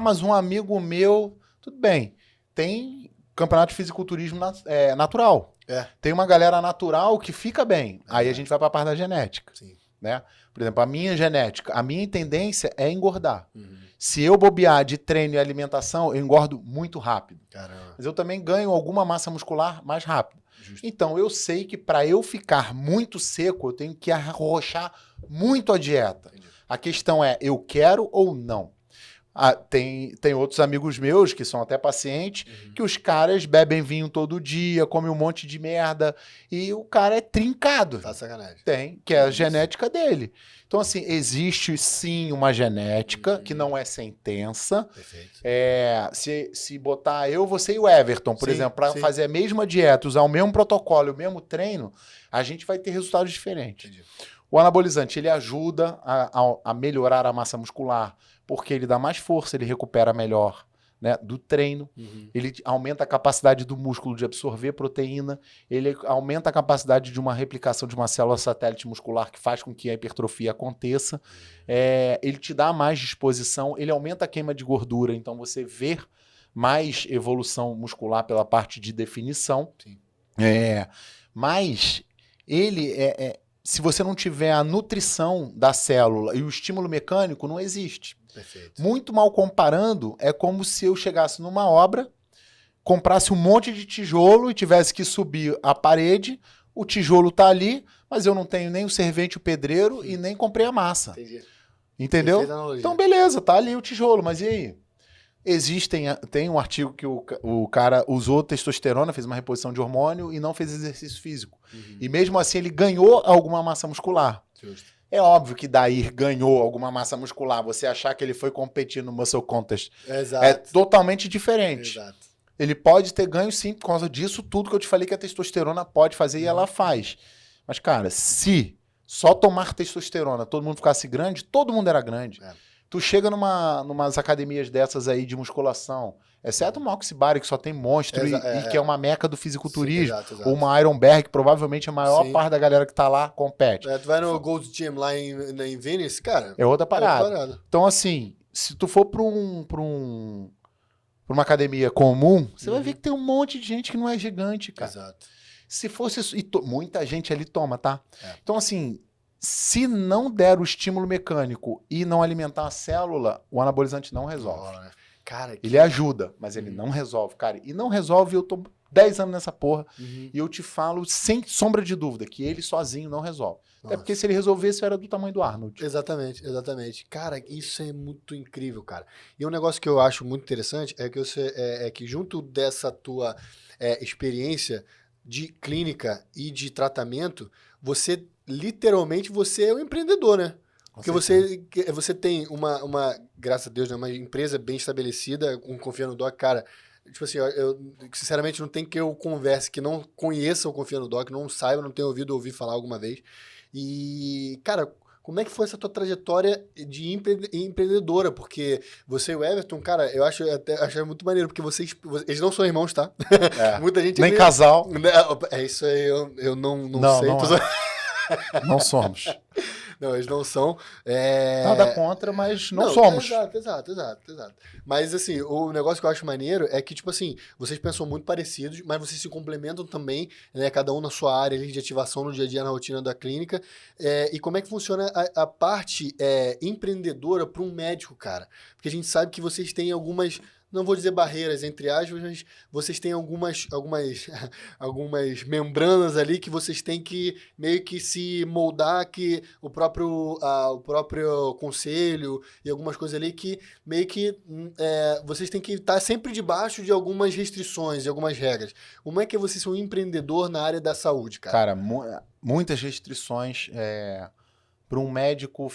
Mas um amigo meu, tudo bem, tem campeonato de fisiculturismo natural. Tem uma galera natural que fica bem. Aí a gente vai para a parte da genética. Sim. Né? Por exemplo, a minha genética, a minha tendência é engordar. Se eu bobear de treino e alimentação, eu engordo muito rápido. Caramba. Mas eu também ganho alguma massa muscular mais rápido. Justo. Então, eu sei que para eu ficar muito seco, eu tenho que arrochar muito a dieta. Entendi. A questão é, eu quero ou não? Tem outros amigos meus, que são até pacientes, que os caras bebem vinho todo dia, comem um monte de merda, e o cara é trincado. Tá sacanagem. Tem, que é a genética dele. Então, assim, existe sim uma genética que não é sentença. Perfeito. Se botar você e o Everton, por exemplo, para fazer a mesma dieta, usar o mesmo protocolo, o mesmo treino, a gente vai ter resultados diferentes. Entendi. O anabolizante, ele ajuda a melhorar a massa muscular, porque ele dá mais força, ele recupera melhor, né, do treino, ele aumenta a capacidade do músculo de absorver proteína, ele aumenta a capacidade de uma replicação de uma célula satélite muscular que faz com que a hipertrofia aconteça, ele te dá mais disposição, ele aumenta a queima de gordura, então você vê mais evolução muscular pela parte de definição. Sim. Mas ele se você não tiver a nutrição da célula e o estímulo mecânico, não existe. Perfeito. Muito mal comparando, é como se eu chegasse numa obra, comprasse um monte de tijolo e tivesse que subir a parede, o tijolo tá ali, mas eu não tenho nem o servente, o pedreiro e nem comprei a massa. Entendi. Entendeu? Então beleza, tá ali o tijolo, mas e aí? Tem um artigo que o cara usou testosterona, fez uma reposição de hormônio e não fez exercício físico. E mesmo assim ele ganhou alguma massa muscular. Justo. É óbvio que daí ganhou alguma massa muscular. Você achar que ele foi competir no Muscle Contest é totalmente diferente. Exato. Ele pode ter ganho sim por causa disso tudo que eu te falei que a testosterona pode fazer e ela faz. Mas, cara, se só tomar testosterona todo mundo ficasse grande, todo mundo era grande. Tu chega numas academias dessas aí de musculação, exceto uma Oxybody, que só tem monstro e que é uma meca do fisiculturismo, ou uma Ironberg, que provavelmente a maior parte da galera que tá lá compete. Tu vai no Gold's Gym lá em Venice, cara... É outra parada. Então, assim, se tu for pra uma academia comum, você vai ver que tem um monte de gente que não é gigante, cara. Exato. Se fosse isso... muita gente ali toma, tá? Então, assim... Se não der o estímulo mecânico e não alimentar a célula, o anabolizante não resolve. Cara, ele ajuda, mas ele não resolve, cara. E não resolve, eu tô 10 anos nessa porra. E eu te falo, sem sombra de dúvida, que ele sozinho não resolve. Nossa. Até porque se ele resolvesse, era do tamanho do Arnold. Exatamente, exatamente. Cara, isso é muito incrível, cara. E um negócio que eu acho muito interessante é que que junto dessa tua experiência de clínica e de tratamento, você, literalmente, você é um empreendedor, né? Porque você tem graças a Deus, né, uma empresa bem estabelecida, com Confia no Doc, cara. Tipo assim, eu sinceramente não tem que eu converse, que não conheça o Confia no Doc, não saiba, não tenha ouvido ouvir falar alguma vez. E, cara, como é que foi essa tua trajetória de empreendedora? Porque você e o Everton, cara, eu acho muito maneiro, porque eles não são irmãos, tá? Muita gente... Nem casal. É isso aí, eu não sei. Não somos. Não, eles não são. Nada contra, mas não somos. Exato. Mas, assim, o negócio que eu acho maneiro é que, tipo assim, vocês pensam muito parecidos, mas vocês se complementam também, né? Cada um na sua área de ativação no dia a dia, na rotina da clínica. E como é que funciona a parte empreendedora para um médico, cara? Porque a gente sabe que vocês têm algumas... Não vou dizer barreiras, entre aspas, mas vocês têm algumas membranas ali que vocês têm que meio que se moldar, que o próprio conselho e algumas coisas ali que meio que vocês têm que estar sempre debaixo de algumas restrições e algumas regras. Como é que vocês são um empreendedor na área da saúde, cara? Cara, muitas restrições... para um médico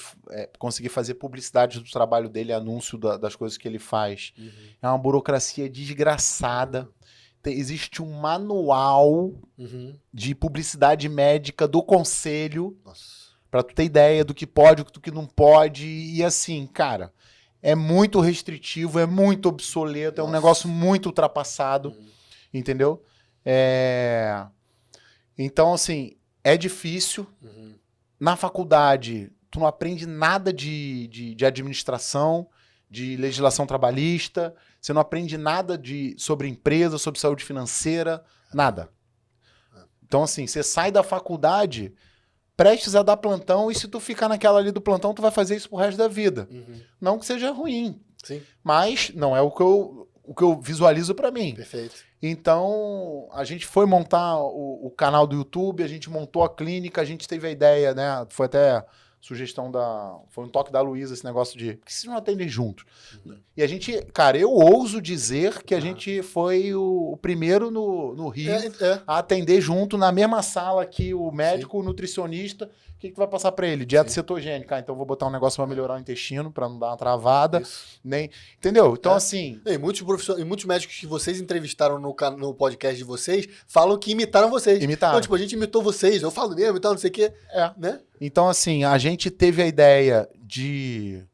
conseguir fazer publicidade do trabalho dele, anúncio das coisas que ele faz. É uma burocracia desgraçada. Existe um manual de publicidade médica do conselho, para tu ter ideia do que pode, do que não pode. E assim, cara, é muito restritivo, é muito obsoleto, é um negócio muito ultrapassado, entendeu? Então, assim, é difícil. Na faculdade, tu não aprende nada de administração, de legislação trabalhista, você não aprende nada sobre empresa, sobre saúde financeira, nada. Então, assim, você sai da faculdade prestes a dar plantão e se tu ficar naquela ali do plantão, tu vai fazer isso pro resto da vida. Não que seja ruim, sim, mas não é o que eu visualizo para mim. Perfeito. Então, a gente foi montar o canal do YouTube, a gente montou a clínica, a gente teve a ideia, né? Foi até sugestão foi um toque da Luísa esse negócio de... Por que vocês não atendem juntos? E a gente... Cara, eu ouso dizer que a gente foi o primeiro no Rio a atender junto na mesma sala que o médico, o nutricionista. O que tu vai passar para ele? Dieta cetogênica. Então, vou botar um negócio para melhorar o intestino, para não dar uma travada. Entendeu? Então, assim... E muitos médicos que vocês entrevistaram no podcast de vocês falam que imitaram vocês. Então, tipo, a gente imitou vocês. Eu falo mesmo e tal, não sei o quê. Né? Então, assim, a gente teve a ideia de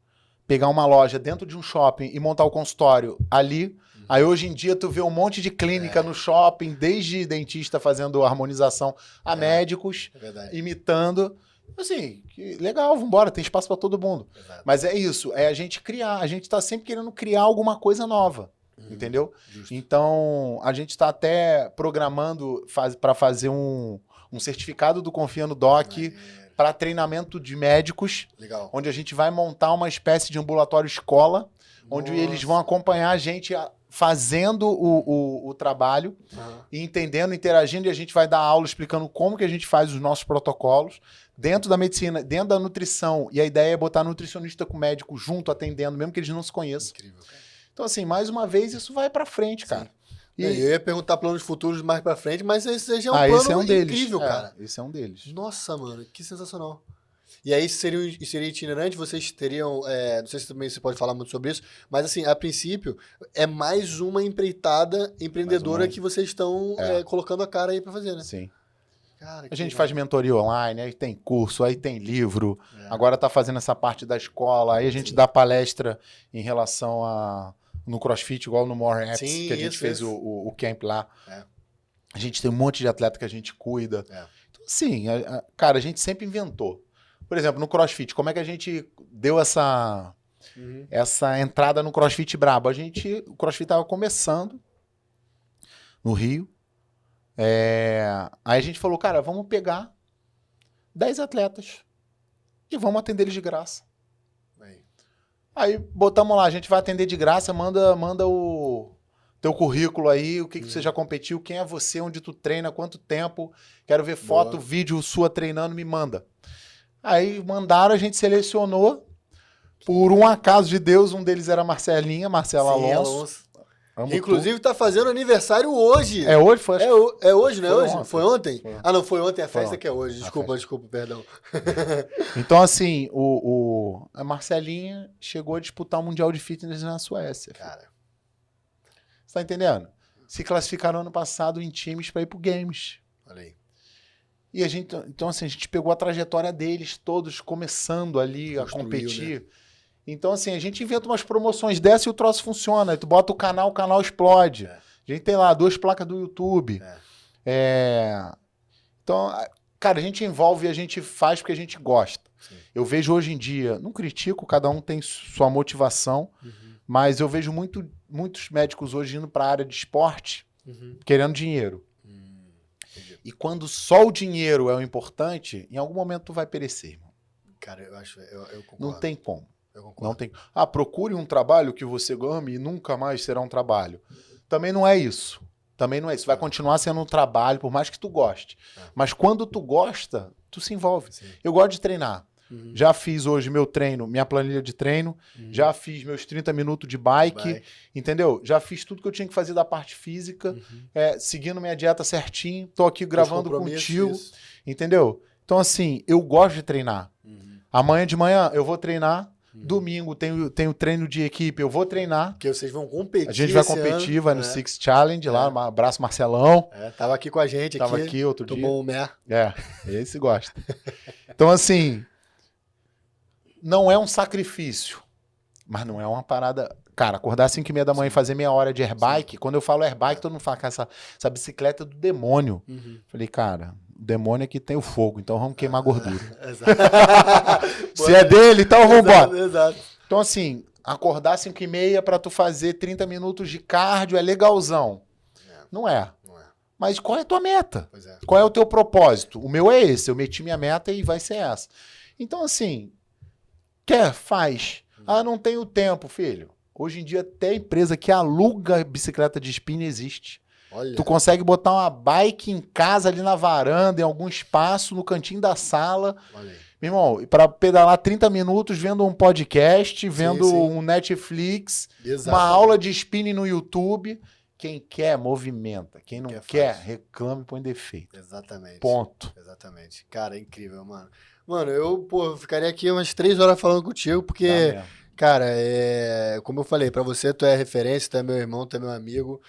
pegar uma loja dentro de um shopping e montar o consultório ali. Aí, hoje em dia, tu vê um monte de clínica no shopping, desde dentista fazendo harmonização a médicos, imitando... Assim, legal, vambora, tem espaço para todo mundo. Mas é isso, a gente criar, a gente tá sempre querendo criar alguma coisa nova, entendeu? Justo. Então, a gente tá até programando para fazer um certificado do Confia no Doc para treinamento de médicos, onde a gente vai montar uma espécie de ambulatório escola, onde eles vão acompanhar a gente fazendo o trabalho, e entendendo, interagindo, e a gente vai dar aula explicando como que a gente faz os nossos protocolos, dentro da medicina, dentro da nutrição, e a ideia é botar nutricionista com médico junto, atendendo, mesmo que eles não se conheçam. Incrível, cara. Então, assim, mais uma vez, isso vai pra frente, cara. Eu ia perguntar planos futuros mais pra frente, mas esse já é um plano incrível, cara. Esse é um deles. Nossa, mano, que sensacional. E aí, seria itinerante, vocês teriam... não sei se também você pode falar muito sobre isso, mas assim, a princípio, é mais uma empreitada empreendedora que vocês estão colocando a cara aí pra fazer, né? Sim. Cara, a gente faz mentoria online, aí tem curso, aí tem livro, agora tá fazendo essa parte da escola, aí a gente dá palestra em relação no CrossFit, igual no More Apps, que a gente fez o camp lá. A gente tem um monte de atleta que a gente cuida. Então, assim, cara, a gente sempre inventou. Por exemplo, no CrossFit, como é que a gente deu essa entrada no CrossFit brabo? O CrossFit tava começando no Rio. Aí a gente falou, cara, vamos pegar 10 atletas e vamos atender eles de graça. Bem. Aí botamos lá, a gente vai atender de graça, manda o teu currículo aí, o que você já competiu, quem é você, onde tu treina, quanto tempo, quero ver foto, vídeo sua treinando, me manda. Aí mandaram, a gente selecionou, por um acaso de Deus, um deles era Marcela Alonso. Inclusive tá fazendo aniversário hoje. É hoje? É hoje, não é hoje? Ontem. Foi ontem? Ah, não, foi ontem, a festa ontem. que é hoje. Desculpa, perdão. Então, assim, a Marcelinha chegou a disputar o Mundial de Fitness na Suécia. Cara. Você tá entendendo? Se classificaram ano passado em times para ir pro Games. Olha aí. E então, assim, a gente pegou a trajetória deles todos começando ali a competir. Né? Então, assim, a gente inventa umas promoções dessa e o troço funciona. Aí tu bota o canal explode. A gente tem lá 2 placas do YouTube. Então, cara, a gente envolve e a gente faz porque a gente gosta. Sim. Eu vejo hoje em dia, não critico, cada um tem sua motivação, mas eu vejo muitos médicos hoje indo para a área de esporte querendo dinheiro. E quando só o dinheiro é o importante, em algum momento tu vai perecer, irmão. Cara, eu concordo. Não tem como. Eu concordo. Não tem. Procure um trabalho que você ame e nunca mais será um trabalho. Também não é isso. Vai continuar sendo um trabalho, por mais que tu goste. Mas quando tu gosta, tu se envolve. Sim. Eu gosto de treinar. Já fiz hoje meu treino, minha planilha de treino. Já fiz meus 30 minutos de bike. Entendeu? Já fiz tudo que eu tinha que fazer da parte física. Seguindo minha dieta certinho. Tô aqui gravando contigo. Isso. Entendeu? Então, assim, eu gosto de treinar. Amanhã de manhã eu vou treinar. Domingo tem o treino de equipe, eu vou treinar. Porque vocês vão competir. A gente vai competir, vai no Six Challenge lá, um abraço Marcelão. Tava aqui com a gente. Tava aqui outro dia. Tomou um mer. Esse gosta. Então, assim, não é um sacrifício, mas não é uma parada... Cara, acordar às 5h30 da manhã e fazer meia hora de airbike, quando eu falo airbike, todo mundo fala que essa bicicleta é do demônio. Falei, cara, o demônio é que tem o fogo, então vamos queimar gordura. Se é dele, então vamos embora. Exato. Então, assim, acordar às 5h30 pra tu fazer 30 minutos de cardio é legalzão. Não é. Mas qual é a tua meta? Qual é o teu propósito? O meu é esse, eu meti minha meta e vai ser essa. Então, assim, faz. Não tenho tempo, filho. Hoje em dia, até empresa que aluga bicicleta de spin existe. Olha. Tu consegue botar uma bike em casa, ali na varanda, em algum espaço, no cantinho da sala. Olha aí. Meu irmão, para pedalar 30 minutos vendo um podcast, vendo um Netflix, uma aula de spinning no YouTube. Quem quer, movimenta. Quem não quer, reclama e põe defeito. Exatamente. Ponto. Exatamente. Cara, é incrível, mano. Mano, eu ficaria aqui umas 3 horas falando contigo, porque... Cara, como eu falei, pra você tu é referência, tu é meu irmão, tu é meu amigo,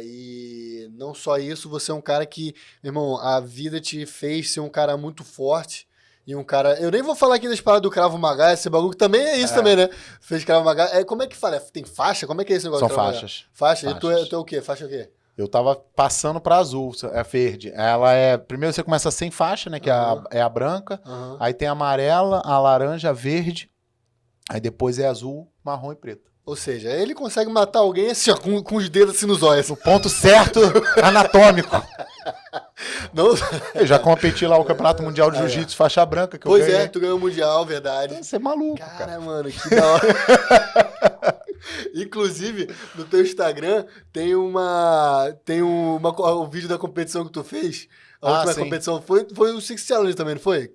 e não só isso, você é um cara que, meu irmão, a vida te fez ser um cara muito forte, e um cara, eu nem vou falar aqui das paradas do Krav Maga, esse bagulho que também é isso também, né? Fez Krav Maga, como é que fala? Tem faixa? Como é que é esse negócio? São faixas. Faixa? E tu é o quê? Faixa o quê? Eu tava passando pra azul, é verde. Ela primeiro você começa sem faixa, né, que é a branca, aí tem a amarela, a laranja, a verde, aí depois é azul, marrom e preto. Ou seja, ele consegue matar alguém assim, ó, com os dedos assim nos olhos. No ponto certo, anatômico. Não... Eu já competi lá o Campeonato Mundial de Jiu-Jitsu faixa branca. Que pois eu ganhei. Tu ganhou o Mundial, verdade. Você é maluco, cara. Mano, que da hora. Inclusive, no teu Instagram, tem um vídeo da competição que tu fez. A última competição foi o Six Challenge também, não foi?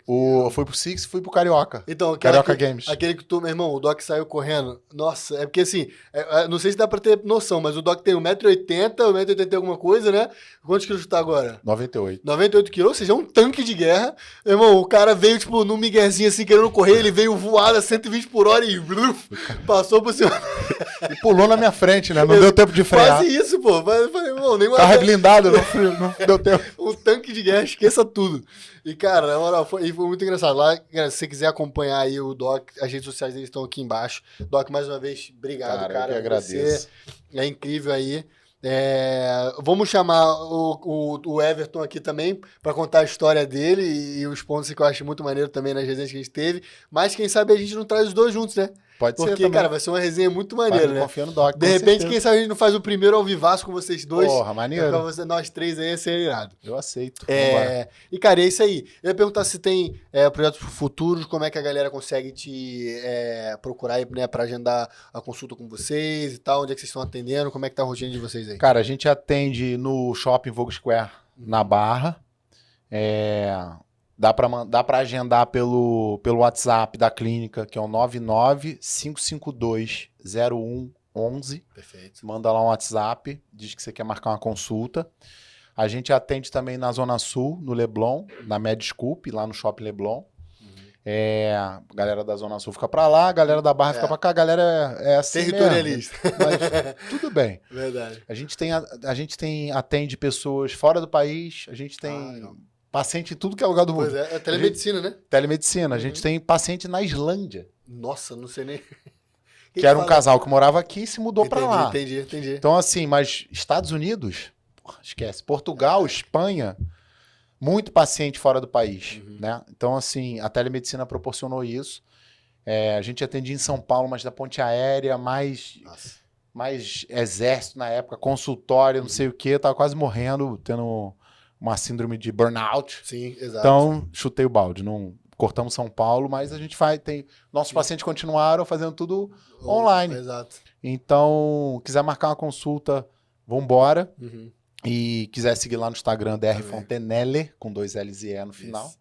Foi pro Six e fui pro Carioca. Então, Carioca Games. Aquele que tu, meu irmão, o Doc saiu correndo. Nossa, é porque assim, não sei se dá pra ter noção, mas o Doc tem 1,80m, 1,80m alguma coisa, né? Quantos quilos tu tá agora? 98. 98 quilos, ou seja, é um tanque de guerra. Meu irmão, o cara veio, tipo, num miguezinho assim, querendo correr, ele veio voado a 120 por hora e passou por cima. E pulou na minha frente, né? Não deu tempo de frear. Quase isso, pô. Falei, irmão, nem Carro blindado, não deu tempo. Um tanque de guerra, esqueça tudo. E, cara, na moral, foi muito engraçado. Lá, cara, se você quiser acompanhar aí o Doc, as redes sociais dele estão aqui embaixo. Doc, mais uma vez, obrigado, cara. Eu que agradeço. Você é incrível aí. Vamos chamar o Everton aqui também para contar a história dele e os pontos que eu acho muito maneiro também nas resenhas que a gente teve. Mas quem sabe a gente não traz os dois juntos, né? Pode ser Porque, também. cara, vai ser uma resenha muito maneira, né? Confia no Doc. De repente, quem sabe a gente não faz o primeiro ao vivaço com vocês dois. Porra, maneiro. Com nós três aí, ia ser irado. Eu aceito. E, cara, é isso aí. Eu ia perguntar se tem projetos futuros, como é que a galera consegue te procurar aí, né, pra agendar a consulta com vocês e tal, onde é que vocês estão atendendo, como é que tá a rotina de vocês aí? Cara, a gente atende no Shopping Vogue Square, na Barra. Dá pra agendar pelo WhatsApp da clínica, que é o 99-552-0111. Perfeito. Manda lá um WhatsApp, diz que você quer marcar uma consulta. A gente atende também na Zona Sul, no Leblon, na Medscoop, lá no Shopping Leblon. A galera da Zona Sul fica pra lá, a galera da Barra fica pra cá, a galera é assim territorialista. Mas tudo bem. Verdade. A gente atende pessoas fora do país, a gente tem paciente em tudo que é lugar do mundo. Pois é telemedicina, né? Telemedicina. A gente tem paciente na Islândia. Nossa, não sei nem... Que era um casal que morava aqui e se mudou pra lá. Entendi. Então, assim, mas Estados Unidos, esquece. Portugal, Espanha, muito paciente fora do país, né? Então, assim, a telemedicina proporcionou isso. A gente atendia em São Paulo, mas da ponte aérea, mais exército na época, consultório, não sei o quê. Eu tava quase morrendo, tendo uma síndrome de burnout. Sim, exato. Então, chutei o balde. Não cortamos São Paulo, mas a gente nossos pacientes continuaram fazendo tudo online. Exato. Então, quiser marcar uma consulta, vambora. E quiser seguir lá no Instagram, DR Fontenelle, com 2 L's e E no final.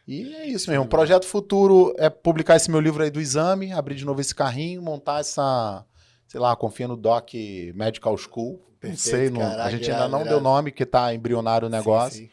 Isso. E é isso mesmo. O projeto futuro é publicar esse meu livro aí do exame, abrir de novo esse carrinho, montar essa, sei lá, Confia no Doc Medical School. Perfeito, não sei, caraca, a gente ainda não deu nome, porque tá embrionário o negócio. Sim.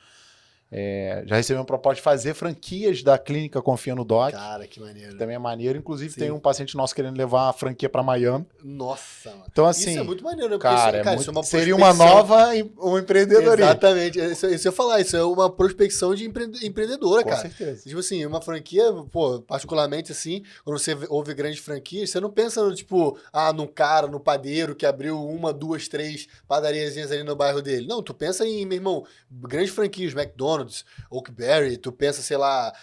Já recebi uma proposta de fazer franquias da clínica Confia no Doc. Cara, que maneiro. Também é maneiro. Inclusive, tem um paciente nosso querendo levar a franquia para Miami. Nossa, mano. Então, assim, isso é muito maneiro, né? Cara, isso é uma seria uma nova empreendedorismo. Exatamente. Isso eu ia falar, isso é uma prospecção de empreendedora, cara. Com certeza. Tipo assim, uma franquia, pô, particularmente assim, quando você ouve grandes franquias, você não pensa no tipo, no cara, no padeiro que abriu 1, 2, 3 padariazinhas ali no bairro dele. Não, tu pensa em, meu irmão, grandes franquias, McDonald's, Oakberry, tu pensa, sei lá,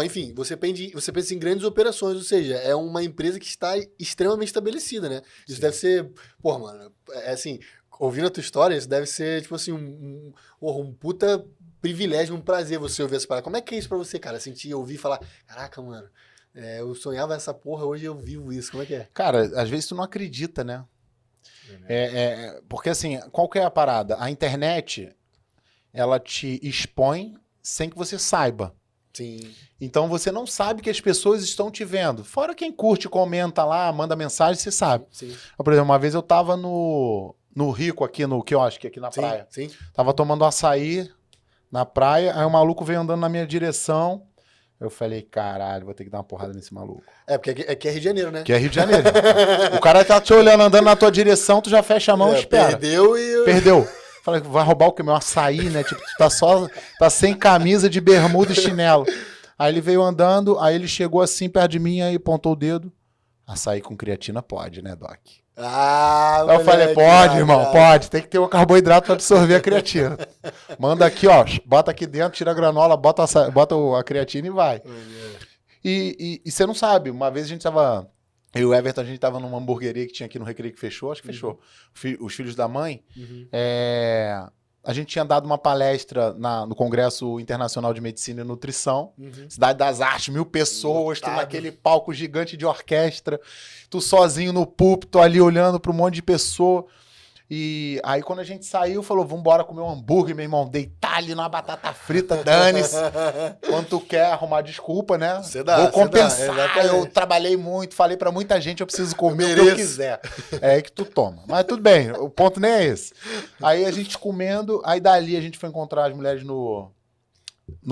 enfim, você pensa em grandes operações, ou seja, é uma empresa que está extremamente estabelecida, né? Isso deve ser, porra, mano, assim, ouvindo a tua história, isso deve ser, tipo assim, um puta privilégio, um prazer você ouvir essa parada. Como é que é isso pra você, cara? Sentir, ouvir e falar, caraca, mano, eu sonhava essa porra, hoje eu vivo isso, como é que é? Cara, às vezes tu não acredita, né? Porque assim, qual que é a parada? A internet, ela te expõe sem que você saiba. Sim. Então você não sabe que as pessoas estão te vendo. Fora quem curte, comenta lá, manda mensagem, você sabe. Sim. Por exemplo, uma vez eu tava no Rico, aqui no quiosque, aqui na praia. Sim. Tava tomando açaí na praia, aí o maluco veio andando na minha direção. Eu falei, caralho, vou ter que dar uma porrada nesse maluco. Porque aqui é Rio de Janeiro, né? Que é Rio de Janeiro. O cara tá te olhando, andando na tua direção, tu já fecha a mão e espera. Perdeu. Falei, vai roubar o quê? Meu açaí, né? Tipo, tu tá sem camisa de bermuda e chinelo. Aí ele veio andando, aí ele chegou assim perto de mim, aí apontou o dedo. Açaí com creatina pode, né, Doc? Aí eu falei, pode, irmão, pode. Tem que ter um carboidrato pra absorver a creatina. Manda aqui, ó, bota aqui dentro, tira a granola, bota a creatina e vai. E você não sabe, uma vez a gente tava... Eu e o Everton, a gente tava numa hamburgueria que tinha aqui no Recreio que fechou, acho que fechou. Os Filhos da Mãe. A gente tinha dado uma palestra no Congresso Internacional de Medicina e Nutrição. Cidade das Artes, 1000 pessoas, tu naquele palco gigante de orquestra, tu sozinho no púlpito ali olhando para um monte de pessoa. E aí quando a gente saiu, falou, vambora comer um hambúrguer, meu irmão, deitar ali numa batata frita, dane-se. Quando tu quer arrumar desculpa, né? Vou compensar, eu trabalhei muito, falei pra muita gente, eu preciso comer o que eu quiser. É aí que tu toma. Mas tudo bem, o ponto nem é esse. Aí a gente comendo, aí dali a gente foi encontrar as mulheres no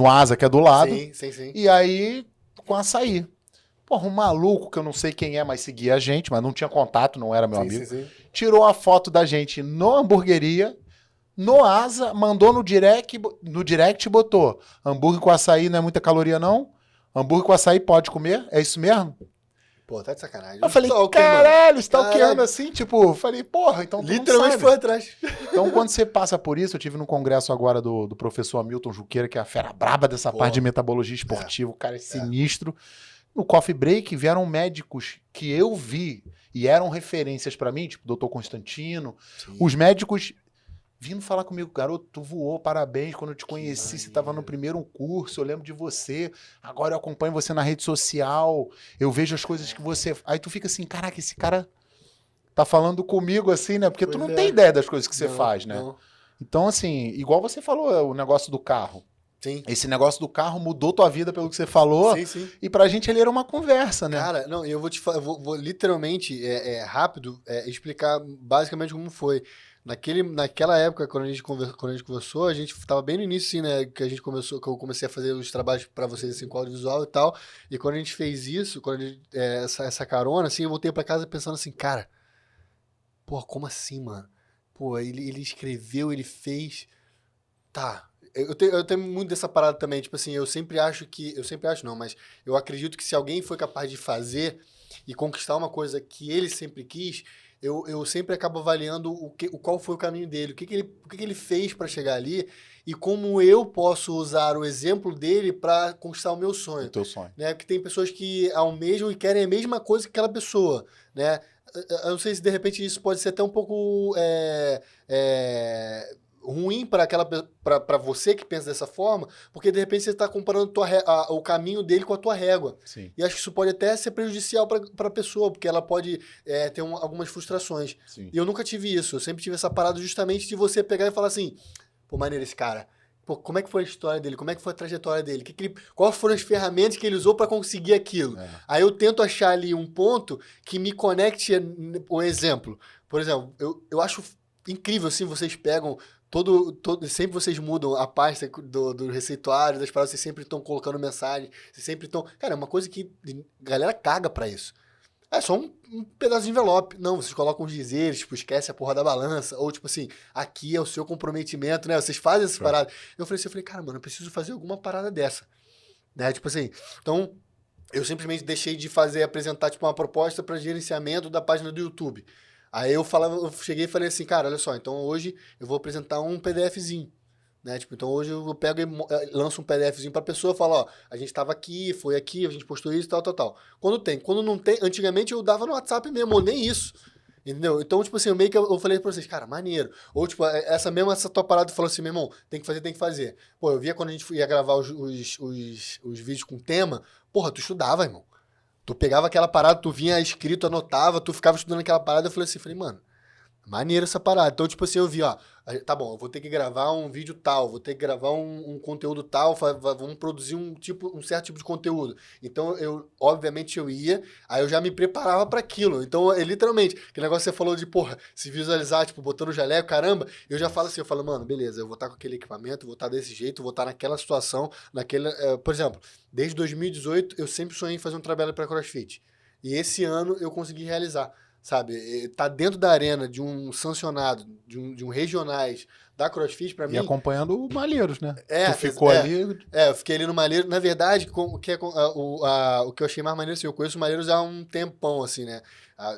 Asa, que é do lado. Sim. E aí, com açaí. Porra, um maluco que eu não sei quem é, mas seguia a gente, mas não tinha contato, não era meu amigo. Sim. Tirou a foto da gente no hamburgueria, no Asa, mandou no direct e botou: hambúrguer com açaí não é muita caloria, não? Hambúrguer com açaí pode comer? É isso mesmo? Pô, tá de sacanagem. Eu falei, caralho, stalkeando assim, tipo, falei, porra, então tu literalmente não sabe. foi atrás. Então, quando você passa por isso, eu tive no congresso agora do professor Hamilton Juqueira, que é a fera braba dessa parte de metabologia esportiva, o cara é sinistro. No Coffee Break vieram médicos que eu vi e eram referências pra mim, tipo o Dr. Constantino. Sim. Os médicos vindo falar comigo, garoto, tu voou, parabéns, quando eu te conheci, você estava no primeiro curso, eu lembro de você, agora eu acompanho você na rede social, eu vejo as coisas que você... Aí tu fica assim, caraca, esse cara tá falando comigo assim, né? Porque tu não tem ideia das coisas que você faz, né? Não. Então, assim, igual você falou, o negócio do carro. Sim. Esse negócio do carro mudou tua vida pelo que você falou. Sim, sim. E pra gente ele era uma conversa, né? Cara, não, eu vou te falar, vou literalmente, rápido, explicar basicamente como foi. Naquela época, quando a gente conversou, a gente tava bem no início, assim, né? Que a gente começou, que eu comecei a fazer os trabalhos pra vocês, assim, com audiovisual e tal. E quando a gente fez isso, quando a gente, essa carona, assim, eu voltei pra casa pensando assim, cara, pô, como assim, mano? Pô, ele escreveu, ele fez. Tá. Eu tenho muito dessa parada também, tipo assim, eu sempre acho não, mas eu acredito que se alguém foi capaz de fazer e conquistar uma coisa que ele sempre quis, eu sempre acabo avaliando qual foi o caminho dele, o que ele fez para chegar ali e como eu posso usar o exemplo dele para conquistar o meu sonho. O teu sonho. Né? Porque tem pessoas que almejam e querem a mesma coisa que aquela pessoa, né? Eu não sei se de repente isso pode ser até um pouco ruim para você que pensa dessa forma, porque de repente você está comparando o caminho dele com a tua régua. Sim. E acho que isso pode até ser prejudicial para a pessoa, porque ela pode ter algumas frustrações. Sim. E eu nunca tive isso. Eu sempre tive essa parada justamente de você pegar e falar assim, pô, maneiro esse cara. Pô, como é que foi a história dele? Como é que foi a trajetória dele? Quais foram as ferramentas que ele usou para conseguir aquilo? Aí eu tento achar ali um ponto que me conecte o exemplo. Por exemplo, eu acho incrível, assim, vocês pegam sempre vocês mudam a pasta do receituário, das paradas, vocês sempre estão colocando mensagem, vocês sempre estão... Cara, é uma coisa que a galera caga pra isso. É só um pedaço de envelope. Não, vocês colocam os dizeres, tipo, esquece a porra da balança, ou tipo assim, aqui é o seu comprometimento, né? Vocês fazem essa parada. Eu falei, cara, mano, eu preciso fazer alguma parada dessa. Né? Tipo assim, então, eu simplesmente deixei de apresentar, tipo, uma proposta para gerenciamento da página do YouTube. Aí eu cheguei e falei assim, cara, olha só, então hoje eu vou apresentar um PDFzinho, né? Tipo, então hoje eu pego e lanço um PDFzinho pra pessoa e falo, ó, a gente tava aqui, foi aqui, a gente postou isso, tal, tal, tal. Quando não tem, antigamente eu dava no WhatsApp mesmo, ou nem isso. Entendeu? Então, tipo assim, eu falei pra vocês, cara, maneiro. Ou, tipo, essa tua parada falou assim, meu irmão, tem que fazer. Pô, eu via quando a gente ia gravar os vídeos com tema, porra, tu estudava, irmão. Tu pegava aquela parada, tu vinha escrito, anotava, tu ficava estudando aquela parada, eu falei, mano, maneiro essa parada. Então, tipo assim, eu vi, ó, tá bom, eu vou ter que gravar um vídeo tal, vou ter que gravar um conteúdo tal, vamos produzir um certo tipo de conteúdo. Então, obviamente, eu ia, aí eu já me preparava para aquilo. Então, literalmente, aquele negócio que você falou de, porra, se visualizar, tipo, botando o jaleco, caramba, eu já falo assim, mano, beleza, eu vou estar com aquele equipamento, vou estar desse jeito, vou estar naquela situação, por exemplo, desde 2018, eu sempre sonhei em fazer um trabalho para CrossFit. E esse ano eu consegui realizar. Sabe, tá dentro da arena de um sancionado, de um regionais da CrossFit, pra mim... E acompanhando o Malheiros, né? Tu ficou ali... eu fiquei ali no Malheiros. Na verdade, o que eu achei mais maneiro, assim, eu conheço o Malheiros há um tempão, assim, né?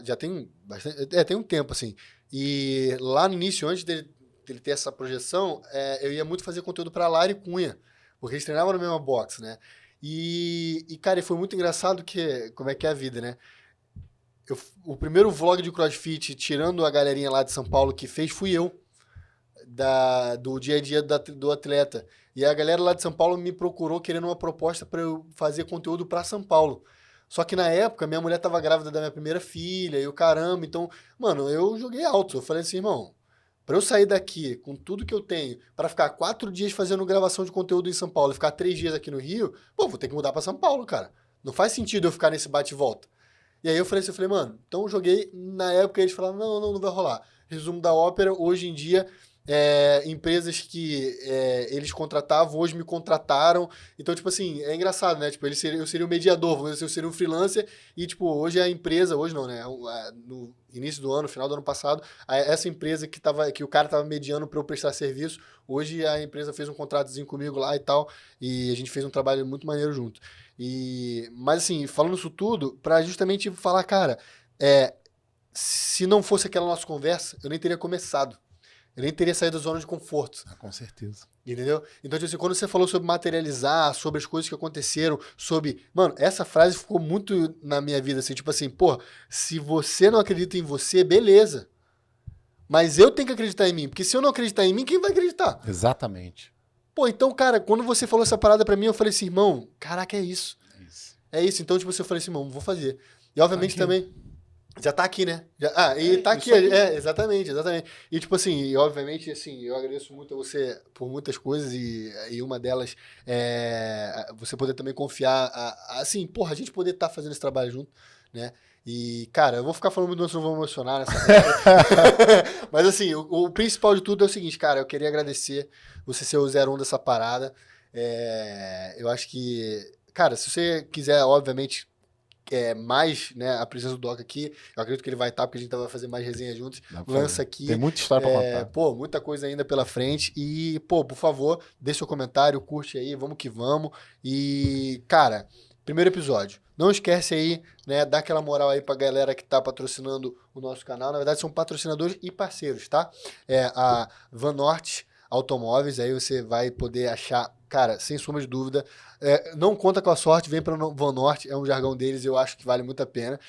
Já tem bastante... tem um tempo, assim. E lá no início, antes dele ter essa projeção, eu ia muito fazer conteúdo pra Lara e Cunha, porque eles treinavam no mesmo box, né? E cara, foi muito engraçado como é que é a vida, né? O primeiro vlog de CrossFit, tirando a galerinha lá de São Paulo que fez, fui eu, do dia a dia do atleta. E a galera lá de São Paulo me procurou querendo uma proposta para eu fazer conteúdo para São Paulo. Só que na época, minha mulher tava grávida da minha primeira filha e o caramba. Então, mano, eu joguei alto. Eu falei assim, irmão, para eu sair daqui com tudo que eu tenho, para ficar 4 dias fazendo gravação de conteúdo em São Paulo e ficar 3 dias aqui no Rio, pô, vou ter que mudar para São Paulo, cara. Não faz sentido eu ficar nesse bate e volta. E aí eu falei assim, mano, então eu joguei, na época eles falaram, não vai rolar. Resumo da ópera, hoje em dia, empresas que eles contratavam, hoje me contrataram. Então, tipo assim, é engraçado, né? Tipo, eu seria o mediador, vamos dizer, eu seria um freelancer e, tipo, hoje a empresa, hoje não, né? No início do ano, final do ano passado, essa empresa que o cara tava mediando para eu prestar serviço, hoje a empresa fez um contratozinho comigo lá e tal, e a gente fez um trabalho muito maneiro junto. Mas assim, falando isso tudo, para justamente falar, cara, se não fosse aquela nossa conversa, eu nem teria começado. Eu nem teria saído da zona de conforto. Com certeza. Entendeu? Então, tipo assim, quando você falou sobre materializar, sobre as coisas que aconteceram, sobre... Mano, essa frase ficou muito na minha vida, assim, tipo assim, pô, se você não acredita em você, beleza. Mas eu tenho que acreditar em mim, porque se eu não acreditar em mim, quem vai acreditar? Exatamente. Pô, então, cara, quando você falou essa parada pra mim, eu falei assim, irmão, caraca, é isso. É isso. Então, tipo assim, eu falei assim, irmão, vou fazer. E, obviamente, também... Já tá aqui, né? E tá aqui. Exatamente. E, tipo assim, e, obviamente, assim, eu agradeço muito a você por muitas coisas e uma delas é você poder também confiar, assim, porra, a gente poder estar fazendo esse trabalho junto, né? E, cara, eu vou ficar falando muito, não vou me emocionar nessa Mas, assim, o principal de tudo é o seguinte, cara, eu queria agradecer você ser o 01 dessa parada. Eu acho que, cara, se você quiser, obviamente, mais, né, a presença do Doc aqui, eu acredito que ele vai estar, porque a gente vai fazer mais resenha juntos, lança aqui. Tem muita história pra contar. Pô, muita coisa ainda pela frente, e, pô, por favor, deixa seu comentário, curte aí, vamos que vamos, e, cara, primeiro episódio, não esquece aí, né, dá aquela moral aí pra galera que tá patrocinando o nosso canal, na verdade são patrocinadores e parceiros, tá? A Vanorte Automóveis, aí você vai poder achar, cara, sem sombra de dúvida, não conta com a sorte, vem para o Vanorte, é um jargão deles, eu acho que vale muito a pena.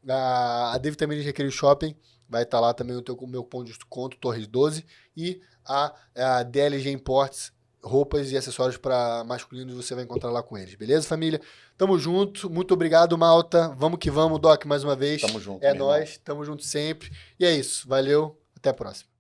A David também de Recreio Shopping, vai estar lá também o meu ponto de desconto, Torres 12, e a DLG Imports, roupas e acessórios para masculinos, você vai encontrar lá com eles, beleza, família? Tamo junto, muito obrigado, malta, vamos que vamos, Doc, mais uma vez. Tamo junto, nóis, tamo junto sempre, e é isso, valeu, até a próxima.